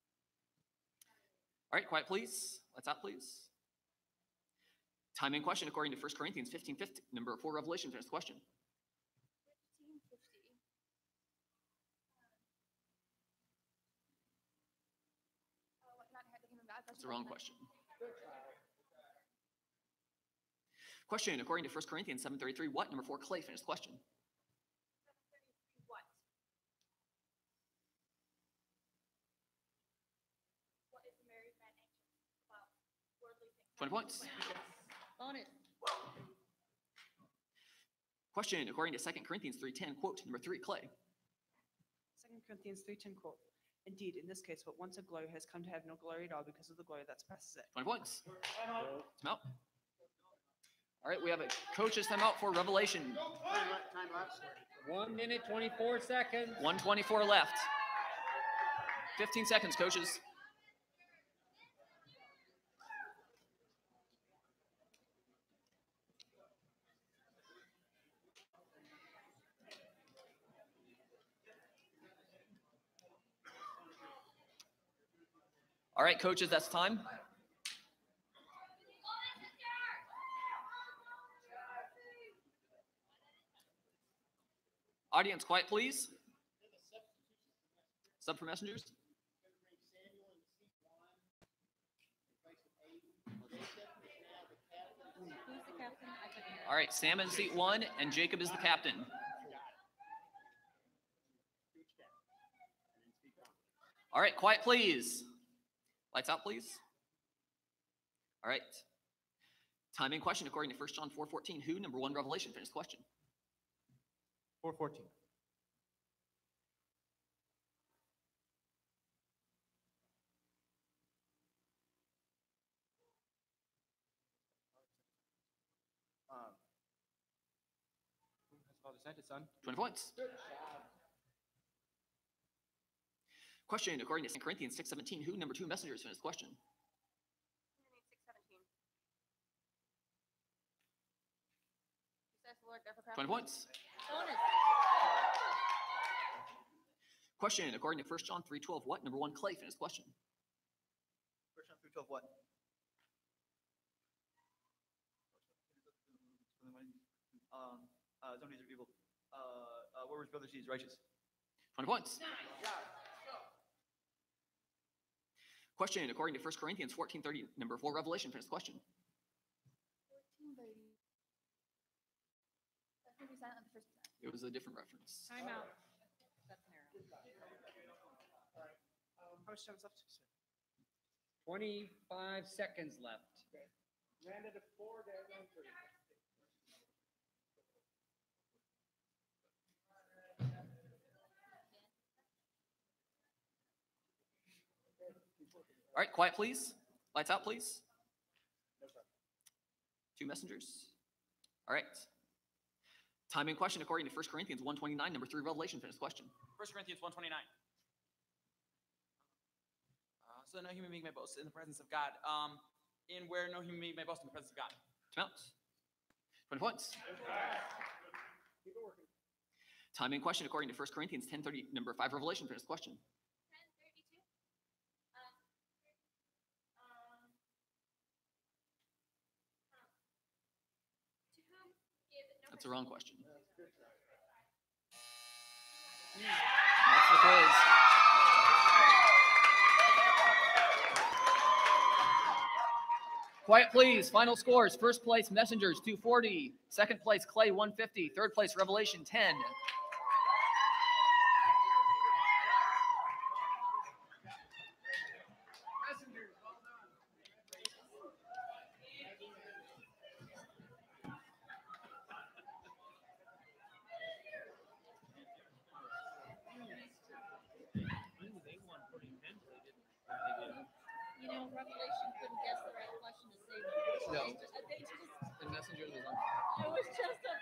All right, quiet please. Lights out please. Time in question according to 1 Corinthians 15:50, number 4 Revelation. Finish the question. 1550. Not ahead of him about That's the wrong question. Question according to 1 Corinthians 7:33, what number 4 clay? Finish the question. What? What is the married man anxious about worldly things? 20 points. Bonus. Question according to 2 Corinthians 3:10, quote, number 3 clay. 2 Corinthians 3:10 quote. Indeed, in this case, what once a glory has come to have no glory at all because of the glory that surpasses it. 20 points. Time out. All right, we have a coach's timeout for Revelation. Time lapse. 1 minute, 24 seconds. 1:24 left. 15 seconds, coaches. All right, coaches, that's time. Audience, quiet, please. Sub for messengers. Who's the captain? I couldn't hear. All right, Sam in seat 1, and Jacob is the captain. All right, quiet, please. Lights out, please. All right. Time in question according to 1 John 4:14. Who, number 1 Revelation? Finish the question. 4:14. Who has the Father sent his Son? 20 points. Question according to 2 Corinthians 6:17. Who, number 2 messengers? Finish the question. 6:17. Says the Lord, therefore 20 points. Bonus. Question according to 1 John 3:12. What, number 1 clay? Finish the question. 1 John 3:12, what? Don't use evil. What were his brother's deeds? Righteous. 20 points. Question according to 1 Corinthians 14:30. Number 4 Revelation. Finish the question. 14:30. That's going to be silent on the first time. It was a different reference. Time out. That's an error. How much time is left? 25 seconds left. Landed at 4 to everyone 3. All right, quiet, please. Lights out, please. Two messengers. All right. Time in question according to 1 Corinthians 1:29, number 3, Revelation. Finish question. 1 Corinthians 1:29. So no human being may boast in the presence of God. In where no human being may boast in the presence of God. Time out. 20 points. Keep it working. Time in question according to 1 Corinthians 10:30, number 5, Revelation. Finish question. 10:32. To whom give no That's the wrong question. That's good try. That's the quiz. Quiet, please. Final scores. First place, Messengers, 240. Second place, Clay, 150. Third place, Revelation, 10. Messengers, well done. You know, Revelation couldn't guess the right question to save them. No. They just, The Messengers was on. it was just a.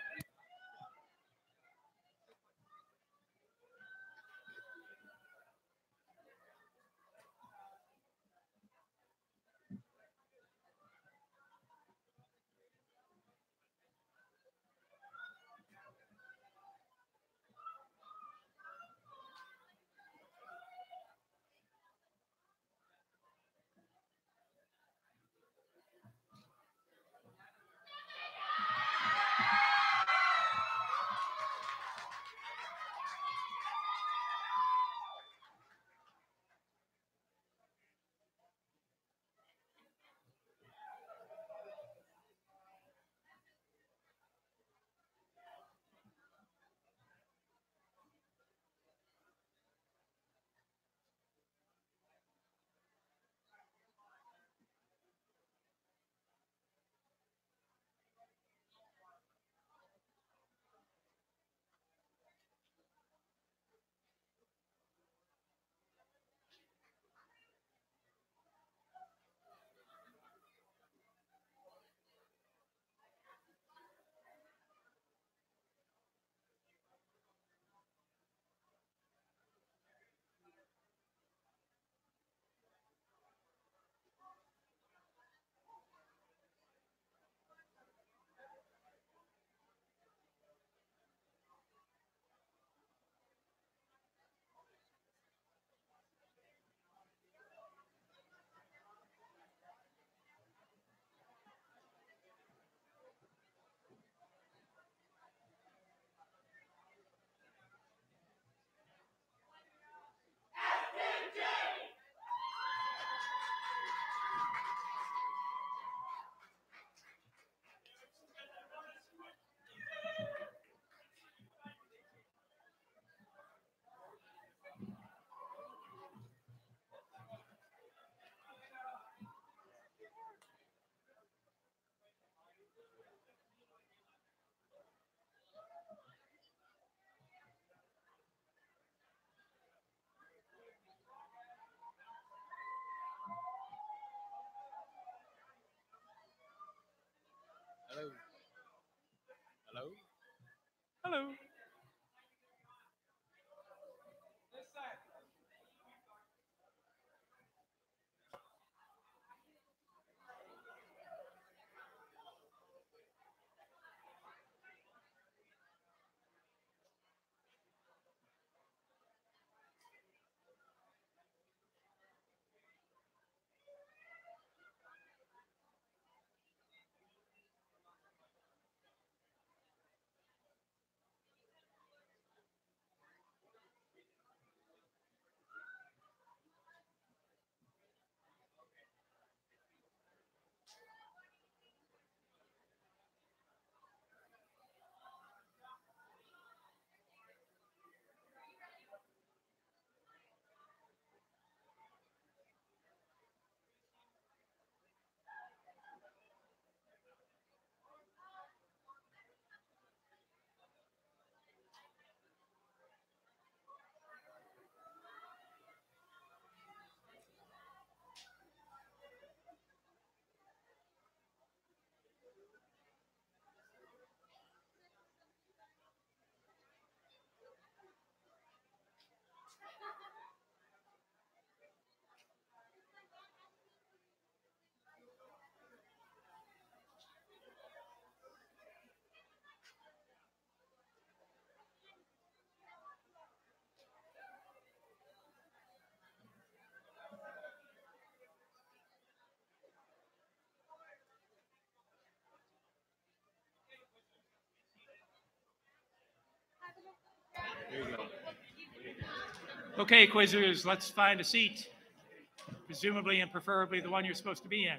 Hello. Hello. Hello. There you go. Okay, quizzers, let's find a seat, presumably and preferably the one you're supposed to be in.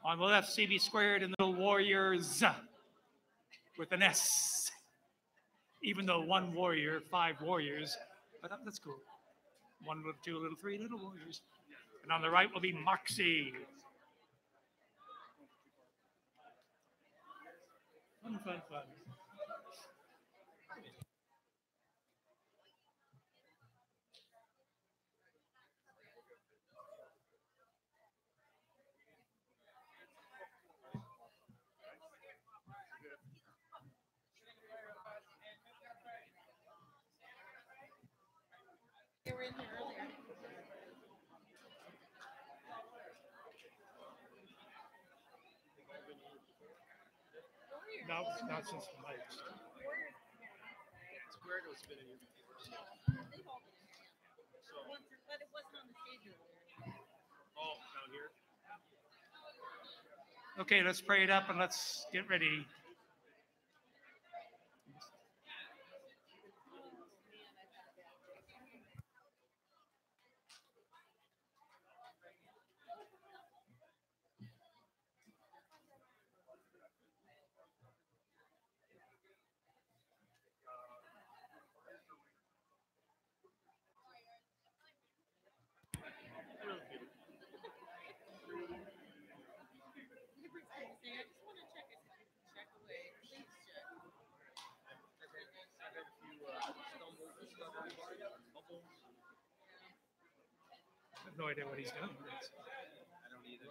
On the left, CB squared and Little Warriors with an S. Even though one warrior, 5 warriors, but that's cool. 1, little 2, little 3, little warriors. And on the right will be Moxie. Fun, fun, fun. They were in here earlier. No, not since the mics. Squared was spinning here before. They've all been in here. But it wasn't on the stage earlier. Oh, down here? Okay, let's pray it up and let's get ready. I have no idea what he's doing. I don't either.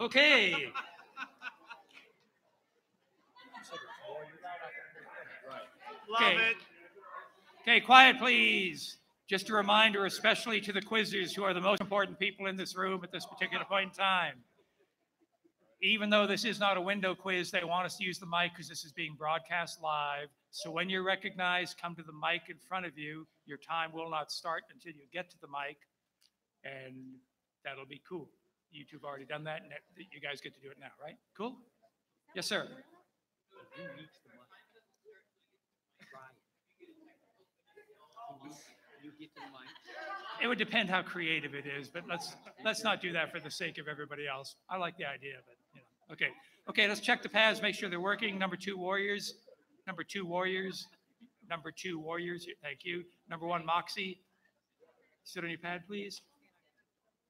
Okay. Love Okay. it. Okay, quiet, please. Just a reminder, especially to the quizzers who are the most important people in this room at this particular point in time. Even though this is not a window quiz, they want us to use the mic because this is being broadcast live. So when you're recognized, come to the mic in front of you. Your time will not start until you get to the mic, and that'll be cool. You two have already done that, and you guys get to do it now, right? Cool? Yes, sir. You get to the mic. It would depend how creative it is, but let's not do that for the sake of everybody else. I like the idea, but you know. Okay. Okay, let's check the pads, make sure they're working. Number 2 Warriors. Number 2 Warriors. Number 2 Warriors. Thank you. Number 1 Moxie. Sit on your pad, please.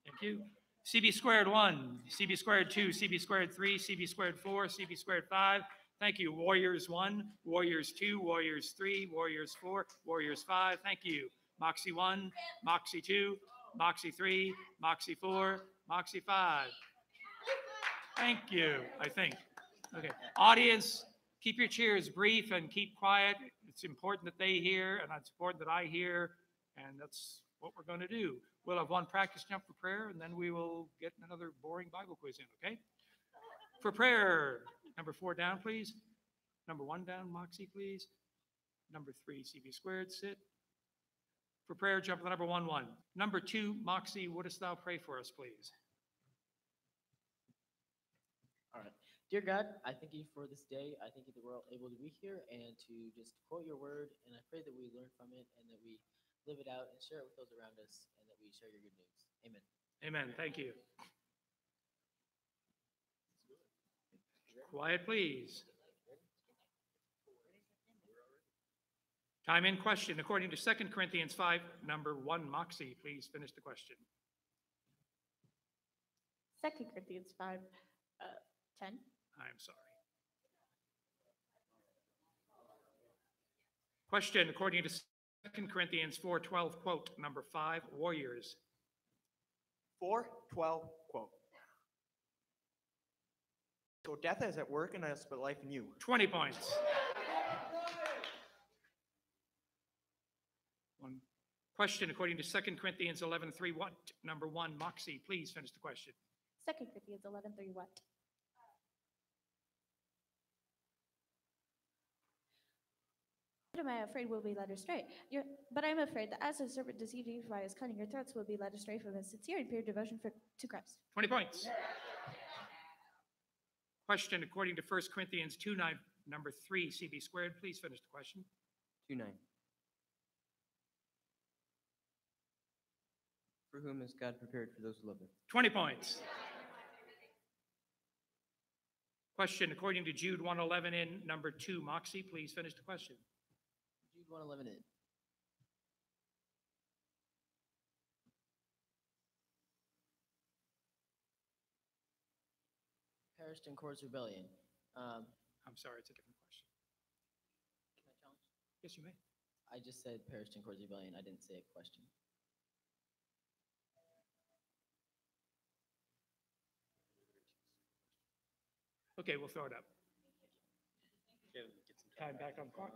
Thank you. CB squared 1, CB squared 2, CB squared 3, CB squared 4, CB squared 5. Thank you. Warriors 1, Warriors 2, Warriors 3, Warriors 4, Warriors 5. Thank you. Moxie 1, Moxie 2, Moxie 3, Moxie 4, Moxie 5. Thank you, I think. Okay. Audience, keep your cheers brief and keep quiet. It's important that they hear, and it's important that I hear, and that's what we're going to do. We'll have one practice jump for prayer, and then we will get another boring Bible quiz in, okay? For prayer, number 4 down, please. Number 1 down, Moxie, please. Number 3, CB squared, sit. For prayer, jump to the number 1, 1. Number 2, Moxie, wouldst thou pray for us, please? All right. Dear God, I thank you for this day. I thank you that we're all able to be here and to just quote your word. And I pray that we learn from it and that we live it out and share it with those around us and that we share your good news. Amen. Amen. Thank you. Quiet, please. Time in question. According to 2 Corinthians 5, number 1, Moxie, please finish the question. 2 Corinthians 5, 10. I'm sorry. Question, according to 2 Corinthians 4:12, quote, number 5, Warriors. 4:12 quote. So death is at work in us, but life in you. 20 points. One Question, according to 2 Corinthians 11:3, what? Number 1, Moxie, please finish the question. 2 Corinthians 11:3 what? What am I afraid will be led astray? But I'm afraid that as the serpent deceived Eve by his cunning, your thoughts will be led astray from a sincere and pure devotion to Christ. 20 points. Question, according to 1 Corinthians 2:9, number 3, CB squared, please finish the question. 2:9. For whom is God prepared for those who love him? 20 points. Question, according to Jude 1:11 in number 2, Moxie, please finish the question. Jude 1:11 in. Perished in Korah's rebellion. I'm sorry, it's a different question. Can I challenge? Yes, you may. I just said perished in Korah's rebellion. I didn't say a question. Okay, we'll throw it up. Time back on clock.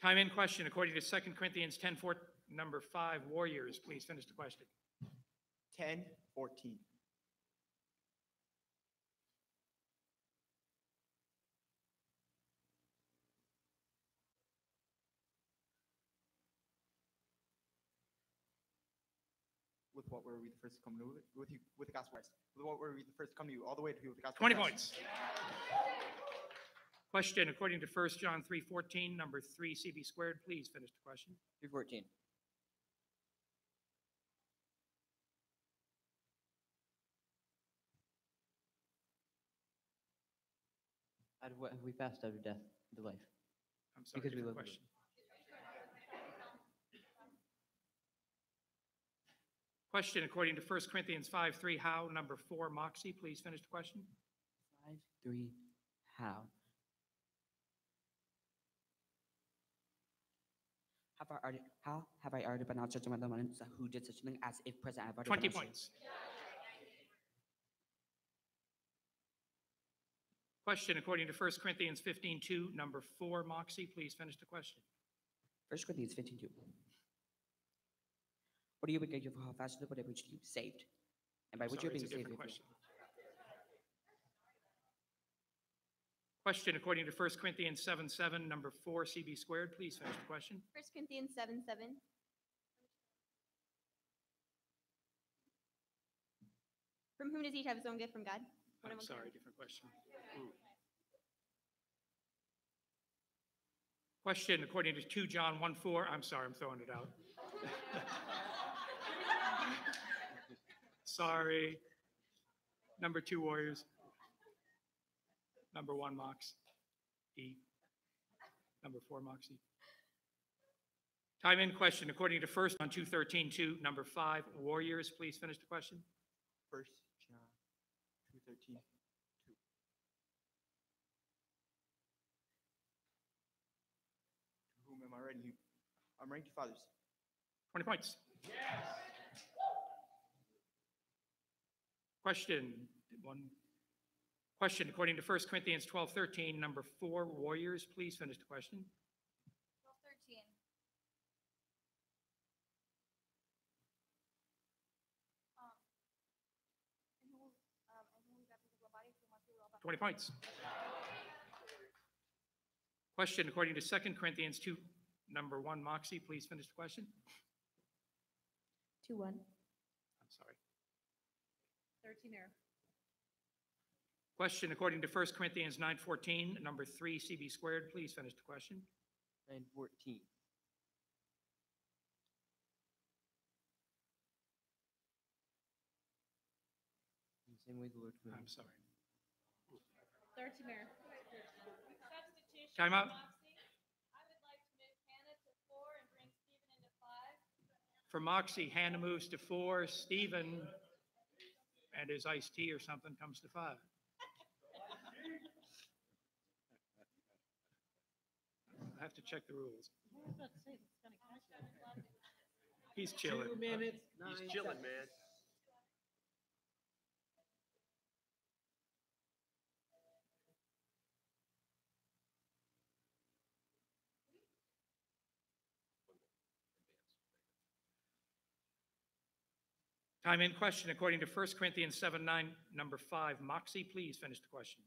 Time in question, according to 2 Corinthians 10:4, number 5, Warriors, please finish the question. 10:14. With what were we the first to come to with you with the gospel of Christ? With what were we the first to come to you all the way to you with the gospel 20 of Christ? points. Question, according to 1 John 3:14, number 3, CB squared, please finish the question. 3:14. Out of what have we passed out of death into life? I'm sorry, Because we different love question. Question, according to 1 Corinthians 5:3, how? Number 4, Moxie, please finish the question. 5:3 how? How have I already pronounced judgment on the one who did such a thing as if present I have already 20 pronounced points. Question, according to 1 Corinthians 15:2, number 4, Moxie, please finish the question. 1 Corinthians 15:2. What do you begin for how fast the which you saved? And by I'm which sorry, you're it's being a saved. different question. Question, according to 1 Corinthians 7:7, number 4, CB squared, please finish the question. 1 Corinthians 7:7. From whom does each have his own gift from God? I'm sorry, different question. Question, according to 2 John 1:4, I'm sorry, I'm throwing it out. Sorry. Number 2, Warriors. Number 1, Mox. E. Number 4, Moxie. Time in question, according to 1 John 2:13, number 5, Warriors, please finish the question. 1 John 2:13. To whom am I writing you? I'm writing to fathers. 20 points. Question, according to 1 Corinthians 12:13, number 4, Warriors, please finish the question. 12:13. And who we baptize with the body, who must be well baptized. 20 points. Question, according to 2 Corinthians 2, number 1, Moxie, please finish the question. 2:1. I'm sorry. 13 error. Question, according to 1 Corinthians 9:14, number 3, CB squared, please finish the question. 9:14. In the same way the Lord commanded. I'm sorry. 13 error. Substitution. Time out. Moxie. I would like to move Hannah to 4 and bring Stephen into 5. For Moxie, Hannah moves to 4, Stephen and his iced tea or something comes to 5. I have to check the rules. He's chilling. 2 minutes, He's 9 chilling, seconds. man. Time in question, according to 1 Corinthians 7:9, number 5. Moxie, please finish the question.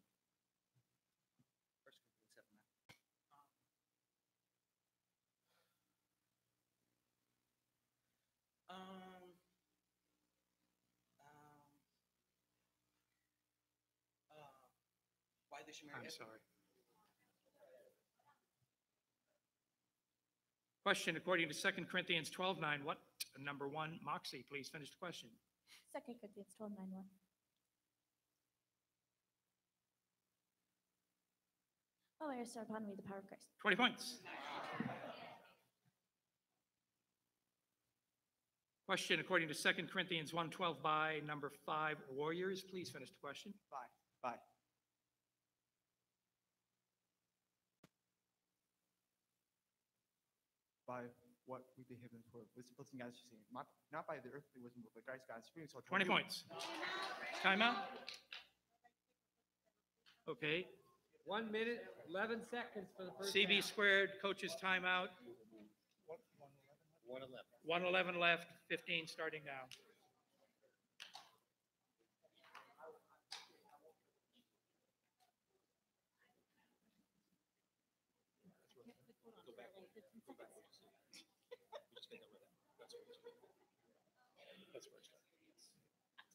Why they should marry I'm us? sorry. Question, according to 2 Corinthians 12:9, what, number 1, Moxie, please finish the question. 2 Corinthians 12:9:1. Oh, I restore upon me the power of Christ. 20 points. Question, according to 2 Corinthians 1:12 by number 5, Warriors, please finish the question. By what we be given for wisdom, blessing guys, not by the earthly wisdom, but by Christ God's spirit. So 20 points. Timeout? Okay. 1 minute, 11 seconds for the first CB half. squared, coaches timeout. 111. 1:11 left, 15 starting now.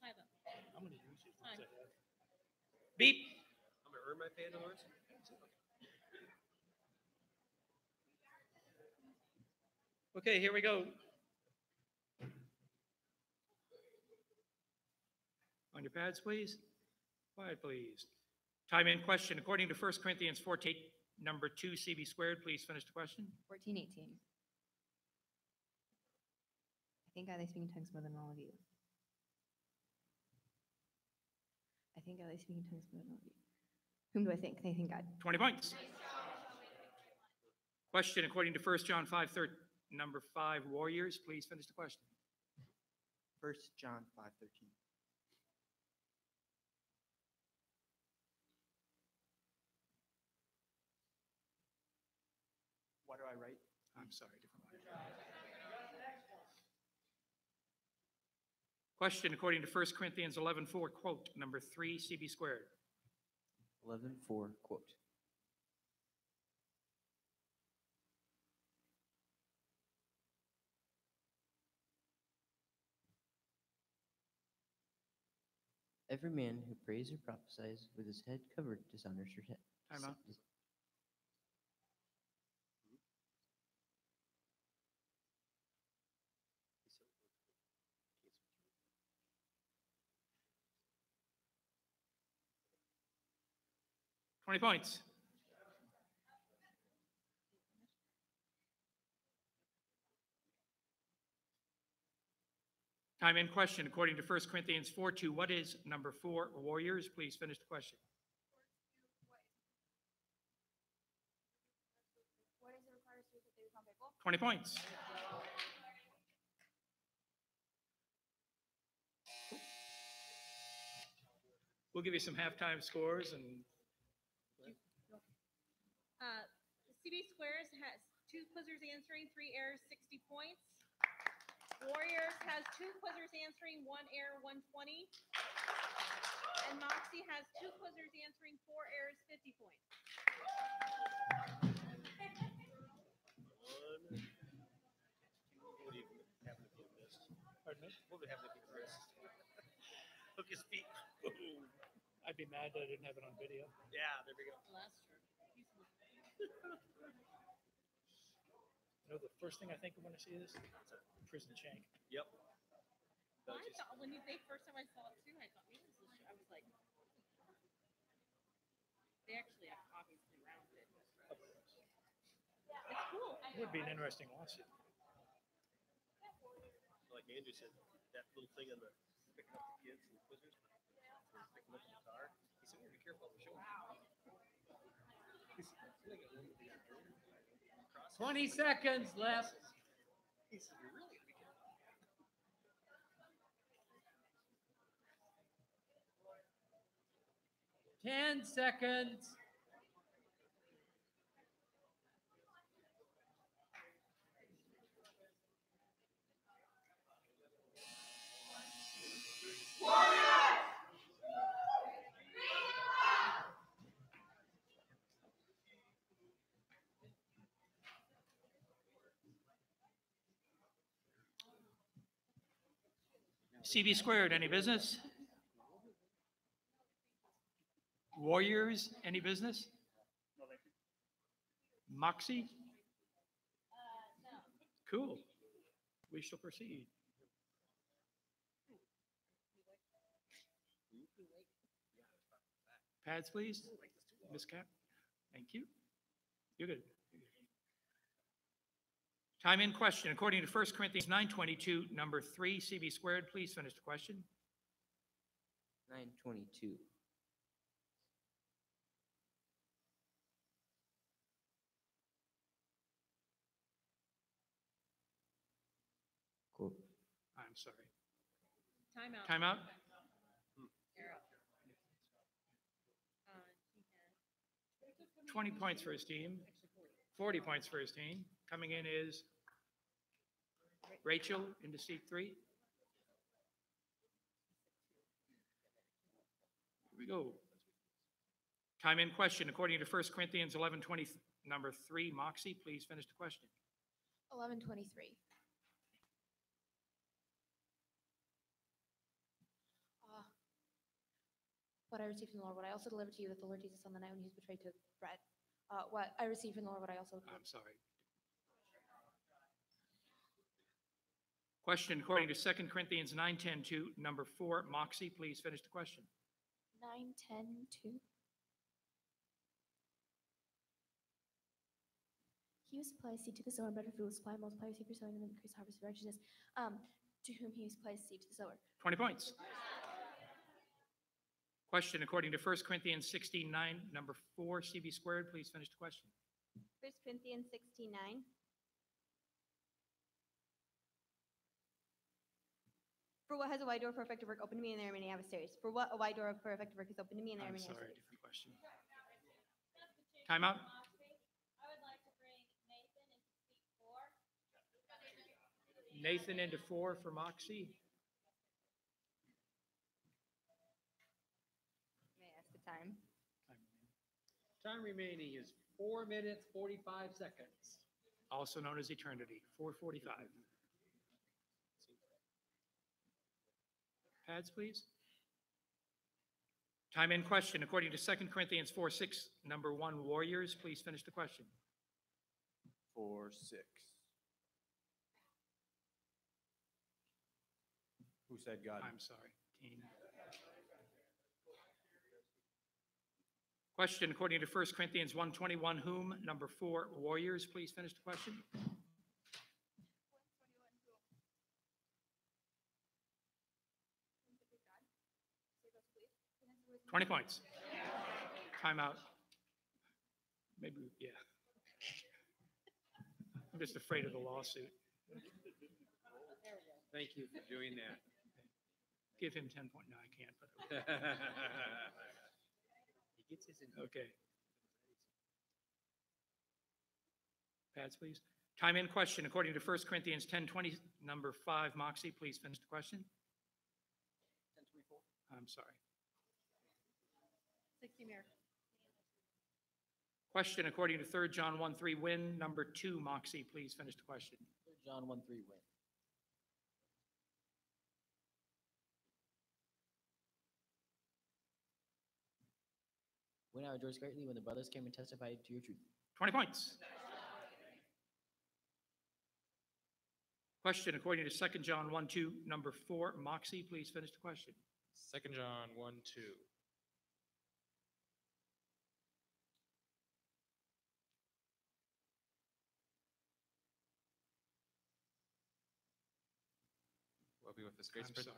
Time up. I'm going to use it. Time. Beep. I'm gonna earn my pay in other words. Okay, here we go. On your pads, please. Quiet, please. Time in question, according to 1 Corinthians 14, number 2, CB squared, please finish the question. 14:18. I think God, I speak in tongues more than all of you. I think God, I speak in tongues more than all of you. Whom do I think? I think God. 20 points. Question, according to 1 John 5:13, number 5, Warriors, please finish the question. 1 John 5:13. What do I write? I'm sorry, different line. Question, according to 1 Corinthians 11:4, quote, number 3, CB squared. 11:4, quote. Every man who prays or prophesies with his head covered dishonors your head. Time out. 20 points. Time in question, according to 1 Corinthians 4:2, what is number 4, Warriors? Please finish the question. What is it required to that they become faithful? 20 points. We'll give you some halftime scores and CB Squares has 2 quizzers answering, 3 errors, 60 points. Warriors has 2 quizzers answering, 1 error, 120. And Moxie has 2 quizzers answering, 4 errors, 50 points. What do you have if you missed? Pardon me? What would happen if you missed? Hook his feet. I'd be mad that I didn't have it on video. Yeah, there we go. Well, that's true. You know, the first thing I think of when I see this? Prison Shank. Yep. Well, I thought when they first time I saw it too, I thought, maybe this is, I was like, they actually have obviously rounded it. It's cool. It would be an interesting lawsuit. Like Andrew said, that little thing on the picking up the kids and the quizzers, picking up the car. He said, "Be careful on the shoulder." 20 seconds left. He said, "You really gotta be careful." 10 seconds. CB squared, any business? Warriors, any business? Moxie? Cool. We shall proceed. Pads, please. Ms. Cap. Thank you. You're good. Time in question. According to 1 Corinthians 9:22, number 3, CB squared, please finish the question. 9:22. Cool. I'm sorry. Timeout. Timeout? You're up. 20 points for his team. 40 points for his team. Coming in is Rachel into seat 3. Here we go. Time in question. According to 1 Corinthians 11:20, number 3, Moxie, please finish the question. 11:23. What I received from the Lord, what I also delivered to you, that the Lord Jesus on the night when he was betrayed took bread. What I received from the Lord, what I also. I'm sorry. Question according to 2 Corinthians 9:10, number 4, Moxie, please finish the question. 9:10:2. He who supplies seed to the sower and bread for food will supply and multiply seed for sowing and increase harvest of righteousness. To whom he who supplies seed to the sower. 20 points. Question according to 1 Corinthians 16:9, number 4, CB squared, please finish the question. 1 Corinthians 16:9. For what has a wide door for effective work open to me, and there are many adversaries? For what a wide door for effective work is open to me, and there are I'm many sorry, adversaries? different question. Time out. I would like to bring Nathan into seat 4. Nathan into 4 for Moxie. May I ask the time? Time remaining is 4 minutes, 45 seconds. Also known as eternity, 4:45. Pads, please. Time in question. According to 2 Corinthians 4:6, number 1, Warriors, please finish the question. 4-6. Who said God? I'm sorry. Question according to 1 Corinthians 1:21, whom, number 4, Warriors, please finish the question. 20 points. Timeout. Maybe, yeah. I'm just afraid of the lawsuit. Thank you for doing that. Give him 10 point. No, I can't. But He gets his. okay. Pads, please. Time in question. According to 1 Corinthians 10:20, number 5, Moxie, please finish the question. 10:24. I'm sorry. 60 Mayor. Question according to 3 John 1:3, Win, number 2, Moxie, please finish the question. 3 John 1:3 win. When I rejoiced greatly when the brothers came and testified to your truth. 20 points. Question according to 2 John 1:2, number 4, Moxie, please finish the question. 2 John 1:2. We'll be with this grace. I'm sorry.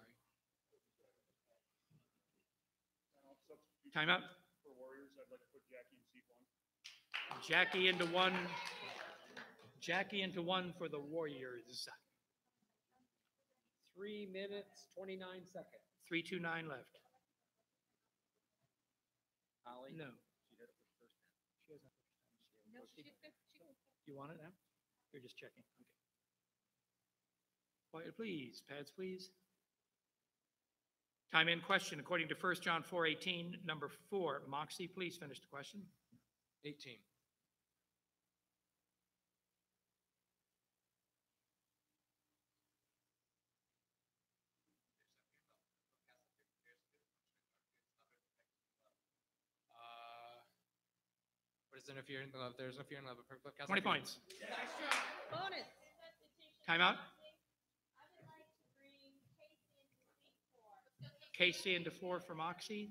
Time out. For Warriors, I'd like to put Jackie in seat 1. Jackie into 1. Jackie into 1 for the Warriors. 3 minutes, 29 seconds. 3:29 left. Holly? No. She did it for the first time. She hasn't. No, she's good. You want it now? You're just checking. Okay. Quiet, please. Pads, please. Time in question. According to 1 John 4:18, number 4, Moxie, please finish the question. 18. There's no fear in love. There's no fear in love. A perfect love casts 20 out fear. points. Bonus. Timeout. Casey into 4 for Moxie.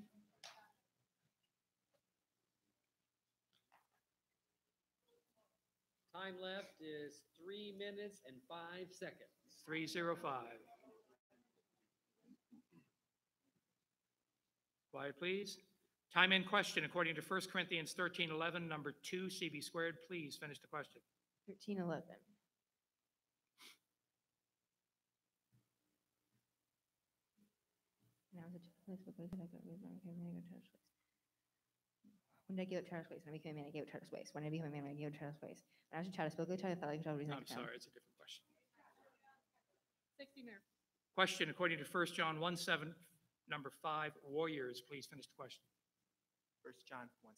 Time left is 3 minutes and 5 seconds. 3:05. Quiet, please. Time in question, according to 1 Corinthians 13:11, number 2, CB squared. Please finish the question. 13:11. When I was a child, what did I go? When did I give up childish ways? When I became a man, I gave up childish ways. When I became a man, I gave up childish ways. When I was a child, I spoke like a child, I thought like a child, reasoned like I'm a child. sorry, it's a different question. 60, Mayor. Question, according to 1 John 1:7, number 5, warriors. Please finish the question. 1 John 1:7.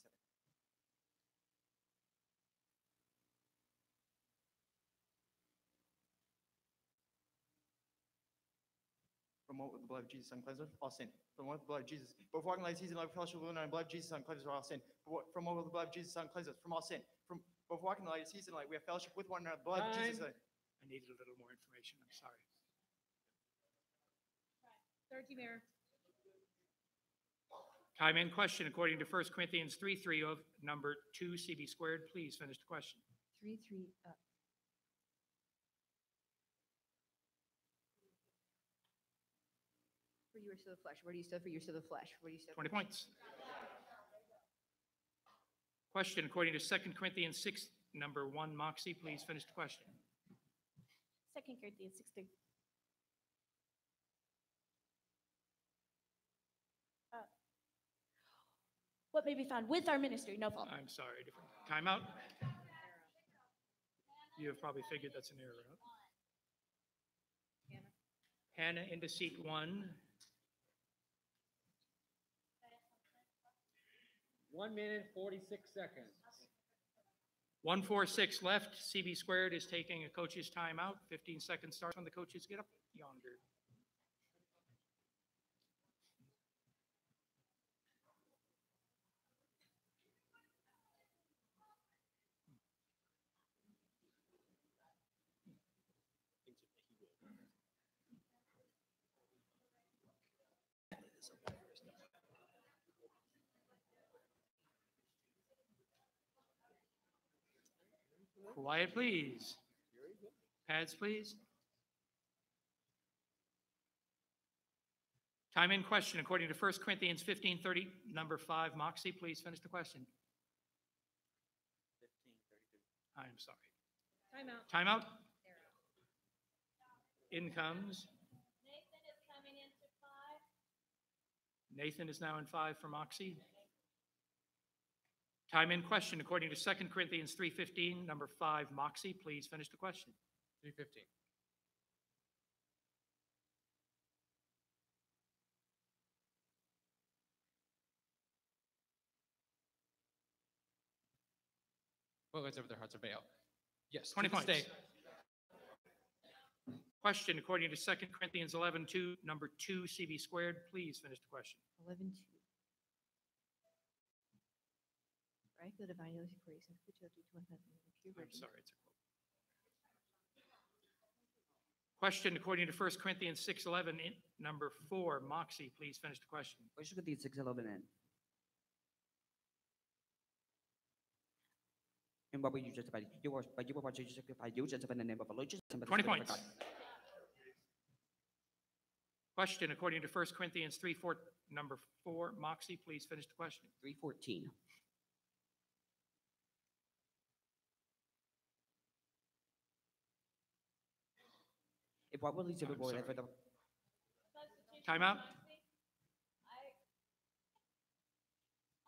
From what the blood of Jesus uncleanses us, all sin. From what the blood of Jesus, but walking like season like fellowship with one another, the blood of Jesus uncleanses us, all sin. From what the blood of Jesus uncleanses us, from all sin. From both walking the light of season like we have fellowship with one another, the blood of Jesus. I needed a little more information. I'm sorry. 30, Mayor. Time in question, according to 1 Corinthians 3:3 of number 2, CB squared. Please finish the question. 3:3 up. For you are still the flesh. Where do you still for you are still the flesh? Where do you still 20 points. Question, according to 2 Corinthians 6, number 1, Moxie. Please finish the question. 2 Corinthians 6:3. What may be found with our ministry, no fault. I'm sorry. Different. Timeout. You have probably figured that's an error. Huh? Hannah into seat 1. 1 minute, 46 seconds. 1:46 left. CB squared is taking a coach's timeout. 15 seconds starts when the coaches get up yonder. Quiet, please. Pads, please. Time in question, according to 1 Corinthians 15:30, number 5, Moxie, please finish the question. 15:32. I'm sorry. Timeout. Timeout. In comes. Nathan is coming into 5. Nathan is now in 5 for Moxie. Time in question, according to 2 Corinthians 3:15, number 5, Moxie, please finish the question. 3:15. What lights over their hearts of veil? Yes. 20 to this points. day. Question, according to 2 Corinthians 11:2, number 2, CB squared, please finish the question. 11:2. Right, the divine is grace and fertility to one another. I'm sorry, it's a quote. Question, according to 1 Corinthians 6:11, number 4, Moxie, please finish the question. 1 Corinthians 6:11. And what were you justified? You were justified. You were justified in the name of the Lord Jesus. and by the 20 Spirit of points. God. Question, according to 1 Corinthians 3:4, number 4, Moxie, please finish the question. 3:14. If what will lead to the I'm Lord sorry. for the Timeout.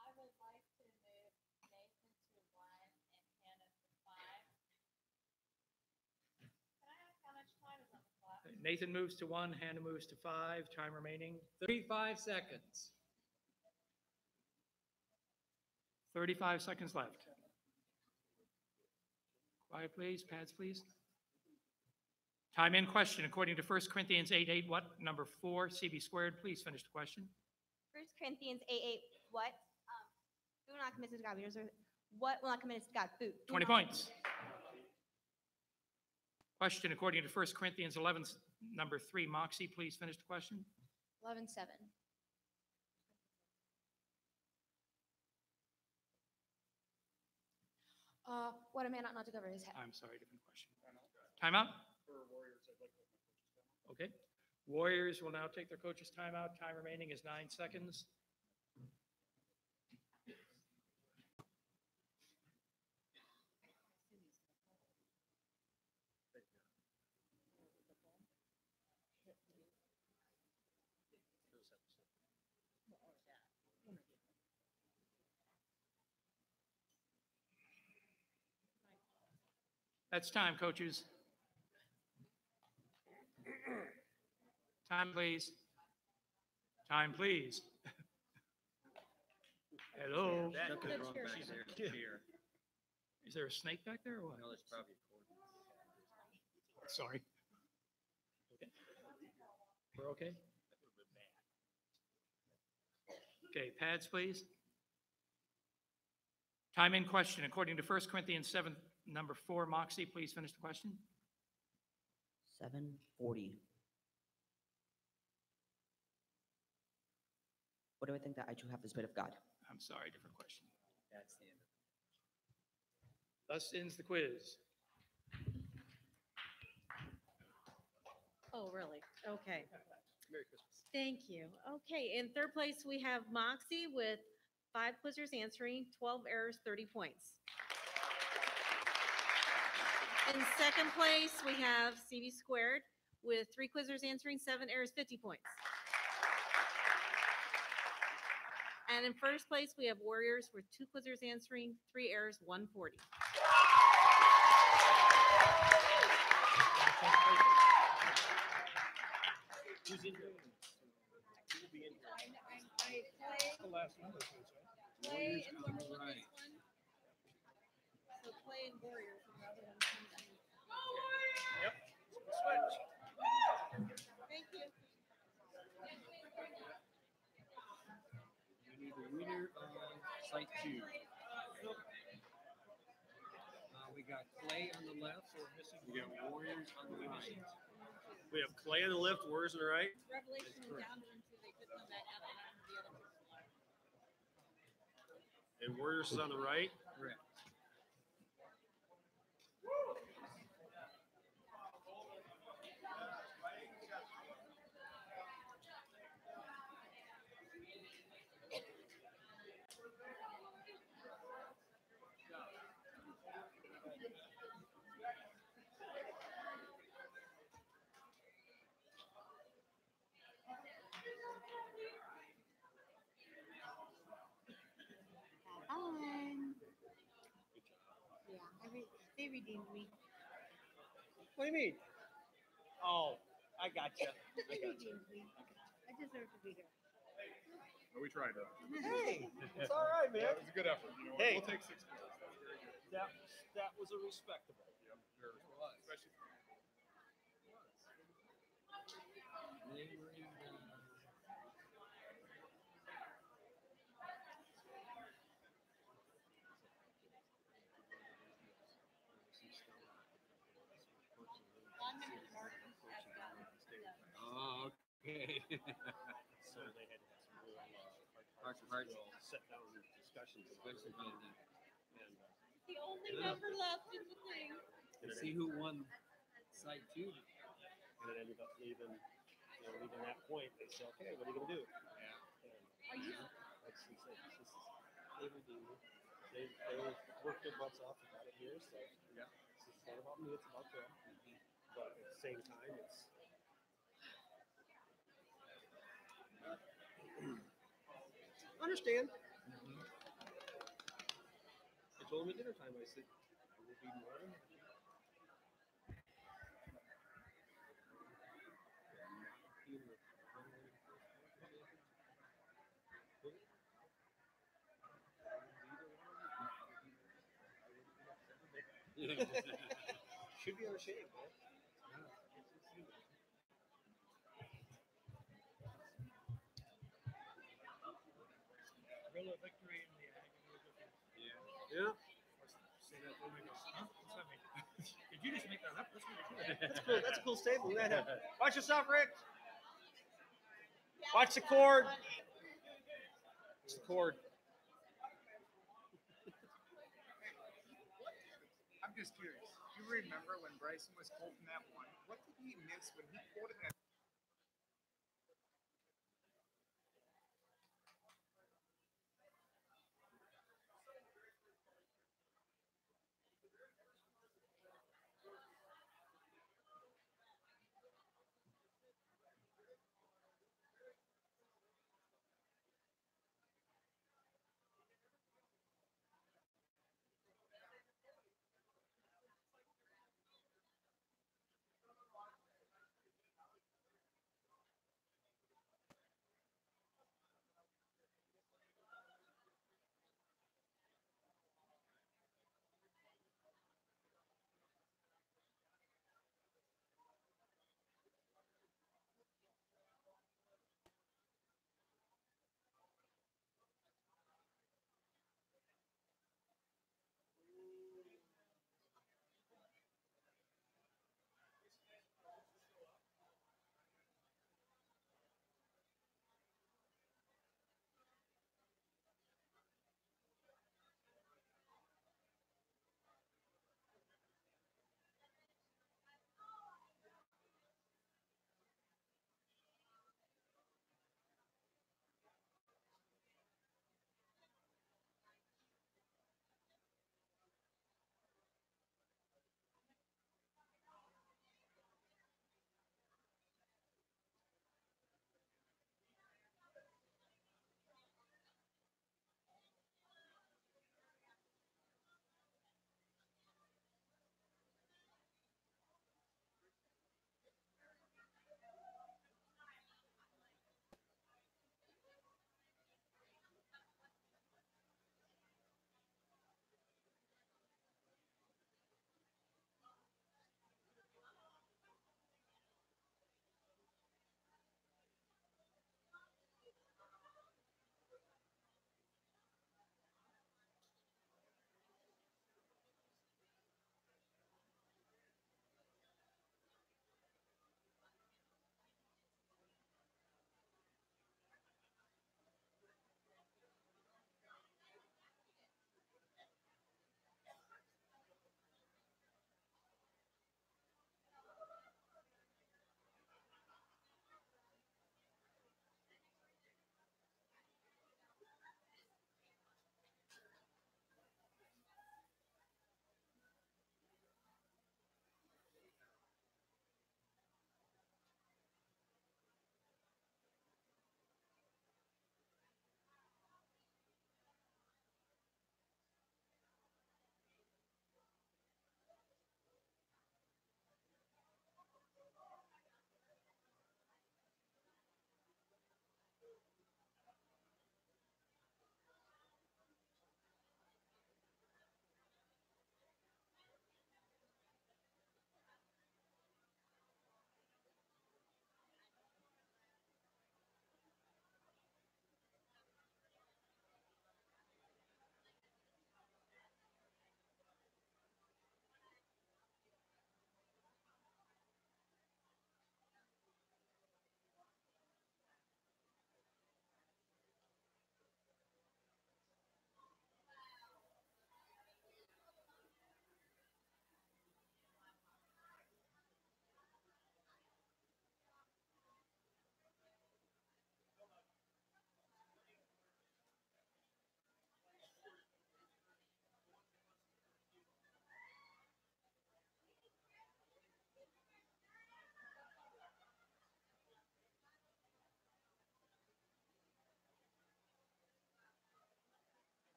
I would like to move Nathan to 1 and Hannah to 5. Can I ask how much time is on the clock? Nathan moves to 1, Hannah moves to 5, time remaining. 35 seconds. 35 seconds left. Quiet, please. Pads, please. Time in question, according to 1 Corinthians 8:8, what? Number 4, CB squared, please finish the question. 1 Corinthians 8:8, what? Do not commit to God. What will not come in is God, food. 20 points. Question, according to 1 Corinthians 11, number 3, Moxie, please finish the question. 11:7. What a man ought not to cover his head. I'm sorry, different question. Timeout? For Warriors, I'd like to have my coaches come up. Okay. Warriors will now take their coach's timeout. Time remaining is 9 seconds. That's time, coaches. Time, please. Time, please. Hello? That could run back there. Here. Is there a snake back there or what? No, there's probably a cord. Sorry. Okay. We're okay? Okay, pads, please. Time in question. According to 1 Corinthians 7, number 4, Moxie, please finish the question. 7:40. What do I think that I too have the Spirit of God? I'm sorry, different question. That's the end. Thus ends the quiz. Oh, really? Okay. Merry Christmas. Thank you. Okay, in third place, we have Moxie with 5 quizzers answering, 12 errors, 30 points. In second place, we have CV Squared with 3 quizzers answering, 7 errors, 50 points. And in first place, we have Warriors with 2 quizzers answering, 3 errors, 140. Who's in here? Who will be in here? The last number, please, right? Clay and whoever won this one. So Clay and Warriors and the other one comes in. Yep. Switch. Thank you. We need the winner on site 2. We got Clay on the left, so we're missing. We got Warriors on the right. We have Clay on the left, Warriors on the right. Revelation was down one, so they couldn't come back out and the other person. And Warriors is on the right. Correct. They redeemed me. What do you mean? Oh, I got you. They redeemed me. I deserve to be here. We tried to. Hey, it's all right, man. Yeah, it was a good effort. You know, Hey. We'll take 6 points. That's very good. That was a respectable. Yep, very well. Especially Oh, okay. So they had to have some real heart-to-heart sit-down discussions. And The only number left in the thing. to see who won side 2. And it ended up leaving that point. They said, okay, what are you going to do? Are you? That's he said, they redeemed me. They worked their butts off about it here. So yeah, it's not about me, it's about them. But at the same time, it's understand. I told him at dinner time, I said, I will be more than happy. Should be unashamed, man. Real victory in the agony of defeat. Yeah. Yeah. Say that, oh my gosh, huh? What's that mean? Did you just make that up? That's really cool. That's cool. That's a cool statement. We gotta have- Watch yourself, Rick. Watch the cord. Watch the cord. I'm just curious. You remember when Bryson was quoting that one? What did he miss when he quoted that?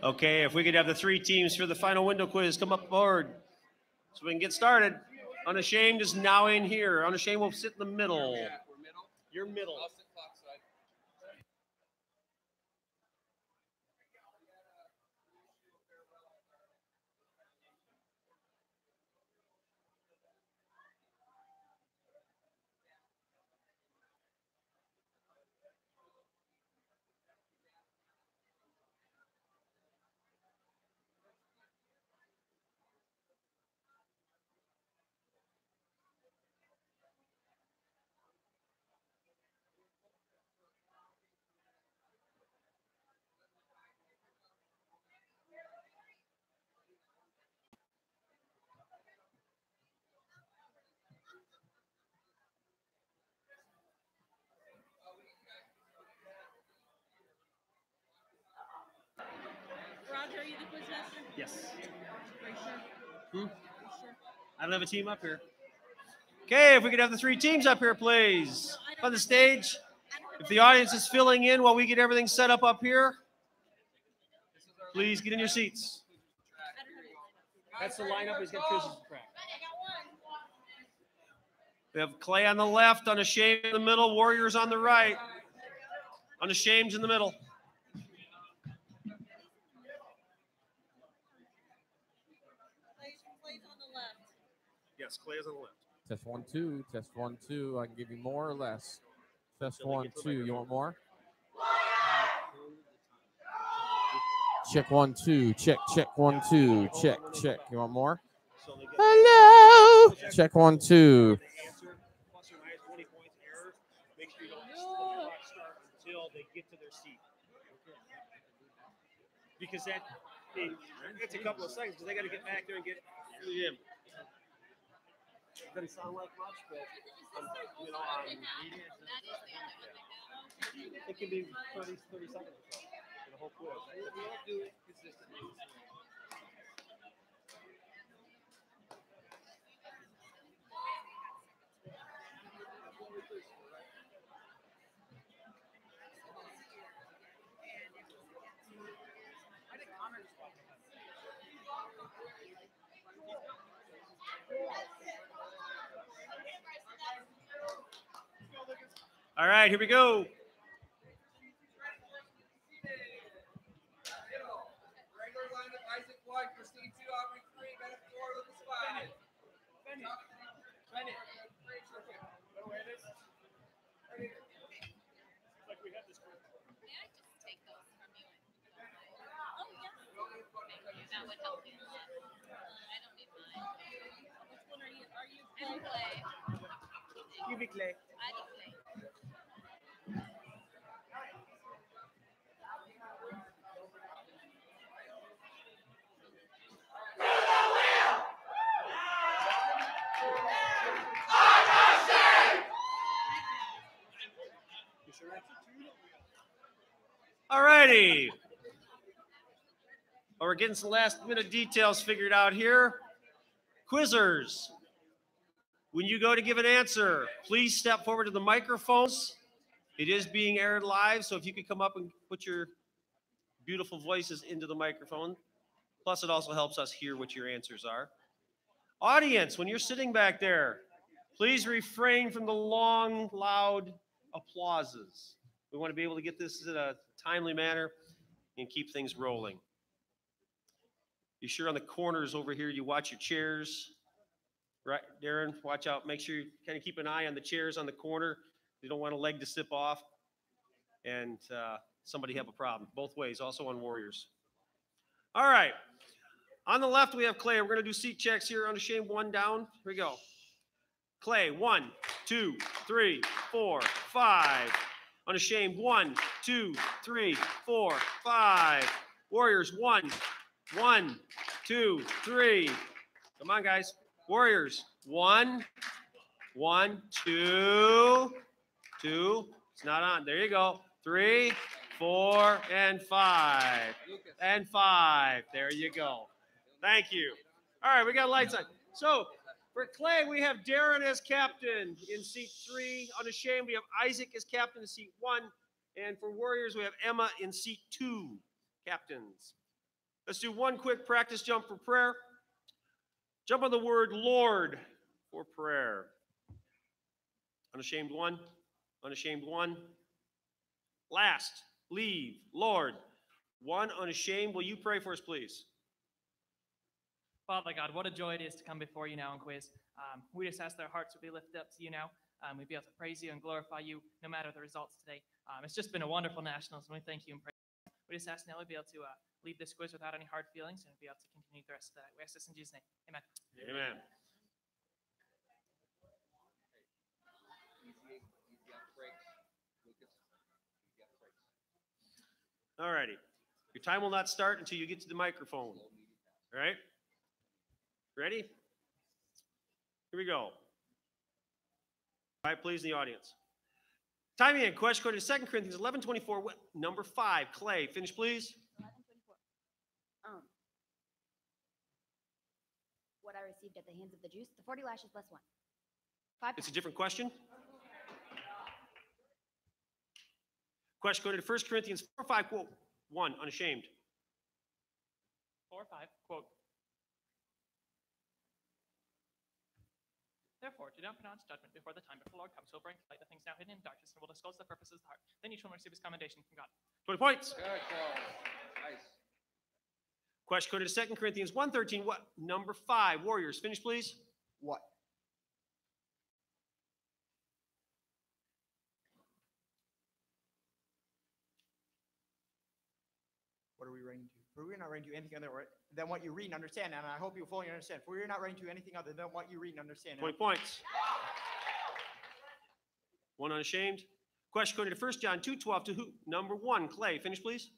Okay, if we could have the 3 teams for the final window quiz come up forward so we can get started. Unashamed is now in here. Unashamed will sit in the middle. You're middle. Roger, are you the quiz master? Yes. Are you sure? Hmm? Are you sure? I don't have a team up here. Okay, if we could have the 3 teams up here, please. On the stage. If the audience is filling in while we get everything set up here, please get in your seats. That's the lineup. He's got chooses to crack. We have Clay on the left, Unashamed in the middle, Warriors on the right. Unashamed in the middle. Clay's on the left. Yes, Clay is on the left. Test 1, 2. Test 1, 2. I can give you more or less. Test Until they 1, get to the 2. You microphone. want more? Check 1, 2. Check, check 1, 2. Check, check. You want more? Hello. Check 1, 2. Answer plus or minus 20 points error. Make sure you don't let the clock start until they get to their seat. Because it's a couple of seconds because they got to get back there and get to the gym. Doesn't sound like much, but it can be 30 seconds or so for the whole quiz. We don't do it consistently. All right, here we go. Regular lineup: Isaac 1, Christine 2, Aubrey 3, Bennett 4, Lucas 5. Bennett. What way it is? Like we had this group. May I just take those from you? Oh, yes. That would help me a lot. I don't need mine. Which one are you? Are you Clay? You be Clay. I be Clay. All righty. Well, we're getting some last minute details figured out here. Quizzers, when you go to give an answer, please step forward to the microphones. It is being aired live, so if you could come up and put your beautiful voices into the microphone. Plus, it also helps us hear what your answers are. Audience, when you're sitting back there, please refrain from the long, loud applauses. We want to be able to get this in a timely manner and keep things rolling. Be sure on the corners over here you watch your chairs. Right, Darren, watch out. Make sure you kind of keep an eye on the chairs on the corner. You don't want a leg to slip off and somebody have a problem. Both ways, also on Warriors. All right. On the left, we have Clay. We're going to do seat checks here. Unashamed, 1 down. Here we go. Clay, 1, 2, 3, 4, 5. Unashamed, 1, 2, 3, 4, 5. Warriors, 1, 1, 2, 3. Come on, guys. Warriors, 1, 1, 2, 2. It's not on. There you go. 3, 4, and 5. And 5. There you go. Thank you. All right, we got lights on. So for Clay, we have Darren as captain in seat 3. Unashamed, we have Isaac as captain in seat 1. And for Warriors, we have Emma in seat 2. Captains. Let's do one quick practice jump for prayer. Jump on the word Lord for prayer. Unashamed one, unashamed one. Last, leave, Lord. One, unashamed. Will you pray for us, please? Father God, what a joy it is to come before you now and quiz. We just ask that our hearts would be lifted up to you now. We'd be able to praise you and glorify you no matter the results today. It's just been a wonderful Nationals, and we thank you and praise you. We just ask now we'd be able to leave this quiz without any hard feelings and be able to continue the rest of the night. We ask this in Jesus' name. Amen. Amen. All righty. Your time will not start until you get to the microphone. All right? Ready? Here we go. All right, please, in the audience. Time in. Question code is 2 Corinthians 11:24. Number 5, Clay. Finish, please. 11:24. What I received at the hands of the Jews, the 40 lashes plus 1. 5 It's a different question. Question code to 1 Corinthians 4:5, quote 1, unashamed. 4:5, quote. Therefore, do not pronounce judgment before the time, but the Lord comes, who will bring to light the things now hidden in darkness, and will disclose the purposes of the heart. Then each one will receive his commendation from God. 20 points. Good, Charles. Nice. Question code to 2 Corinthians 1:13, what? Number 5, Warriors. Finish, please. What? What are we writing to? For we're not writing to anything other than what you read and understand, and I hope you fully understand. For we're not writing to anything other than what you read and understand. 20 points. 1 unashamed. Question code to 1 John 2:12 to who? Number 1, Clay. Finish, please.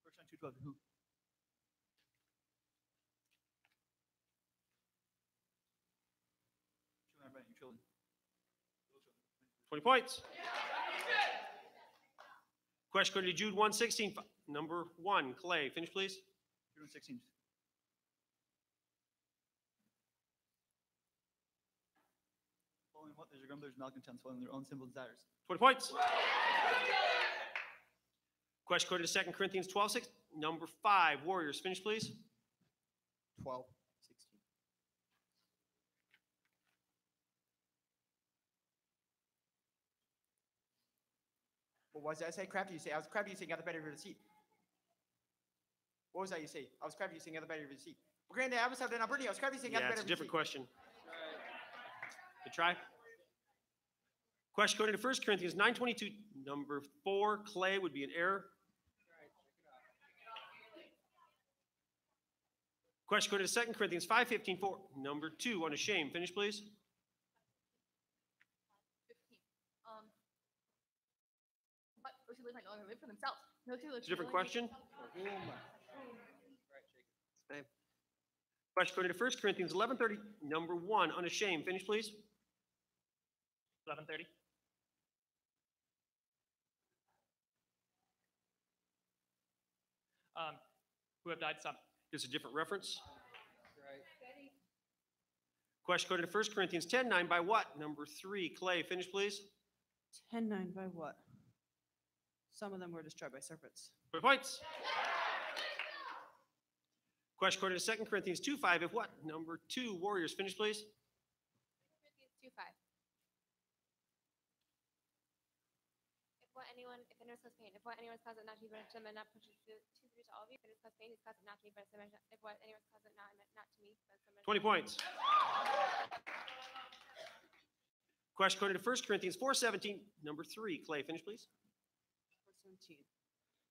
1 John 2:12 to who? Children. 20 points. Question code to Jude 1:16. Number 1, Clay. Finish, please. Jude 1:16. Following what? There's grumblers, malcontents, following their own simple desires. 20 points. Question code to 2 Corinthians 12:6. Number 5, Warriors. Finish, please. 12:16. What was that I say? Crafty, you say. I was crafty, you saying, got the better of your deceit. What was that you say? I was crafty, you saying, got the better of your deceit. Well, granted, I was having an opportunity. I was crafty, you saying, got the Yeah, better it's of a your different deceit. question. Good try. Question code to 1 Corinthians 9:22. Number 4, Clay, would be an error. Question code to 2 Corinthians 5:15. Number 2, unashamed. Finish, please. But those who live might no longer live for themselves. Those who live It's a different for question. Question code to 1 Corinthians 11:30. Number 1, unashamed. Finish, please. 11:30. Who have died some. It's a different reference. Right. Question code to 1 Corinthians 10:9. By what? Number 3, Clay. Finish, please. 10:9 by what? Some of them were destroyed by serpents. 20 points. Question code to 2 Corinthians 2:5. If what? Number 2, Warriors. Finish, please. 2:5. If anyone causes pain, if what anyone causes it not to be punished them and not push it to all of you, if anyone causes pain, he's caused it not to me, but if what anyone causes it not to me, but 20 points. Question code to 1 Corinthians 4:17. Number 3, Clay. Finish, please. Verse 17.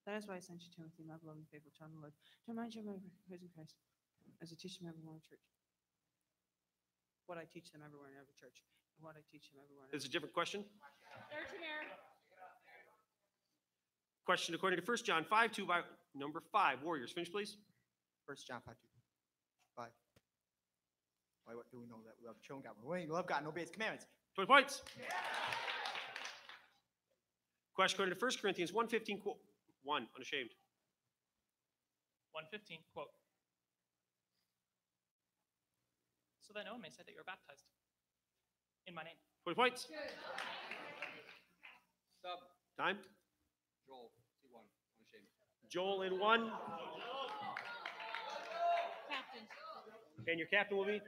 That is why I sent you, Timothy, my beloved and faithful child in the Lord, to remind you of my risen Christ, as I teach them everywhere in church. What I teach them everywhere in every church, and what I teach them everywhere. It's a different question. Third chair. Question according to 1 John 5:2 by number 5, Warriors. Finish, please. 1 John 5:2. 5. Why, what do we know that we love children God? We love God and obey his commandments. 20 points. Question according to 1 Corinthians 1:15, quote 1, unashamed. 1:15, quote. So that no one may say that you were baptized in my name. 20 points. Sub. Time. Joel, C1, unashamed. Joel in 1. captain. And your captain will be?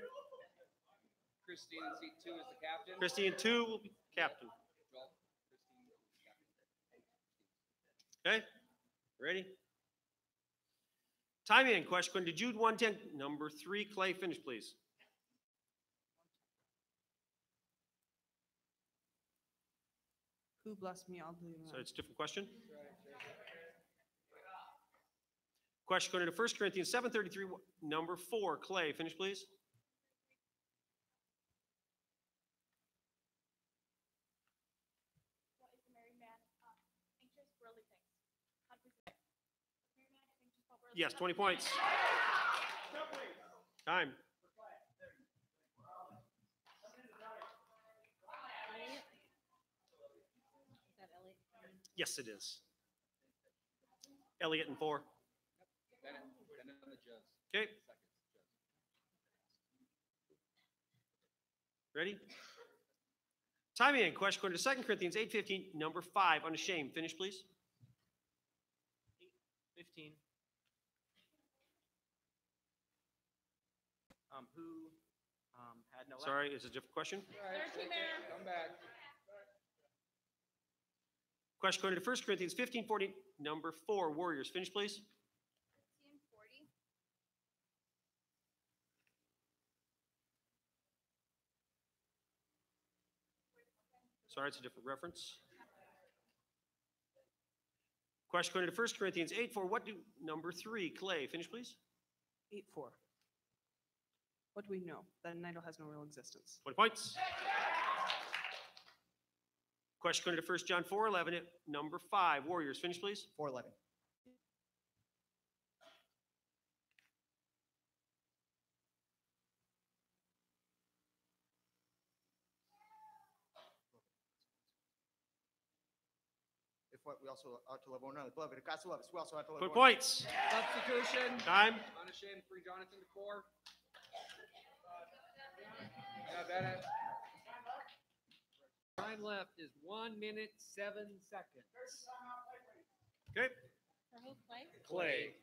Christine in seat 2 is the captain. Christine 2 will be captain. Joel, Christine is captain. Okay, ready? Time in, question going to Jude 110, number 3, Clay, finish please. Who blessed me, I'll believe in So that. it's a different question. Question going to 1 Corinthians 7:33, number 4, Clay, finish please. What is a married man anxious, worldly things? How do we say? Married man is anxious about worldly Yes, things. 20 points. Time. Is that Elliot? Yes, it is. Elliot in 4. Bennett on the judge. Okay. Ready? Time in. Question going to 2 Corinthians 8:15, number 5, unashamed. Finish, please. 15. Who had no. Sorry, it's a different question. Come back. Question going to 1 Corinthians 15:40, number 4, Warriors. Finish, please. 40. Sorry, it's a different reference. Question going to 1 Corinthians 8:4, what do number 3, Clay. Finish, please. 8-4. What do we know? That an idol has no real existence. 20 points. Question going to 1 John 4:11, number 5, Warriors. Finish, please. 4:11. If what we also ought to love one another. Beloved, if God so loves us, we also ought to love Put one another. points. Substitution. Time. Unashamed, free Jonathan to 4. Yeah, Bennett. Time left is 1 minute, 7 seconds. Okay. For who, Clay? Clay.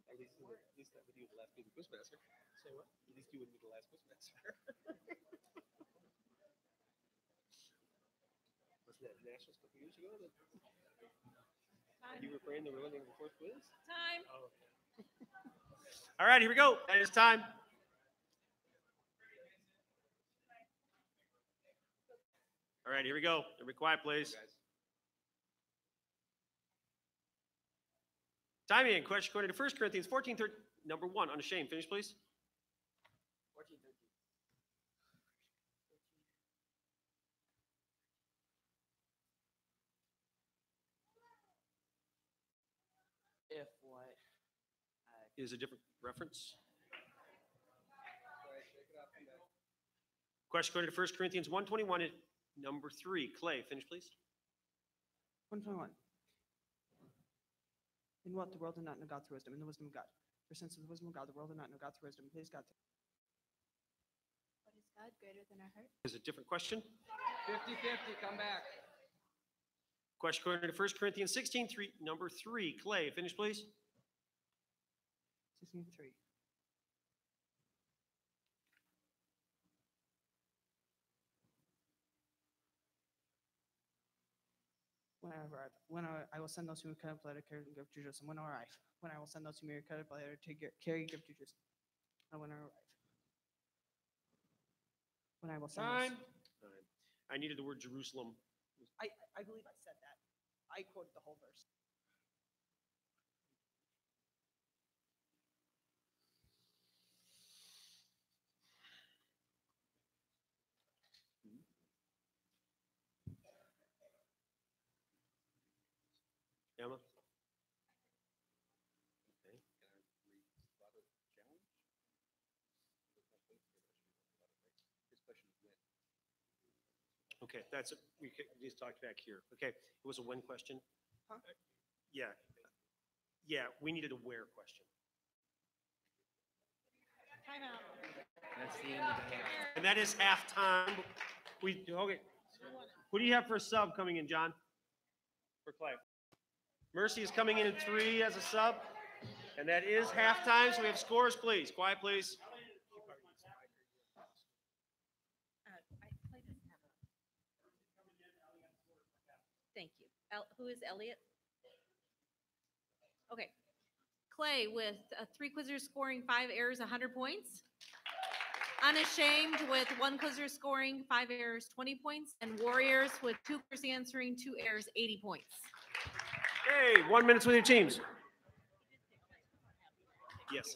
At least that would be the last good Quizmaster. Say what? At least you wouldn't be the last Quizmaster. Wasn't that Nationals a couple years ago? Time. You were praying they were winning the fourth quiz? Time. Oh, okay. All right, here we go. That is time. All right, here we go. Everybody quiet, please. Time in. Question according to 1 Corinthians 14:13, number 1, unashamed. Finish, please. 14, 13. If what? Is a different reference. Question according to 1 Corinthians 1:21, number 3, Clay. Finish, please. 121. In what the world did not know God through wisdom, in the wisdom of God. For since in the wisdom of God, the world did not know God through wisdom, please God. What is God greater than our heart? Is a different question. 50-50, come back. Question according to 1 Corinthians 16:3, number 3, Clay. Finish, please. 16:3. When I will send those who cut up letter, carry and give to Jerusalem. When I arrive. When I will send those who may cut up letter, carry and give to Jerusalem. And when I arrive. When I will send Time. those. I needed the word Jerusalem. I believe I said that. I quoted the whole verse. Emma? Okay, can I read Robert challenge? His question is when. Okay, that's, we just talked back here. Okay, it was a when question? Huh? Yeah. Yeah, we needed a where question. Time out. That's the end of the half. And that is halftime. We, okay. You want it. Who do you have for a sub coming in, John? For Clay. Mercy is coming in at 3 as a sub. And that is halftime, so we have scores, please. Quiet, please. Thank you. Who is Elliot? Okay. Clay with 3 quizzers scoring 5 errors, 100 points. Unashamed with 1 quizzer scoring 5 errors, 20 points. And Warriors with 2 quizzers answering 2 errors, 80 points. Okay, 1 minute with your teams. Yes.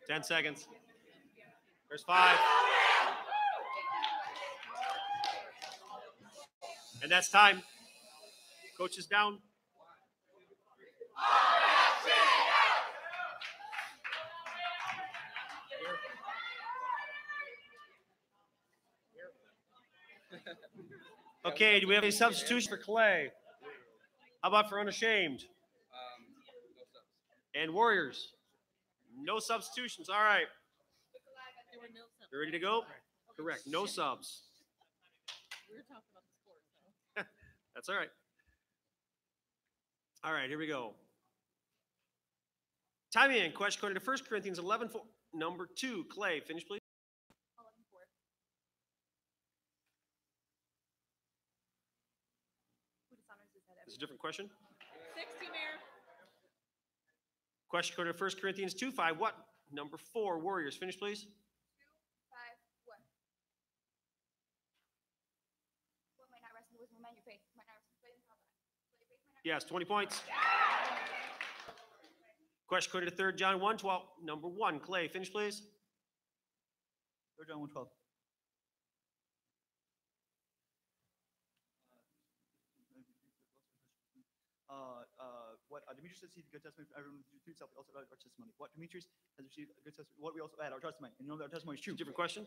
10 seconds. There's 5. And that's time. Coach is down. Okay, do we have any substitution for Clay? How about for Unashamed? And Warriors? No substitutions. All right. You ready to go? Correct. No subs. We were talking about the scores, though. That's all right. All right, here we go. Time in. Question according to 1 Corinthians 11:4. Number 2, Clay. Finish, please. 11-4. Who dishonors his head This is a every different question. 60, Mayor. Question according to 1 Corinthians 2:5. What? Number 4, Warriors. Finish, please. 5, what? What might not rest in the wisdom of man, your faith might not rest in the faith and how that. So your faith might not Yes, 20 points. Question according to 3 John 1:12. Number 1, Clay. Finish, please. 3 John 1:12. What Demetrius has received a good testimony from everyone who himself also about our testimony. What Demetrius has received a good testimony. What we also add our testimony, and you know that our testimony is true. Different question.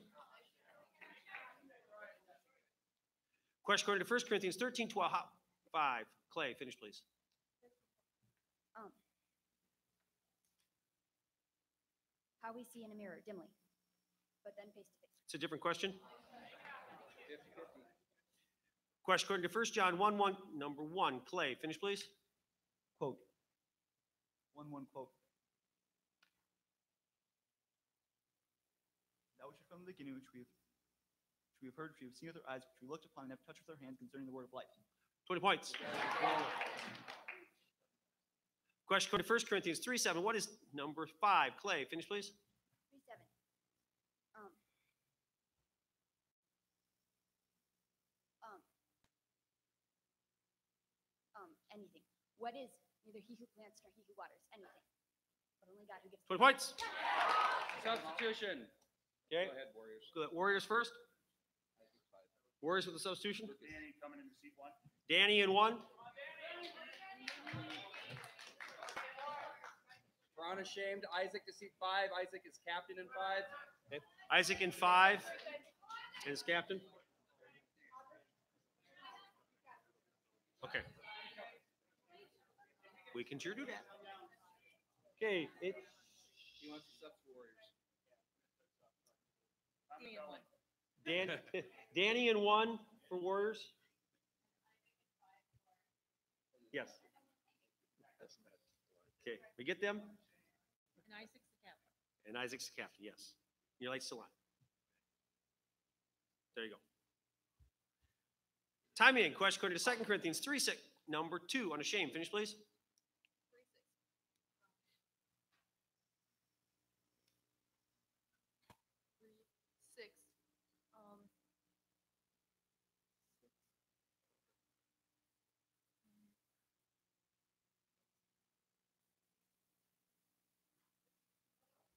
Question according to 1 Corinthians 13:5. Clay, finish, please. How we see in a mirror dimly, but then face to face. It's a different question. Question according to 1 John 1:1. Number 1, Clay, finish, please. Quote. 1:1 quote. That which is from the beginning, which we have heard, which we have seen with our eyes, which we looked upon and have touched with our hands concerning the word of life. 20 points. Question according to 1 Corinthians 3:7. What is number 5? Clay, finish, please. 3:7. Anything. What is neither he who plants nor he who waters? Anything. But only God who gives. 20 points. Substitution. Okay. Go ahead, Warriors. Go ahead. Warriors first. Warriors with the substitution. Danny coming into seat 1. Danny in 1. For Unashamed, Isaac to seat 5. Isaac is captain in 5. Okay. Isaac in 5 and his captain. Okay. We can sure do that. Okay. He wants to sub for Warriors. Danny in 1 for Warriors. Yes. Okay, we get them? And Isaac's the captain. And Isaac's the captain, yes. Your light's still on. There you go. Time in. Question according to 2 Corinthians 3:6. number 2, unashamed. Finish, please.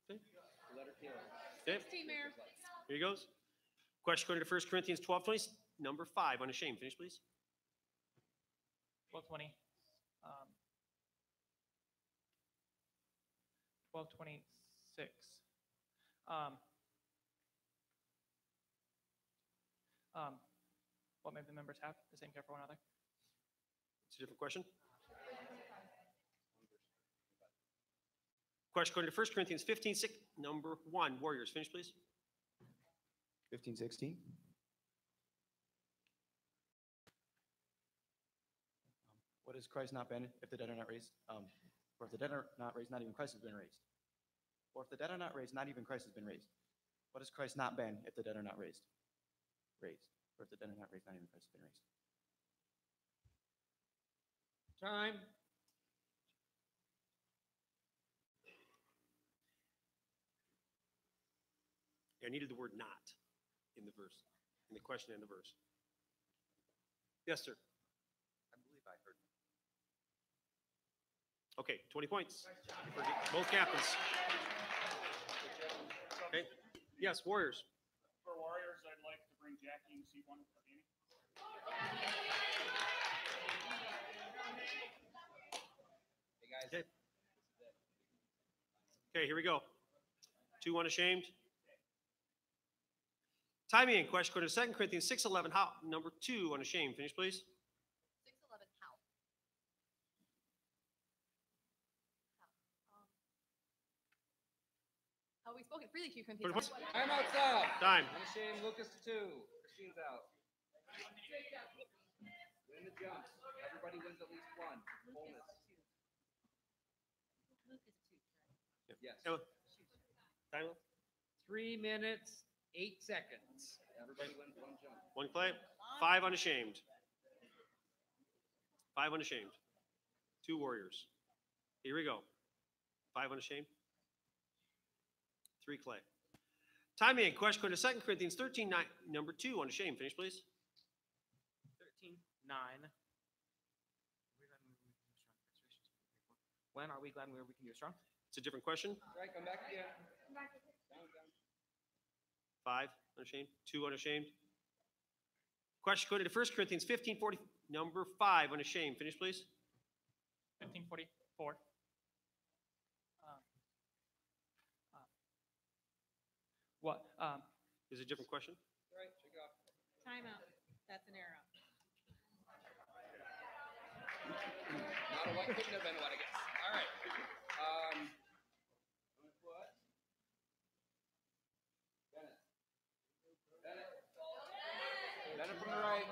Six. Letter K. Okay. 16, Mayor. Here he goes. Question according to 1 Corinthians 12:20, number 5, unashamed. Finish, please. 12:20. 12:26. What may the members have? The same care for one another. It's a different question. Question according to 1 Corinthians 15:6, number 1, warriors. Finish, please. 15:16. What has Christ not been if the dead are not raised? Or if the dead are not raised, not even Christ has been raised. Or if the dead are not raised, not even Christ has been raised. What has Christ not been if the dead are not raised? Raised. Or if the dead are not raised, not even Christ has been raised. Time. I needed the word not in the verse, in the question and the verse. Yes, sir. I believe I heard. Okay, 20 points for both captains. Okay. Yes, warriors. For Warriors, I'd like to bring Jackie in seat 1 for Danny. Hey, guys. Okay. Okay, here we go. 2 unashamed. Time in. Question according to 2 Corinthians 6:11. How? Number 2 unashamed. Finish, please. 6:11. How? How we spoken freely to you, Corinthians. I'm outside. Time. Unashamed, Lucas 2. Christine's out. Win the jumps. Everybody wins at least one. Bonus. Yes. Time. 3 minutes, 8 seconds. Everybody wins one jump. 1 clay. 5 unashamed. 5 unashamed. 2 warriors. Here we go. 5 unashamed. 3 clay. Time in. Question according to 2 Corinthians 13:9. Number 2 unashamed. Finish, please. 13:9. When are we glad we can do strong? It's a different question. Right, come back again. Down, down. 5 unashamed. 2 unashamed. Question according to 1 Corinthians 15:40. Number 5 unashamed. Finish, please. 15:44. What? Is it a different question? All right, check it off. Timeout. That's an error. Not a what couldn't have been what, I guess. All right. What? Bennett. Bennett. Bennett from the right.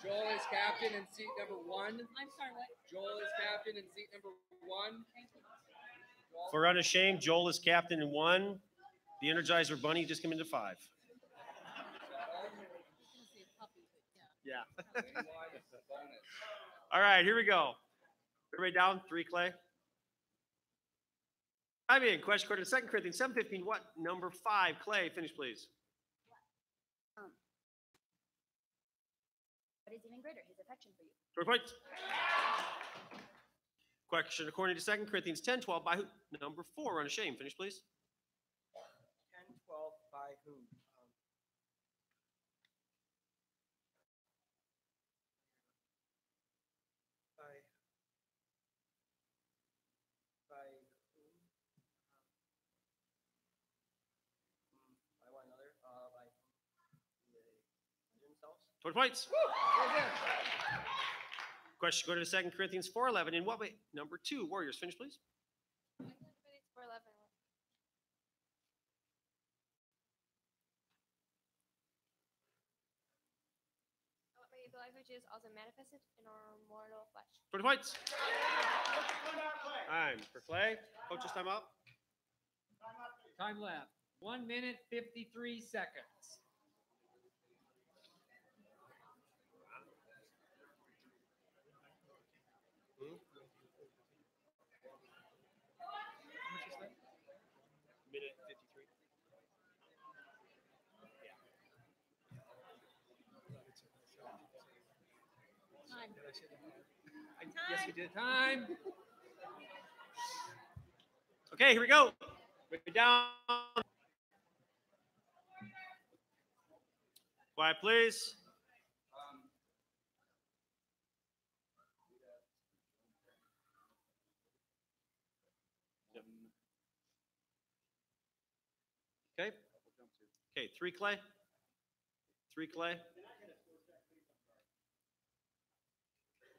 Joel is captain in seat number 1. I'm sorry, what? Joel is captain in seat number 1. For unashamed, Joel is captain in 1. The Energizer Bunny just came into 5. Yeah. All right, here we go. Everybody down? 3 clay. I mean, question according to 2 Corinthians 7:15. What? Number 5 clay. Finish, please. What is even greater, his affection for you? 3 points. Question according to 2 Corinthians 10:12. By who? Number 4 unashamed. Finish, please. 10:12 by whom? By whom? By one another? By themselves? 20 points. Question according to 2 Corinthians 4:11. In what way? Number 2 warriors. Finish, please. 4:11. What may the life which is also manifested in our mortal flesh. 20 points. Time for clay. Coaches, time out. Time left. 1 minute, 53 seconds. Minute 53. Yes, you did. Time. Okay, here we go. Break it down. Quiet, please. Okay. Okay, 3 Clay. 3 Clay.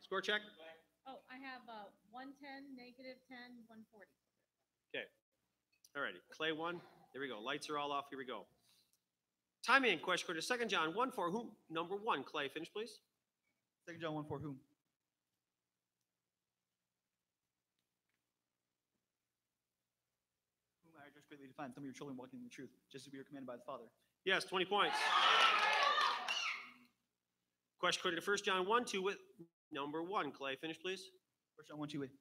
Score check. Oh, I have 110, negative 10, 140. Okay. All righty. Clay 1. There we go. Lights are all off. Here we go. Timing question to 2 John 1 for whom? Number 1. Clay, finish, please. 2 John 1 for whom? Whom I just greatly define. Some of your children walking in the truth, just as we are commanded by the Father. Yes, 20 points. Question according to 1 John 1, 2 with number 1. Clay, finish, please. 1 John 1, 2 with.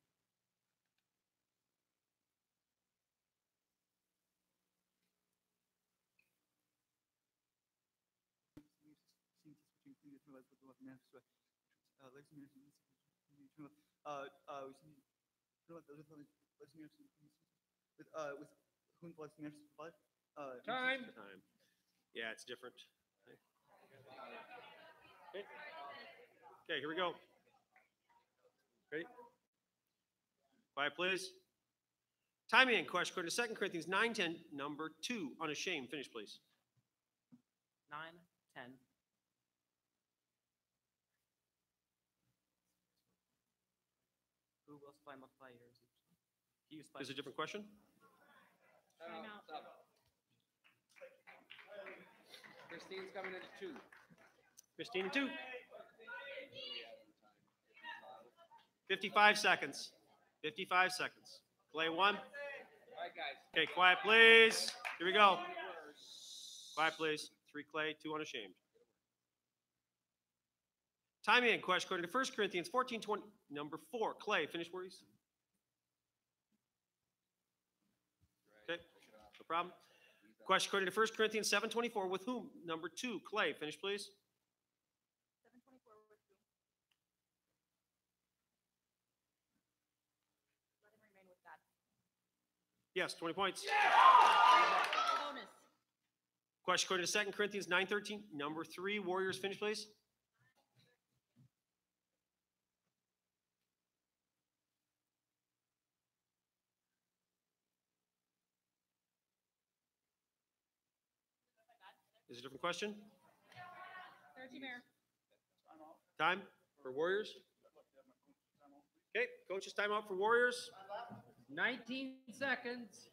With whom blessed the blood. Time. Time. Yeah, it's different. Okay. Okay, here we go. Ready? Quiet, please. Timing question according to 2 Corinthians 9:10, number 2. Unashamed. Finish, please. 9, 10. Who will supply multiply yours? He who supplies. Is it a different question? Christine's coming in at 2. Christine and 2. 55 seconds. 55 seconds. Clay 1. All right, guys. Okay, quiet, please. Here we go. Quiet, please. 3 Clay, 2 Unashamed. Timing and question according to 1 Corinthians 14:20, number 4. Clay, finish worries. Okay, no problem. Question according to 1 Corinthians 7:24, with whom? Number 2. Clay, finish, please. 724 with whom? Let him remain with God. Yes, 20 points. Bonus. Question according to 2 Corinthians 9:13, number 3. Warriors, finish, please. Is it a different question? 30 Mayor. Time for Warriors? Okay, coaches, timeout for Warriors. 19 seconds.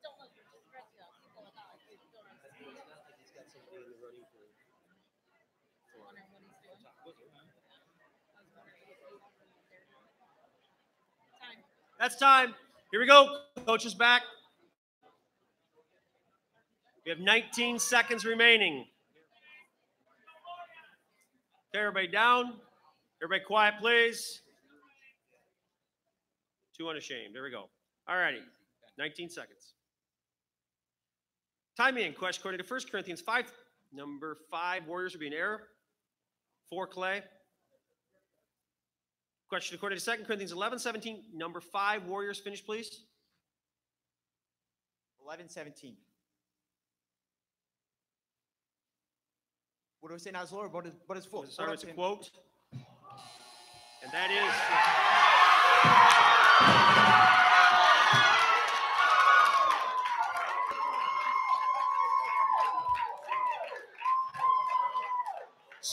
Don't look, just stressed out. People are not, you don't understand. Wondering what he's doing. I was wondering if he was there. Time. That's time. Here we go. Coaches back. We have 19 seconds remaining. Okay, everybody down. Everybody quiet, please. 2 Unashamed. There we go. All righty. 19 seconds. Timing question according to 1 Corinthians 5. Number 5, Warriors will be in error. 4, Clay. Question according to 2 Corinthians 11:17. Number 5, Warriors, finish, please. 11:17. What do I say now, Lord? But it's full. Sorry, it's a quote. And that is.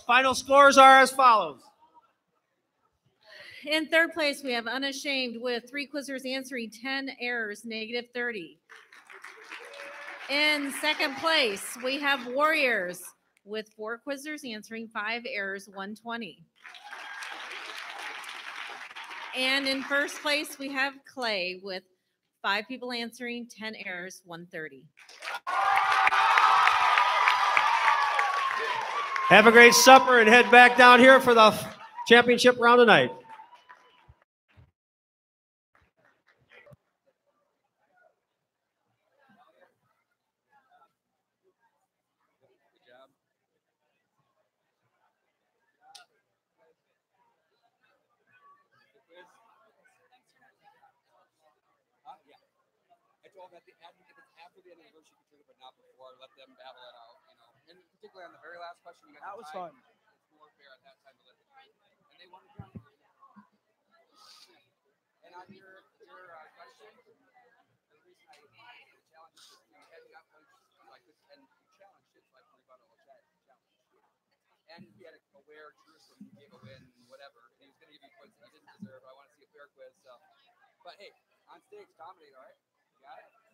Final scores are as follows. In third place, we have Unashamed with 3 quizzers answering 10 errors, negative 30. In second place, we have Warriors with 4 quizzers answering, 5 errors, 120. And in first place, we have Clay with 5 people answering, 10 errors, 130. Have a great supper and head back down here for the championship round tonight. Yeah. I told them if it's after the anniversary, you can trigger, but not before. Let them battle it out, you know. And particularly on the very last question, you guys That was tied. fun. It's more fair at that time to let them. And they won the round. And on your question, the reason I challenge is because you had got points like this, and you challenged it like rebuttal challenge. And he had a aware Jerusalem, he gave a win, whatever. And he was going to give you points that you didn't deserve. I want to see a fair quiz. So, but hey, on stage, dominate, all right? You got it?